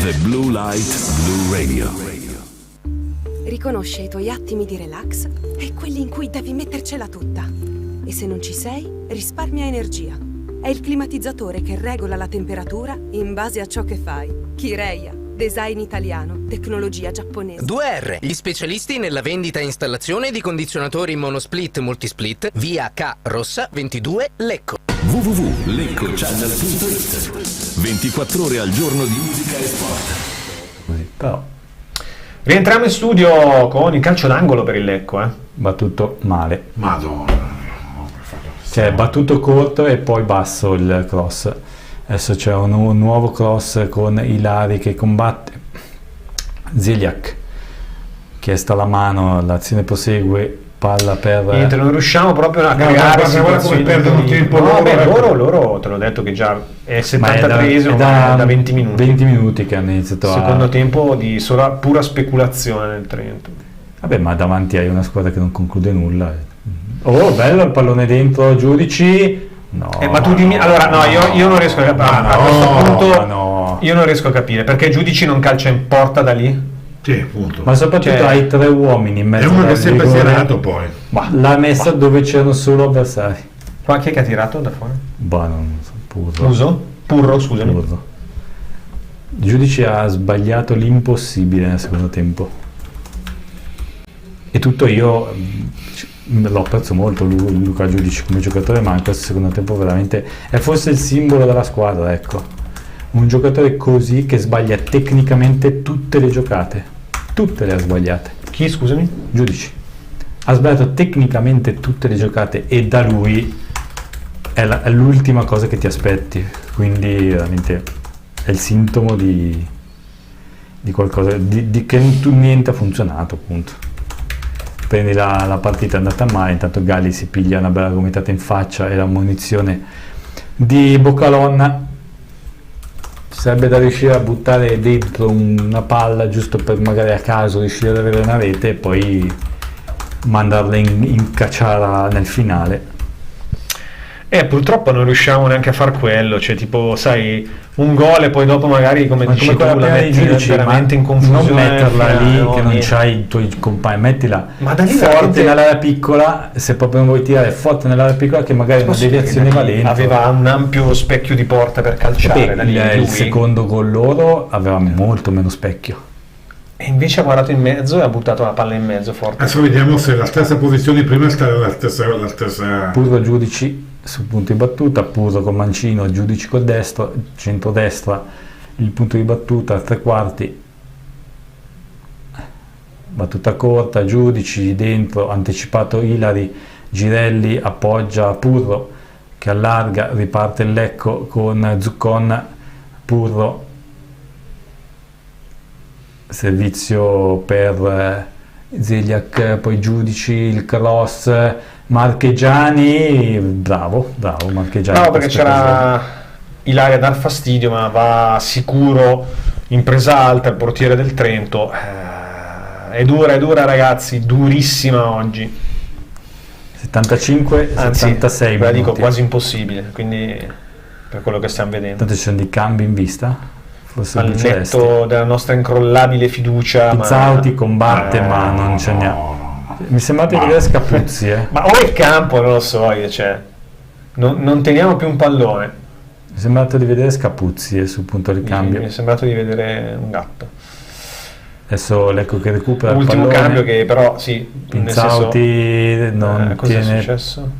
The Blue Light Blue Radio. Riconosce i tuoi attimi di relax e quelli in cui devi mettercela tutta. E se non ci sei, risparmia energia. È il climatizzatore che regola la temperatura in base a ciò che fai. Kireya. Design italiano, tecnologia giapponese. 2R, gli specialisti nella vendita e installazione di condizionatori monosplit multisplit, via K Rossa 22 Lecco. www.leccochannel.it 24 ore al giorno di musica e sport. Però rientriamo in studio con il calcio d'angolo per il Lecco, battuto male. Madonna. Cioè battuto corto e poi basso il cross. Adesso c'è un nuovo cross con Ilari che combatte Zigliak, chiesta la mano, l'azione prosegue, palla per niente, non riusciamo proprio a creare situazioni. Perdono tempo loro te l'ho detto che già è 73esimo da 20 minuti. 20 minuti che hanno iniziato secondo tempo di sola pura speculazione nel Trento. Vabbè, ma davanti hai una squadra che non conclude nulla. Oh, bello il pallone dentro, Giudici. No, ma tu dimmi, allora no, io non riesco a capire. A questo punto io non riesco a capire perché Giudici non calcia in porta da lì. Sì, appunto. Ma soprattutto hai 3 uomini in mezzo. È uno che è sempre tirato poi. L'ha messa dove c'erano solo avversari. Qua chi è che ha tirato da fuori? Non so, Purro, scusami. Purro. Giudici ha sbagliato l'impossibile nel secondo tempo. E tutto io lo apprezzo molto Luca Giudici come giocatore, ma in questo secondo tempo veramente è forse il simbolo della squadra, ecco. Un giocatore così che sbaglia tecnicamente tutte le giocate, tutte le ha sbagliate. Chi, scusami? Giudici. Ha sbagliato tecnicamente tutte le giocate e da lui è l'ultima cosa che ti aspetti, quindi veramente è il sintomo di qualcosa, di che niente ha funzionato, appunto. Prendi la partita è andata male, intanto Gali si piglia una bella gomitata in faccia e la munizione di Boccalonna. Sarebbe da riuscire a buttare dentro una palla giusto per magari a caso riuscire ad avere una rete e poi mandarla in cacciara nel finale. Purtroppo non riusciamo neanche a far quello, cioè tipo, sai, un gol e poi dopo magari, come dici tu, la metti veramente in confusione. Non metterla lì che non c'hai i tuoi compagni, mettila forte nell'area piccola, se proprio non vuoi tirare forte nell'area piccola, che magari una deviazione va dentro. Aveva un ampio specchio di porta per calciare. Il secondo gol loro aveva molto meno specchio. E invece ha guardato in mezzo e ha buttato la palla in mezzo forte. Adesso vediamo se la stessa posizione prima sta la stessa. Purro giudici sul punto di battuta, Purro con Mancino, giudici col destro, centrodestra il punto di battuta, tre quarti, battuta corta, giudici dentro, anticipato Ilari, Girelli appoggia Purro che allarga, riparte il Lecco con Zuccon, Purro, servizio per Zeliak, poi giudici, il cross, Marchegiani, bravo Marchegiani. No, perché c'era Ilaria a dar fastidio, ma va sicuro in presa alta il portiere del Trento. È dura ragazzi, durissima oggi. 75, anzi, 76 ve la dico quasi impossibile, quindi per quello che stiamo vedendo. Tanto ci sono dei cambi in vista. Forse al netto della nostra incrollabile fiducia. Pizzauti combatte, ma non ce n'è. Mi sembra di vedere Scapuzzi. Ma o il campo, non lo so, cioè, non teniamo più un pallone. Mi è sembrato di vedere Scapuzzi sul punto di cambio. Mi è sembrato di vedere un gatto. Adesso Lecco che recupera l'ultimo il pallone. Cambio che però sì, Pizzauti non cosa tiene è successo?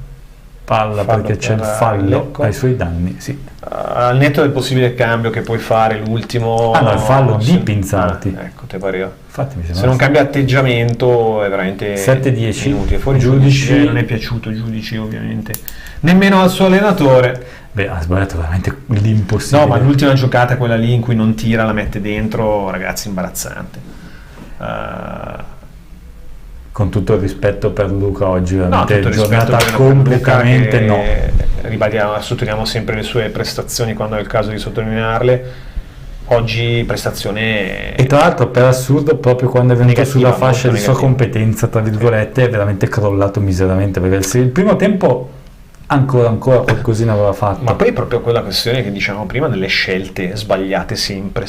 palla perché c'è il fallo ai suoi danni, sì. Al netto del possibile cambio che puoi fare l'ultimo. No, il fallo di Pinzauti. Ecco, te pareva. Infatti mi sembra. Se non cambia atteggiamento è veramente 7-10 inutile. Fuori giudici non è piaciuto giudici ovviamente. Nemmeno al suo allenatore. Beh, ha sbagliato veramente l'impossibile. No, ma l'ultima giocata, quella lì in cui non tira, la mette dentro, ragazzi, imbarazzante. Con tutto il rispetto per Luca oggi, veramente no, giornata completamente no. Ribadiamo, sottolineiamo sempre le sue prestazioni quando è il caso di sottolinearle. Oggi prestazione. E tra l'altro, per assurdo, proprio quando è venuto sulla fascia di sua negativa. competenza, tra virgolette, è veramente crollato miseramente, perché il primo tempo ancora qualcosina aveva fatto. Ma poi è proprio quella questione che diciamo prima delle scelte sbagliate sempre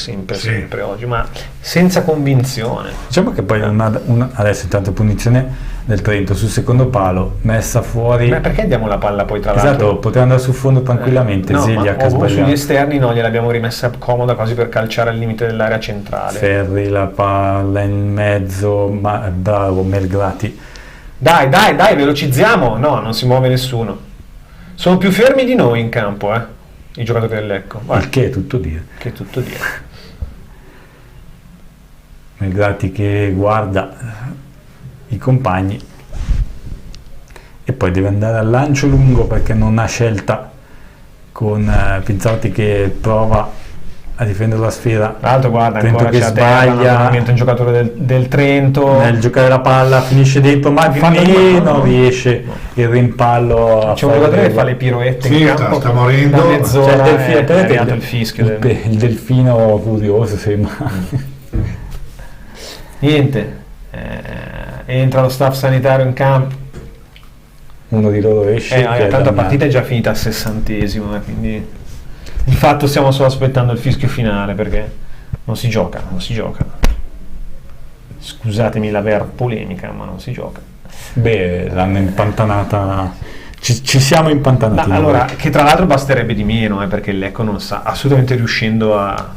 oggi, ma senza convinzione. Diciamo che poi adesso intanto punizione del Trento sul secondo palo, messa fuori. Ma perché diamo la palla poi tra l'altro? l'altro? Poteva andare sul fondo tranquillamente, no, Zeliak ha sugli sbagliato. esterni no, gliel'abbiamo rimessa comoda quasi per calciare al limite dell'area centrale. Ferri la palla in mezzo, bravo Melgrati. Dai, velocizziamo. No, non si muove nessuno. Sono più fermi di noi in campo, i giocatori del Lecco. Il che è tutto dire. Melgrati che guarda i compagni e poi deve andare al lancio lungo perché non ha scelta, con Pinzauti che prova a difendere la sfera. Tra l'altro guarda, Trento ancora che sbaglia, un giocatore del Trento nel giocare la palla finisce dentro, ma non riesce il rimpallo. C'è un giocatore che fa le piroette in campo, sta morendo. Da mezz'ora il delfino, è arrivato il fischio. Il delfino curioso sembra. Niente, entra lo staff sanitario in campo. Uno di loro esce. Tanto la partita è già finita al 60°, quindi di fatto stiamo solo aspettando il fischio finale perché non si gioca. Scusatemi l'aver polemica, ma non si gioca. Beh, l'hanno impantanata. Ci siamo impantanati. Allora, che tra l'altro basterebbe di meno, perché il Lecco non sta assolutamente riuscendo a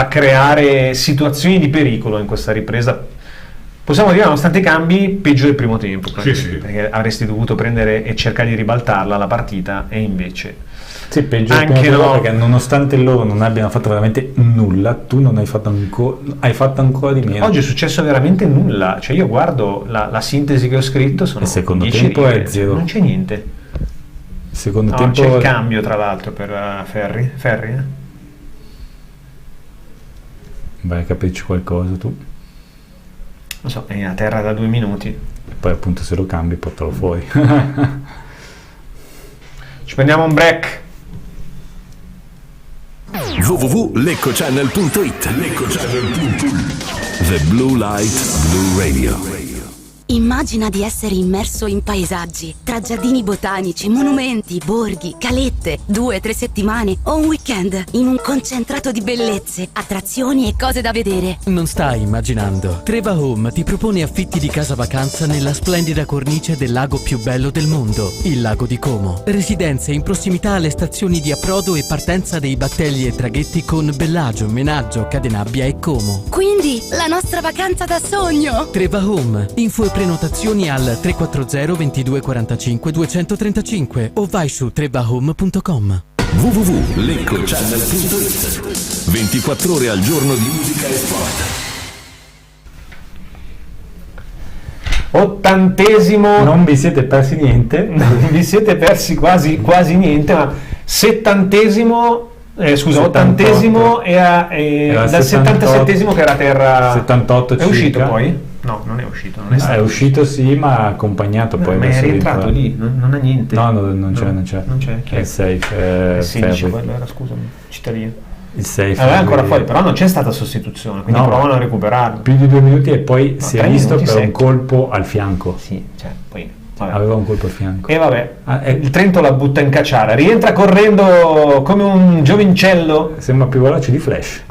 creare situazioni di pericolo in questa ripresa. Possiamo dire, nonostante i cambi, peggio del primo tempo, perché avresti dovuto prendere e cercare di ribaltarla la partita, e invece peggio del primo tempo, perché nonostante loro non abbiano fatto veramente nulla, tu non hai fatto ancora di meno. Oggi è successo veramente nulla, cioè io guardo la sintesi che ho scritto, sono il secondo 10 tempo righe, è 0. non c'è niente. Il secondo tempo c'è il cambio tra l'altro per Ferri. Vai a capirci qualcosa tu. Non so, è a terra da 2 minuti. E poi appunto se lo cambi portalo fuori. Ci prendiamo un break. www.leccocchannel.it The Blue Light Blue Radio. Immagina di essere immerso in paesaggi, tra giardini botanici, monumenti, borghi, calette, 2-3 settimane o un weekend in un concentrato di bellezze, attrazioni e cose da vedere. Non stai immaginando. Treva Home ti propone affitti di casa vacanza nella splendida cornice del lago più bello del mondo, il lago di Como. Residenze in prossimità alle stazioni di approdo e partenza dei battelli e traghetti con Bellagio, Menaggio, Cadenabbia e Como. Quindi, la nostra vacanza da sogno! Treva Home. Info e prenotazioni al 340 22 45 235 o vai su trevahome.com. www.leccochannel.it 24 ore al giorno di musica e sport. 80°. Non vi siete persi niente. Vi siete persi quasi niente, ma 70°. Scusa, 80° era dal 77° che era terra. 78 è uscito circa. Poi? No, non è uscito. Non è stato è uscito sì, ma accompagnato poi. Ma è rientrato lì, non ha niente. No, non c'è. Non c'è. È il safe. 16 quello era, scusami, cittadino. Il safe. È ancora fuori, però non c'è stata sostituzione, quindi provano a recuperarlo. Più di 2 minuti e poi si è visto per un colpo al fianco. Sì, cioè, poi aveva un colpo al fianco. E vabbè, il Trento la butta in cacciara, rientra correndo come un giovincello. Sembra più veloce di Flash.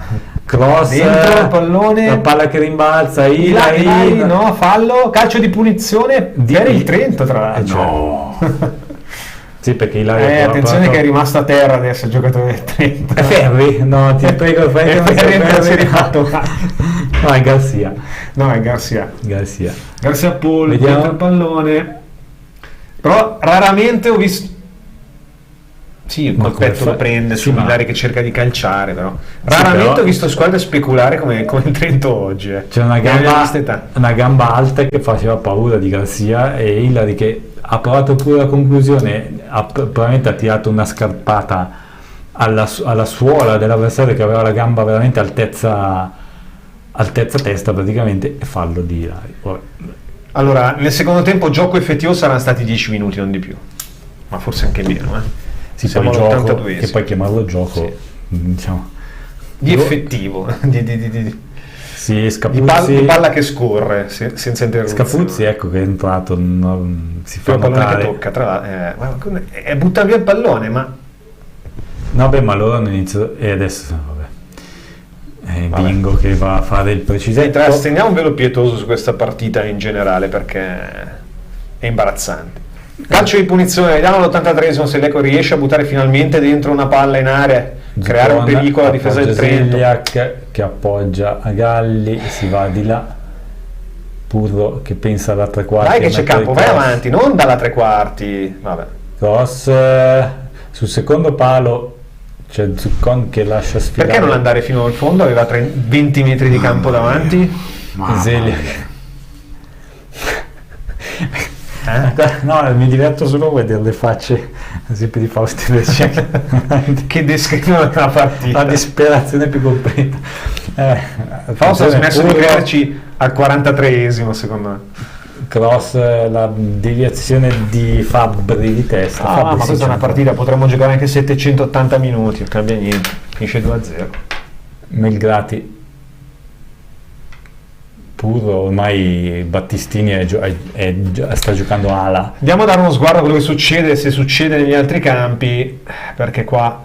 Cross, dentro il pallone, la palla che rimbalza, no, fallo, calcio di punizione per il Trento, tra l'altro. No. Sì, perché Ilaria attenzione che è rimasto a terra adesso il giocatore del Trento. È Ferri? No, ti prego, fai che non si è rifatto. No, è Garcia. No, è Garcia Paul, vediamo il pallone. Però raramente ho visto. Sì, il colpetto lo prende su Milari che cerca di calciare, però raramente ho visto squadre speculare come il Trento oggi. C'è una gamba alta che faceva paura di Garcia, e Ilari che ha provato pure la conclusione, probabilmente ha tirato una scarpata alla suola dell'avversario che aveva la gamba veramente altezza testa praticamente, e fallo di Ilari. Allora, nel secondo tempo gioco effettivo saranno stati 10 minuti, non di più, ma forse anche meno. Sì, siamo all'82esimo. Che poi chiamarlo gioco, sì. Diciamo di effettivo, sì, Scapuzzi, di palla che scorre senza interruzione. Scapuzzi, ecco, che è entrato, si fa notare. Il pallone che tocca, butta via il pallone, ma no, beh, ma loro hanno iniziato, e adesso è Bingo che va a fare il precisetto. Stendiamo un velo pietoso su questa partita in generale, perché è imbarazzante. Calcio di punizione, vediamo all'83esimo se Lecco riesce a buttare finalmente dentro una palla in area, creare un pericolo alla difesa del Trento. Ziliak che appoggia a Galli, si va di là. Purro che pensa alla tre quarti. Dai che c'è campo, vai avanti, non dalla tre quarti. Vabbè. Cross sul secondo palo c'è Zuccon che lascia sfilare. Perché non andare fino al fondo? Aveva 20 metri di campo davanti. Ziliak. No, mi diverto solo a vedere le facce, ad esempio di Fausto che descrivono la partita, la disperazione più completa. Fausto ha smesso di crederci al 43esimo, secondo me. Cross, la deviazione di Fabbri di testa. Ma questa è una partita, potremmo giocare anche 780 minuti, non cambia niente, finisce 2-0. Melgrati puro, ormai Battistini sta giocando ala. Andiamo a dare uno sguardo a quello che succede, se succede negli altri campi, perché qua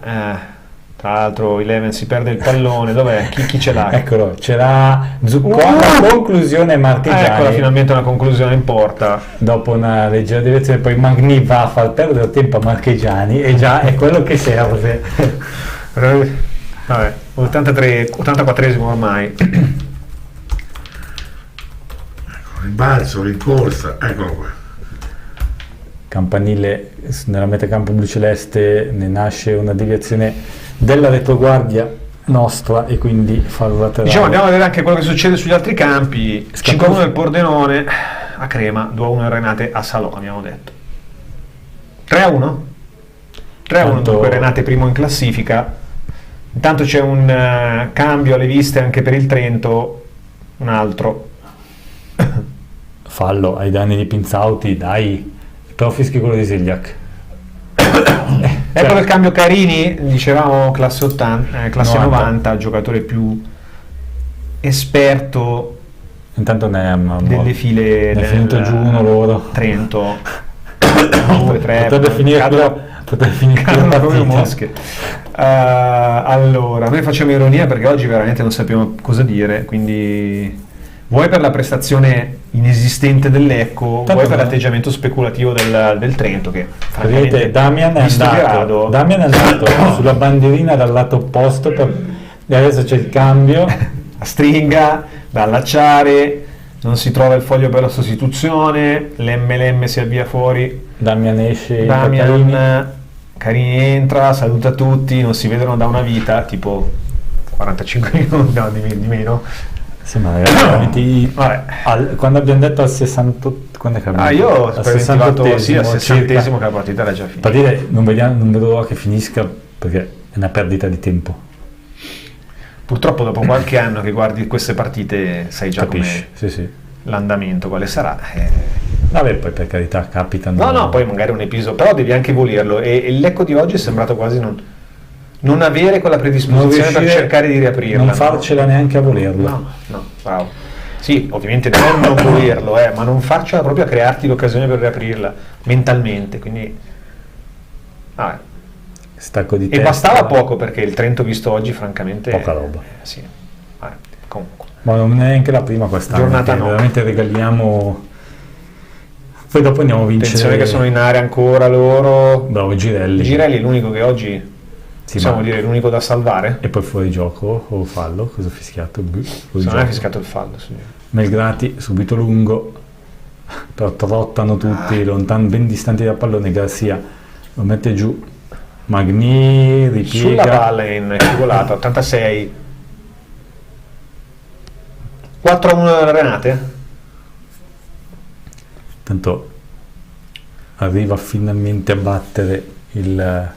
tra l'altro Eleven si perde il pallone. Dov'è? Chi ce l'ha? Eccolo, ce l'ha Zuccon, la conclusione Marchegiani. Eccola, finalmente una conclusione in porta dopo una leggera direzione, poi Magni va a far perdere tempo a Marchegiani, e già è quello che serve. Vabbè, 84esimo ormai. Rimbalzo, rincorsa, eccolo qua. Campanile nella metacampo blu celeste, ne nasce una deviazione della retroguardia nostra e quindi fallo laterale. Diciamo, andiamo a vedere anche quello che succede sugli altri campi. 5-1 nel Pordenone a Crema, 2-1 il Renate a Salò, abbiamo detto. 3-1? 3-1 dunque Renate primo in classifica. Intanto c'è un cambio alle viste anche per il Trento, un altro. Fallo ai danni di Pinzauti, dai, però fischi quello di Ziliak. Ecco il cambio Carini, dicevamo classe 90, giocatore più esperto Intanto delle file ne è finito giù uno loro. Trento 2-3 potrebbe finire proprio mosche. Allora, noi facciamo ironia perché oggi veramente non sappiamo cosa dire, quindi vuoi per la prestazione inesistente del Lecco, vuoi per l'atteggiamento speculativo del Trento, che vedete, Damian è andato sulla bandierina dal lato opposto e adesso c'è il cambio, a stringa da allacciare, non si trova il foglio per la sostituzione, l'MLM si avvia fuori, Damian esce, Carini entra, saluta tutti, non si vedono da una vita, tipo 45 minuti, no, di meno. Sì, ma veramente quando abbiamo detto al 68, quando è che io ho preventivato sì, al 60esimo che la partita era già finita. Non vedo l'ora che finisca perché è una perdita di tempo. Purtroppo dopo qualche anno che guardi queste partite sai già come l'andamento quale sarà. Vabbè, poi per carità capitano. No, poi magari un episodio, però devi anche volerlo, e il Lecco di oggi è sembrato quasi non avere quella predisposizione per cercare di riaprirla. Non farcela neanche a volerlo. No, bravo. Sì, ovviamente non volerlo, ma non farcela proprio a crearti l'occasione per riaprirla mentalmente, quindi stacco di testa. E bastava poco, perché il Trento visto oggi francamente poca roba. Sì. Comunque. Ma non è neanche la prima quest'anno. Giornata no. Veramente regaliamo. Poi dopo andiamo a vincere. Attenzione che sono in area ancora loro. Bravo Girelli. Girelli è l'unico che oggi possiamo dire l'unico da salvare. E poi fuori gioco o fallo, cosa ha fischiato? Non ha fischiato il fallo, sì. Melgrati subito lungo, però trottano tutti lontano, ben distanti dal pallone. Garcia lo mette giù, Magni ripiega sulla valle in scivolata, 86. 4-1 Renate. Tanto arriva finalmente a battere la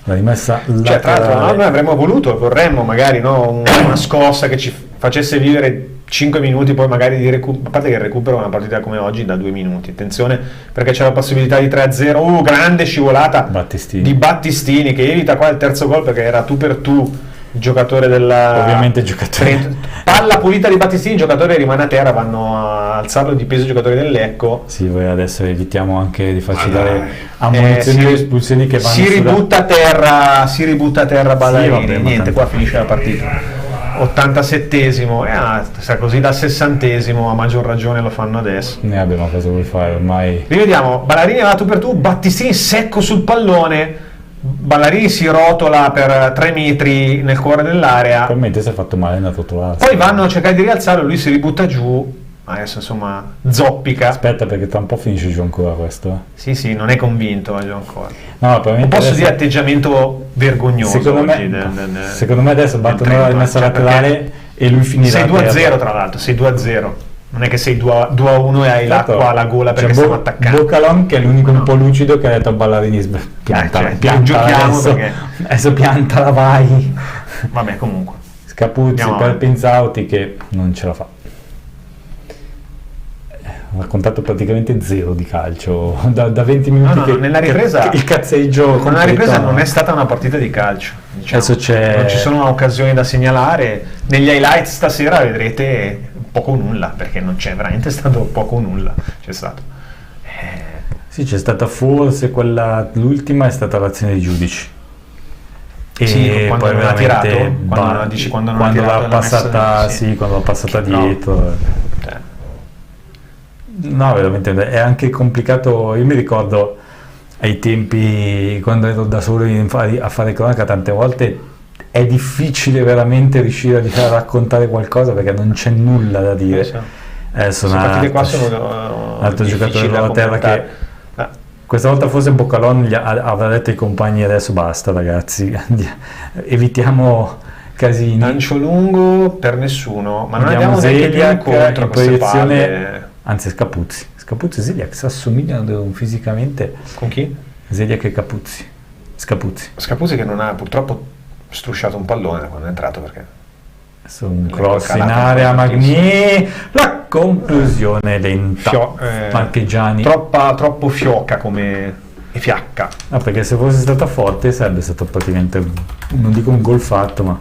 rimessa laterale. Cioè, tra l'altro noi avremmo voluto, vorremmo magari una scossa che ci facesse vivere 5 minuti, poi magari di recupero. A parte che il recupero è una partita come oggi da 2 minuti, attenzione, perché c'è la possibilità di 3-0. Grande scivolata di Battistini che evita qua il terzo gol, perché era tu per tu il giocatore ovviamente giocatore palla pulita di Battistini, il giocatore rimane a terra, vanno a alzarlo di peso i giocatori del Lecco. Sì, voi adesso evitiamo anche di farci dare ammonizioni e espulsioni che vanno si ributta a terra Ballarini. Niente, qua finisce la partita. 87esimo, così dal 60esimo a maggior ragione lo fanno adesso. Ne abbiamo cosa vuoi fare ormai. Rivediamo, Ballarini va tu per tu, Battistini secco sul pallone, Ballarini si rotola per 3 metri nel cuore dell'area. Probabilmente si è fatto male, è andato a trovarsi. Poi vanno a cercare di rialzarlo, lui si ributta giù, adesso insomma zoppica. Aspetta, perché tra un po' finisce giù ancora questo. Sì, non è convinto giù ancora. No, probabilmente posso dire atteggiamento vergognoso secondo me adesso battono la rimessa laterale e lui finirà. Sei 2-0 tra l'altro, sei 2-0. Non è che sei 2-1 e hai l'acqua alla gola perché stiamo attaccando. Boccalon, che è l'unico un po' lucido, che ha detto a Ballarini pianta giochiamo adesso, perché adesso piantala, vai. Vabbè, comunque Scapuzzi per Pinzauti che non ce la fa. Ha raccontato praticamente zero di calcio da 20 minuti. No, nella ripresa il cazzeggio completo. Nella ripresa non è stata una partita di calcio, diciamo. Adesso non ci sono occasioni da segnalare. Negli highlights stasera vedrete poco o nulla, perché non c'è veramente stato poco o nulla. C'è stato sì, c'è stata forse l'ultima è stata l'azione dei giudici. E sì, quando poi non ha tirato, quando l'ha passata, quando l'ha passata dietro. No, veramente è anche complicato. Io mi ricordo ai tempi quando ero da solo a fare cronaca, tante volte è difficile veramente riuscire a raccontare qualcosa perché non c'è nulla da dire. Sono altro giocatore della terra che questa volta forse Boccalon avrà detto ai compagni: adesso basta ragazzi, evitiamo casini. Lancio lungo per nessuno, ma non abbiamo neanche più incontro in proiezione. Anzi, Scapuzzi e Zeliak si assomigliano fisicamente. Con chi? Zeliak e Scapuzzi che non ha purtroppo strusciato un pallone quando è entrato, perché un cross in area, Magni, la conclusione lenta, Marchigiani troppo fiocca come e fiacca. Perché se fosse stata forte sarebbe stato praticamente, non dico un gol fatto, ma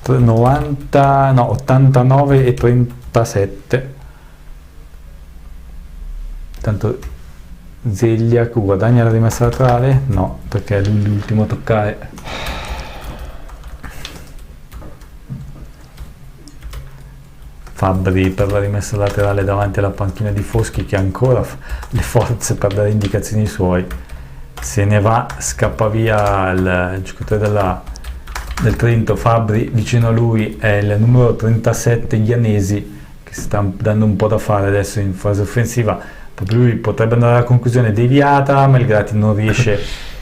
89 e 37. Tanto Zegliak guadagna la rimessa laterale? No, perché è l'ultimo a toccare. Fabbri per la rimessa laterale davanti alla panchina di Foschi, che ha ancora le forze per dare indicazioni ai suoi. Se ne va, scappa via il giocatore del Trento. Fabbri vicino a lui è il numero 37 Ianesi, che sta dando un po' da fare adesso in fase offensiva. Proprio lui potrebbe andare alla conclusione deviata, Melgrati non riesce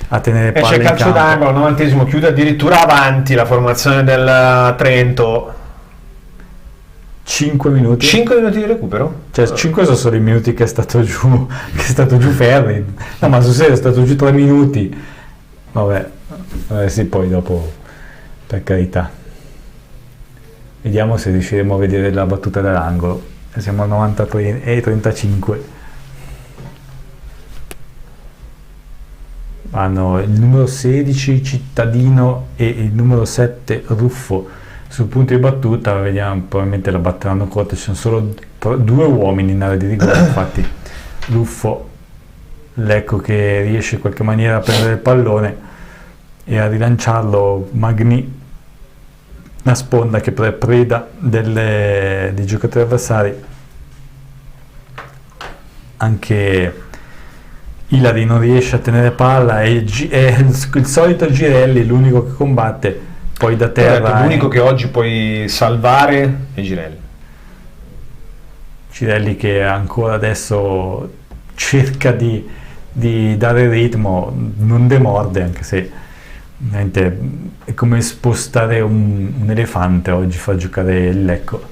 a tenere palla in calcio campo. d'angolo al 90esimo, chiude addirittura avanti la formazione del Trento. 5 minuti. 5 minuti di recupero? Cioè 5 sono solo i minuti che è stato giù Ferri. No, ma sul serio è stato giù 3 minuti. Vabbè, sì, poi dopo, per carità. Vediamo se riusciremo a vedere la battuta dall'angolo. Siamo al 93 e 35. Hanno il numero 16 Cittadino e il numero 7 Ruffo sul punto di battuta. Vediamo, probabilmente la batteranno corta. Ci sono solo 2 uomini in area di rigore. Infatti Ruffo, Lecco che riesce in qualche maniera a prendere il pallone e a rilanciarlo. Magni, una sponda che preda dei giocatori avversari. Anche Ilari non riesce a tenere palla e il solito Girelli, l'unico che combatte. Poi da terra l'unico che oggi puoi salvare è Girelli. Girelli che ancora adesso cerca di dare ritmo, non demorde, anche se veramente è come spostare un elefante oggi, fa giocare il Lecco.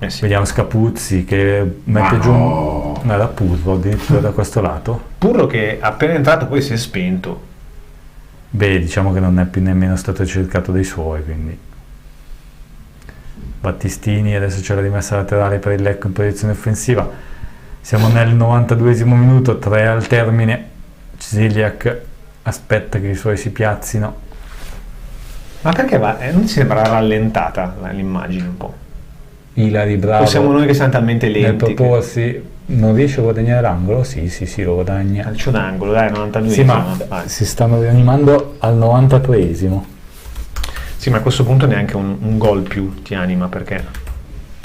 Sì. Vediamo Scapuzzi che mette giù era Purro addirittura da questo lato. Purro che appena entrato poi si è spento. Beh, diciamo che non è più nemmeno stato cercato dai suoi, quindi Battistini. Adesso c'è la rimessa laterale per il Lecco in posizione offensiva. Siamo nel 92esimo minuto, 3 al termine. Zegliak aspetta che i suoi si piazzino. Ma perché non ti sembra rallentata l'immagine un po'? Ilari bravo. O siamo noi che siamo talmente lenti? Nel proporsi, non riesce a guadagnare l'angolo? Sì, lo guadagna. Calcio d'angolo, dai, 92esimo. Sì, ma si stanno rianimando al 93esimo. Sì, ma a questo punto neanche un gol più ti anima, perché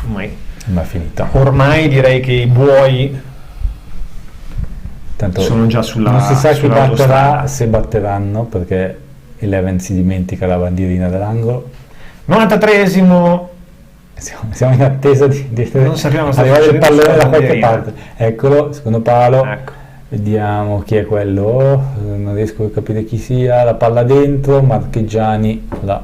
ormai è finita. Ormai direi che i buoi tanto sono già sulla non si sa chi batterà, se batteranno, perché Eleven si dimentica la bandierina dell'angolo. 93esimo. Siamo in attesa di non sappiamo se arrivare il pallone da qualche parte. Eccolo, secondo palo. Ecco. Vediamo chi è quello. Non riesco a capire chi sia. La palla dentro. Marcheggiani là.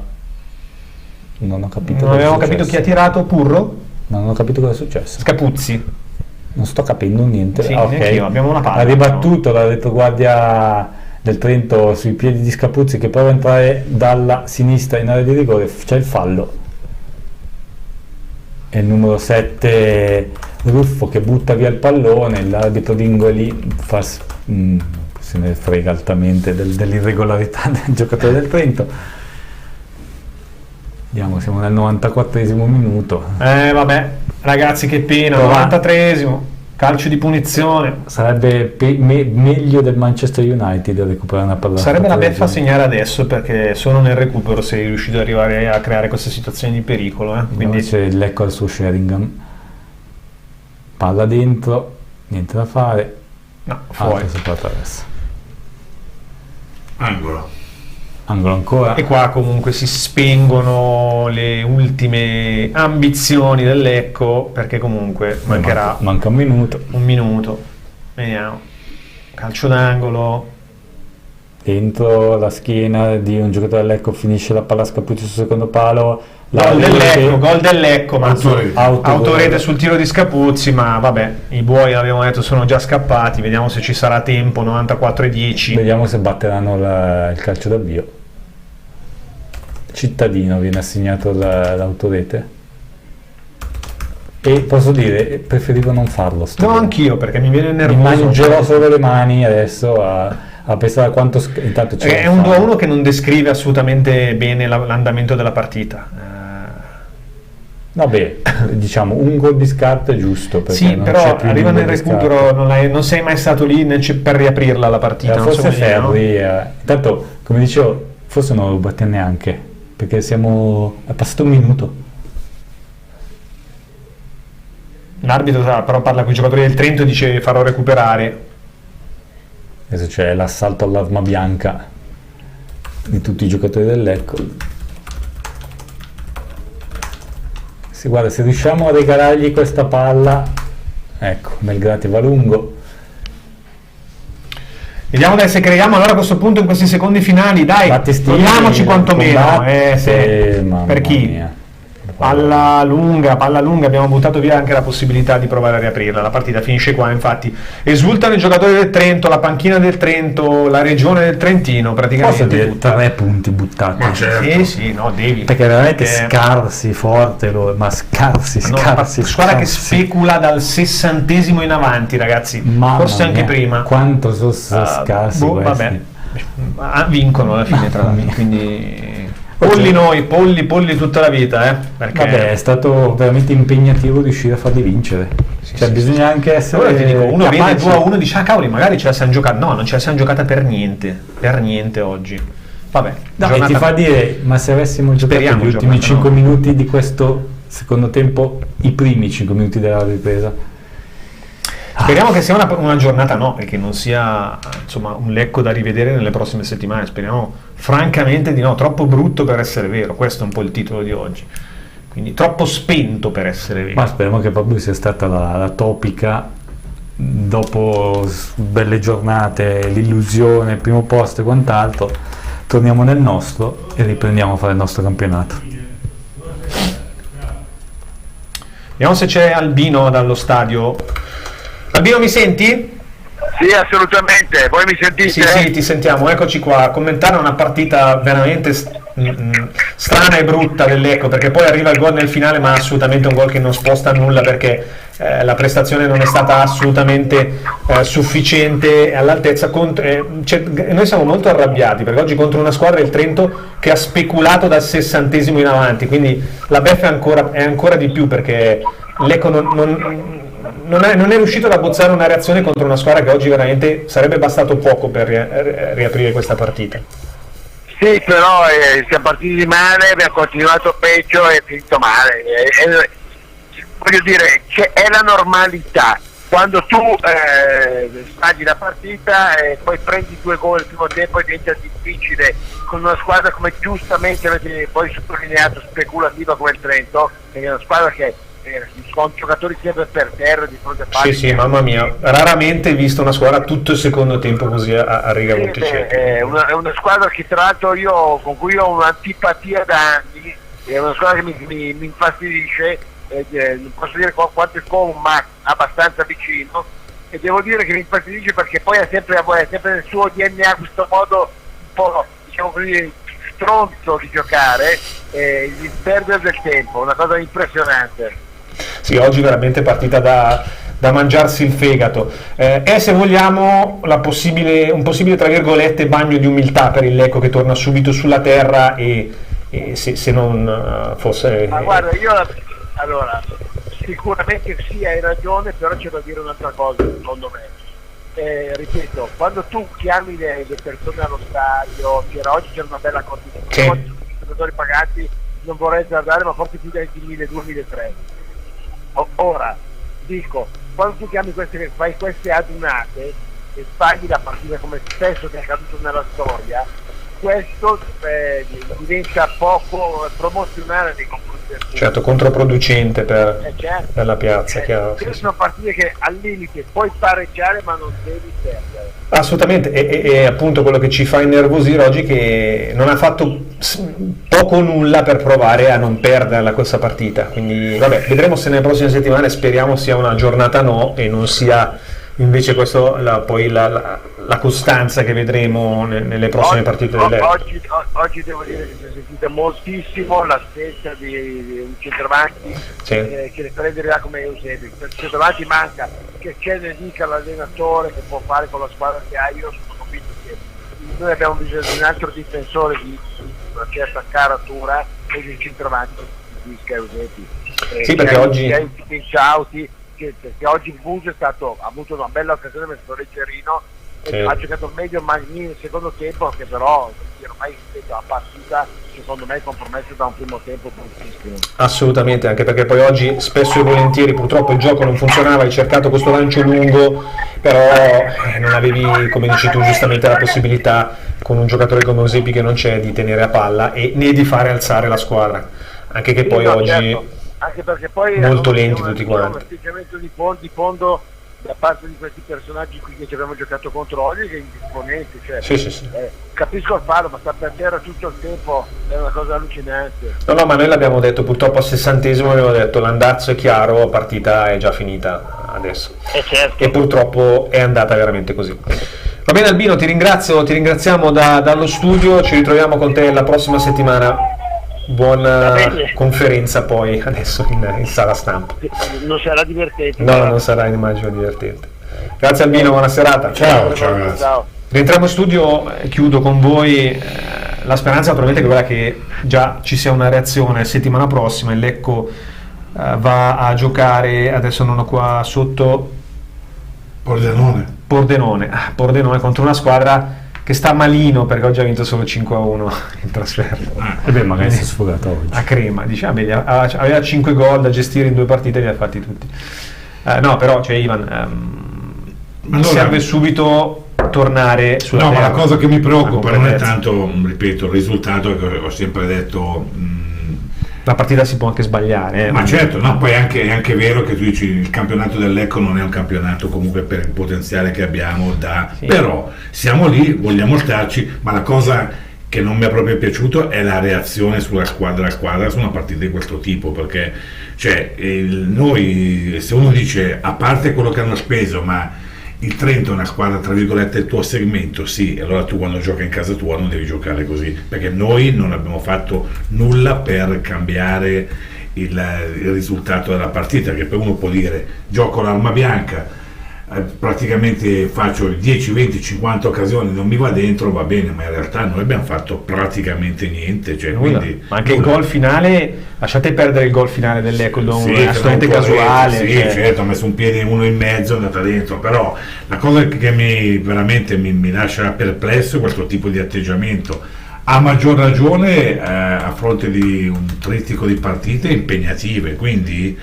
Non ho capito. Non abbiamo capito chi ha tirato. Purro? Non ho capito cosa è successo. Scapuzzi. Non sto capendo niente. Sì, ok, abbiamo una palla. Ha ribattuto la retroguardia del Trento sui piedi di Scapuzzi, che prova a entrare dalla sinistra in area di rigore. C'è il fallo. E il numero 7 Ruffo che butta via il pallone. L'arbitro Dingoli se ne frega altamente dell'irregolarità del giocatore del Trento. Vediamo, siamo nel 94esimo minuto. Vabbè, ragazzi, che pena. 93esimo, calcio di punizione. Sarebbe meglio del Manchester United recuperare una palla. Sarebbe la beffa a segnare adesso, perché solo nel recupero sei riuscito ad arrivare a creare queste situazioni di pericolo. Quindi c'è il Lecco al suo Sheringham. Palla dentro, niente da fare. No, fuori. Angolo ancora. E qua comunque si spengono le ultime ambizioni del Lecco, perché comunque manca un minuto. Vediamo, calcio d'angolo dentro la schiena di un giocatore del Lecco, finisce la palla Scapuzzi sul secondo palo. Gol del Lecco, ma autorete sul tiro di Scapuzzi. Ma vabbè, i buoi, l'abbiamo detto, sono già scappati. Vediamo se ci sarà tempo. 94-10. Vediamo se batteranno il calcio d'avvio. Cittadino viene assegnato l'autorete, e posso dire, preferivo non farlo. No, anch'io, perché mi viene nervoso. Mi mangerò solo le mani adesso a a pensare a quanto intanto c'è. È un 2-1 che non descrive assolutamente bene l'andamento della partita. Vabbè, diciamo un gol di scarto è giusto, perché sì, non però c'è più arriva di un nel gol di recupero, non sei mai stato lì per riaprirla la partita. Non forse so come dire, no? Ferri, intanto come dicevo, forse non lo batte neanche, perché è passato un minuto. L'arbitro però parla con i giocatori del Trento e dice farò recuperare. Adesso c'è l'assalto all'arma bianca di tutti i giocatori del Lecco. Sì, guarda, se riusciamo a regalargli questa palla, ecco, Melgrati va lungo. Vediamo se creiamo allora a questo punto in questi secondi finali, dai, proviamoci quantomeno. Per chi? Mia. Palla lunga, abbiamo buttato via anche la possibilità di provare a riaprirla. La partita finisce qua, infatti. Esultano i giocatori del Trento, la panchina del Trento, la regione del Trentino, praticamente. Posso dire 3 punti buttati? Certo. Sì, no, devi. Perché veramente scarsi, forte, ma scarsi. Squadra che specula dal 60° in avanti, ragazzi. Forse anche prima. Quanto sono scarsi vabbè. Vincono alla fine, tra l'altro, quindi... Polli tutta la vita, perché... Vabbè, è stato veramente impegnativo riuscire a farli vincere. Bisogna anche essere... Ora ti dico, uno vede 2-1 e dice cavoli, magari ce la siamo giocata. No, non ce la siamo giocata per niente oggi. Vabbè, e ti fa dire, ma se avessimo giocato gli ultimi 5 minuti di questo secondo tempo, i primi 5 minuti della ripresa. Speriamo che sia una giornata e che non sia insomma un Lecco da rivedere nelle prossime settimane. Speriamo francamente di no, troppo brutto per essere vero. Questo è un po' il titolo di oggi, quindi troppo spento per essere vero. Ma speriamo che proprio sia stata la topica, dopo belle giornate, l'illusione, il primo posto e quant'altro. Torniamo nel nostro e riprendiamo a fare il nostro campionato. Vediamo se c'è Albino dallo stadio. Albino, mi senti? Sì, assolutamente. Voi mi sentite? Sì, ti sentiamo. Eccoci qua a commentare una partita veramente strana e brutta dell'Ecco, perché poi arriva il gol nel finale, ma assolutamente un gol che non sposta nulla, perché la prestazione non è stata assolutamente sufficiente all'altezza. Noi siamo molto arrabbiati perché oggi contro una squadra, il Trento, che ha speculato dal 60° in avanti, quindi la beffa è ancora di più, perché l'Ecco non è riuscito ad abbozzare una reazione contro una squadra che oggi veramente sarebbe bastato poco per riaprire questa partita. Sì, però siamo partiti male, abbiamo continuato peggio e finito male. Voglio dire, è la normalità. Quando tu sbagli la partita e poi prendi 2 gol al primo tempo, diventa difficile con una squadra come giustamente avete poi sottolineato, speculativa come il Trento, che è una squadra che con giocatori sempre per terra di fronte a pali. Sì, mamma mia, raramente visto una squadra tutto il secondo tempo così a riga multicerchi. È una squadra che tra l'altro con cui ho un'antipatia da anni, è una squadra che mi infastidisce, non posso dire quanto è Como, ma abbastanza vicino, e devo dire che mi infastidisce perché poi ha sempre nel suo DNA questo modo un po', diciamo così, stronzo di giocare, di perdere del tempo, una cosa impressionante. Sì, oggi veramente partita da mangiarsi il fegato. È, se vogliamo, un possibile tra virgolette bagno di umiltà per il Lecco, che torna subito sulla terra e se non fosse... Ma guarda, allora, sicuramente sì, hai ragione, però c'è da dire un'altra cosa, secondo me. Ripeto, quando tu chiami le persone allo stadio, oggi c'era una bella condizione, i giocatori pagati, non vorrei guardare, ma forse più del 1.200-1.300. Ora dico, quando tu fai queste adunate e paghi la partita come spesso che è accaduto nella storia, questo diventa poco promozionale nei confronti del pubblico. Certo, controproducente per la piazza, chiaro. Sono partite che al limite puoi pareggiare ma non devi perdere. Assolutamente, e appunto quello che ci fa innervosire oggi, che non ha fatto poco o nulla per provare a non perderla questa partita, quindi vabbè, vedremo se nelle prossime settimane, speriamo sia una giornata e non sia invece questo la costanza che vedremo nelle prossime partite oggi devo dire che si è sentita moltissimo l'assenza di un centravanti che le prenderà come Eusebio. Per il centravanti manca, che ce ne dica l'allenatore che può fare con la squadra che ha. Io sono convinto che noi abbiamo bisogno di un altro difensore di una certa caratura e di centravanti di Eusebi. Sì, perché oggi perché oggi il Buso ha avuto una bella occasione verso Leggerino e ha giocato meglio Magni nel secondo tempo, che però ormai la partita secondo me è compromessa da un primo tempo bruttissimo. Assolutamente, anche perché poi oggi spesso e volentieri purtroppo il gioco non funzionava, hai cercato questo lancio lungo, però non avevi, come dici tu giustamente, la possibilità con un giocatore come Eusebi che non c'è di tenere a palla e né di fare alzare la squadra, anche che poi oggi certo. Anche perché poi molto lenti tutti quanti. Un atteggiamento di fondo da parte di questi personaggi qui che ci abbiamo giocato contro oggi, che è indisponente, cioè, sì. Capisco il fallo, ma sta per terra tutto il tempo, è una cosa allucinante. No, ma noi l'abbiamo detto, purtroppo al 60esimo abbiamo detto l'andazzo è chiaro, la partita è già finita adesso. Certo. E purtroppo è andata veramente così. Va bene Albino, ti ringraziamo dallo studio, ci ritroviamo con te la prossima settimana. Buona conferenza poi adesso in sala stampa. Non sarà divertente. No, non sarà, immagino, divertente. Grazie Albino, buona serata. Ciao. Rientriamo in studio, chiudo con voi. La speranza naturalmente è quella che già ci sia una reazione settimana prossima. Il Lecco va a giocare, adesso non ho qua sotto, Pordenone contro una squadra che sta malino perché oggi ha vinto solo 5-1 in trasferta. E beh, magari si è sfogato oggi. A Crema, aveva 5 gol da gestire in 2 partite e li ha fatti tutti. No, però Ivan, serve subito tornare sulla terra. Ma la cosa che mi preoccupa non è tanto, ripeto, il risultato, che ho sempre detto. La partita si può anche sbagliare. Ma certo, no, poi è anche vero che tu dici il campionato del Lecco non è un campionato comunque per il potenziale che abbiamo però siamo lì, vogliamo starci, ma la cosa che non mi è proprio piaciuto è la reazione sulla squadra su una partita di questo tipo, perché noi, se uno dice a parte quello che hanno speso, ma il Trento è una squadra tra virgolette il tuo segmento, sì, allora tu quando giochi in casa tua non devi giocare così, perché noi non abbiamo fatto nulla per cambiare il risultato della partita, che poi uno può dire gioco l'arma bianca, praticamente faccio 10, 20, 50 occasioni, non mi va dentro, va bene, ma in realtà noi abbiamo fatto praticamente niente, quindi, ma anche il gol finale, lasciate perdere il gol finale dell'Ecco, assolutamente casuale. Sì, certo, ha messo un piede uno in mezzo, è andata dentro, però la cosa che veramente mi lascia perplesso è questo tipo di atteggiamento, a maggior ragione a fronte di un trittico di partite impegnative, quindi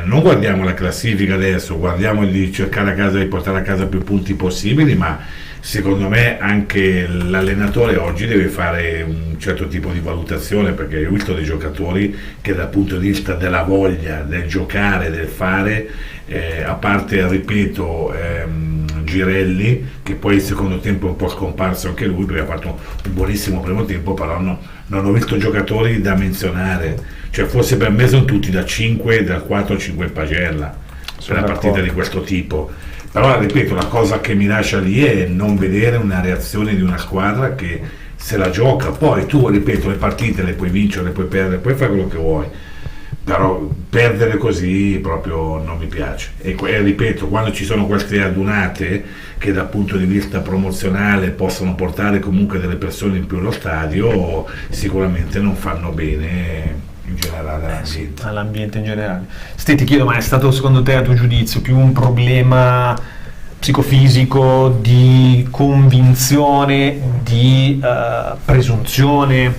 non guardiamo la classifica adesso, guardiamo di cercare di portare a casa più punti possibili, ma secondo me anche l'allenatore oggi deve fare un certo tipo di valutazione, perché ho visto dei giocatori che dal punto di vista della voglia, del giocare, del fare, a parte, ripeto, Girelli, che poi il secondo tempo è un po' scomparso anche lui perché ha fatto un buonissimo primo tempo, però non ho visto giocatori da menzionare, forse per me sono tutti da 5, da 4-5 in pagella per una partita di questo tipo, però ripeto, la cosa che mi lascia lì è non vedere una reazione di una squadra che se la gioca, poi tu, ripeto, le partite le puoi vincere, le puoi perdere, puoi fare quello che vuoi, però perdere così proprio non mi piace, e ripeto, quando ci sono queste adunate che dal punto di vista promozionale possono portare comunque delle persone in più allo stadio, sicuramente non fanno bene in generale all'ambiente in generale. Ti chiedo, ma è stato secondo te, a tuo giudizio, più un problema psicofisico, di convinzione, di presunzione?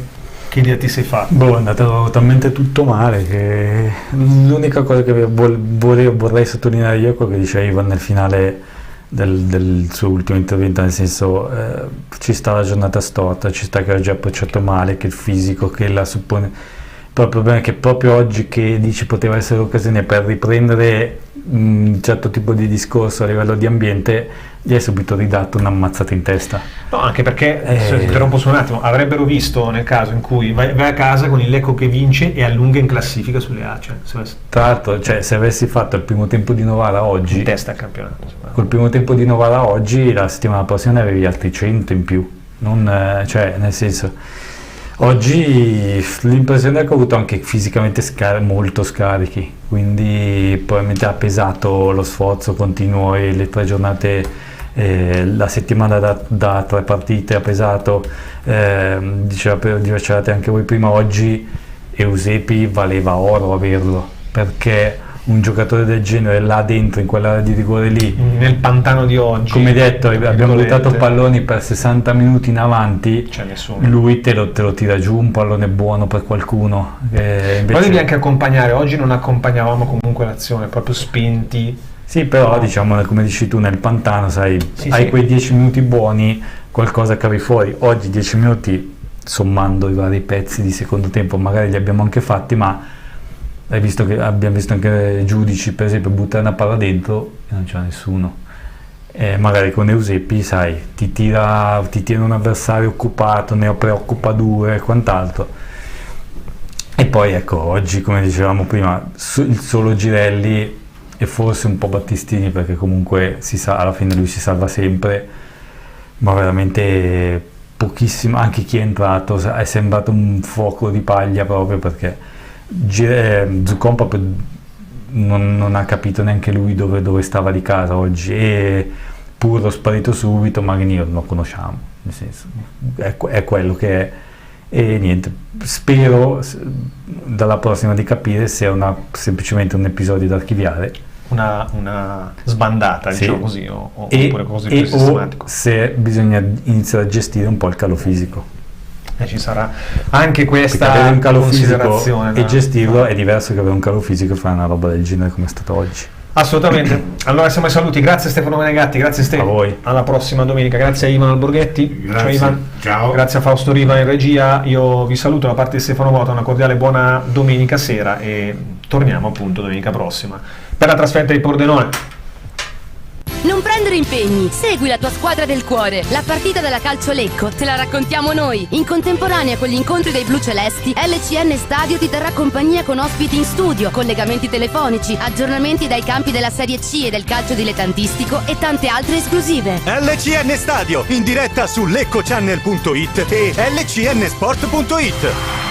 Che idea ti sei fatto? È andato talmente tutto male che l'unica cosa che vorrei sottolineare io è quello che diceva Ivan nel finale del suo ultimo intervento, nel senso ci sta la giornata storta, ci sta che oggi ha approcciato male, che il fisico, che la suppone. Il problema è che proprio oggi, che dici poteva essere l'occasione per riprendere un certo tipo di discorso a livello di ambiente, gli è subito ridato un'ammazzata in testa. No, anche perché, se ti interrompo su un attimo, avrebbero visto nel caso in cui vai a casa con il Lecco che vince e allunga in classifica sulle A. Tra l'altro, se avessi fatto il primo tempo di Novara oggi, in testa al campionato, col primo tempo di Novara oggi, la settimana prossima ne avevi altri 100 in più, nel senso. Oggi l'impressione è che ho avuto anche fisicamente molto scarichi, quindi probabilmente ha pesato lo sforzo continuo e le 3 giornate La settimana da 3 partite ha pesato, dicevate anche voi prima, oggi Eusebio valeva oro averlo, perché un giocatore del genere là dentro in quell'area di rigore lì, nel pantano di oggi, come detto, abbiamo buttato palloni per 60 minuti in avanti, c'è nessuno. Lui te lo tira giù un pallone buono per qualcuno, poi devi anche accompagnare. Oggi non accompagnavamo comunque l'azione, proprio spenti. Sì, però diciamo, come dici tu, nel pantano hai quei 10 minuti buoni, qualcosa cavi fuori. Oggi 10 minuti, sommando i vari pezzi di secondo tempo, magari li abbiamo anche fatti, ma abbiamo visto anche Giudici, per esempio, buttare una palla dentro e non c'è nessuno. Magari con Eusebio, sai, ti tira un avversario occupato, ne preoccupa 2 e quant'altro. E poi ecco, oggi, come dicevamo prima, il solo Girelli e forse un po' Battistini, perché comunque alla fine lui si salva sempre, ma veramente pochissimo. Anche chi è entrato è sembrato un fuoco di paglia, proprio perché Zuccon proprio non ha capito neanche lui dove stava di casa oggi, e Purro sparito subito, Mariniro non lo conosciamo, nel senso è quello che è, e niente, spero dalla prossima di capire se è semplicemente un episodio da archiviare, una sbandata, sì, diciamo così, oppure così più o sistematico, se bisogna iniziare a gestire un po' il calo fisico. Ci sarà anche questa avere un calo fisico considerazione e gestirlo è diverso che avere un calo fisico e fare una roba del genere come è stato oggi. Assolutamente. Allora siamo ai saluti, grazie Stefano Menegatti, grazie Stefano, a voi, alla prossima domenica, grazie a Ivan Alborghetti, grazie. Ciao Ivan. Ciao. Grazie a Fausto Riva in regia, io vi saluto da parte di Stefano Mota, una cordiale buona domenica sera e torniamo appunto domenica prossima per la trasferta di Pordenone. Non prendere impegni, segui la tua squadra del cuore. La partita della Calcio Lecco te la raccontiamo noi. In contemporanea con gli incontri dei blu celesti, LCN Stadio ti terrà compagnia con ospiti in studio, collegamenti telefonici, aggiornamenti dai campi della Serie C e del calcio dilettantistico e tante altre esclusive. LCN Stadio, in diretta su leccochannel.it e lcnsport.it.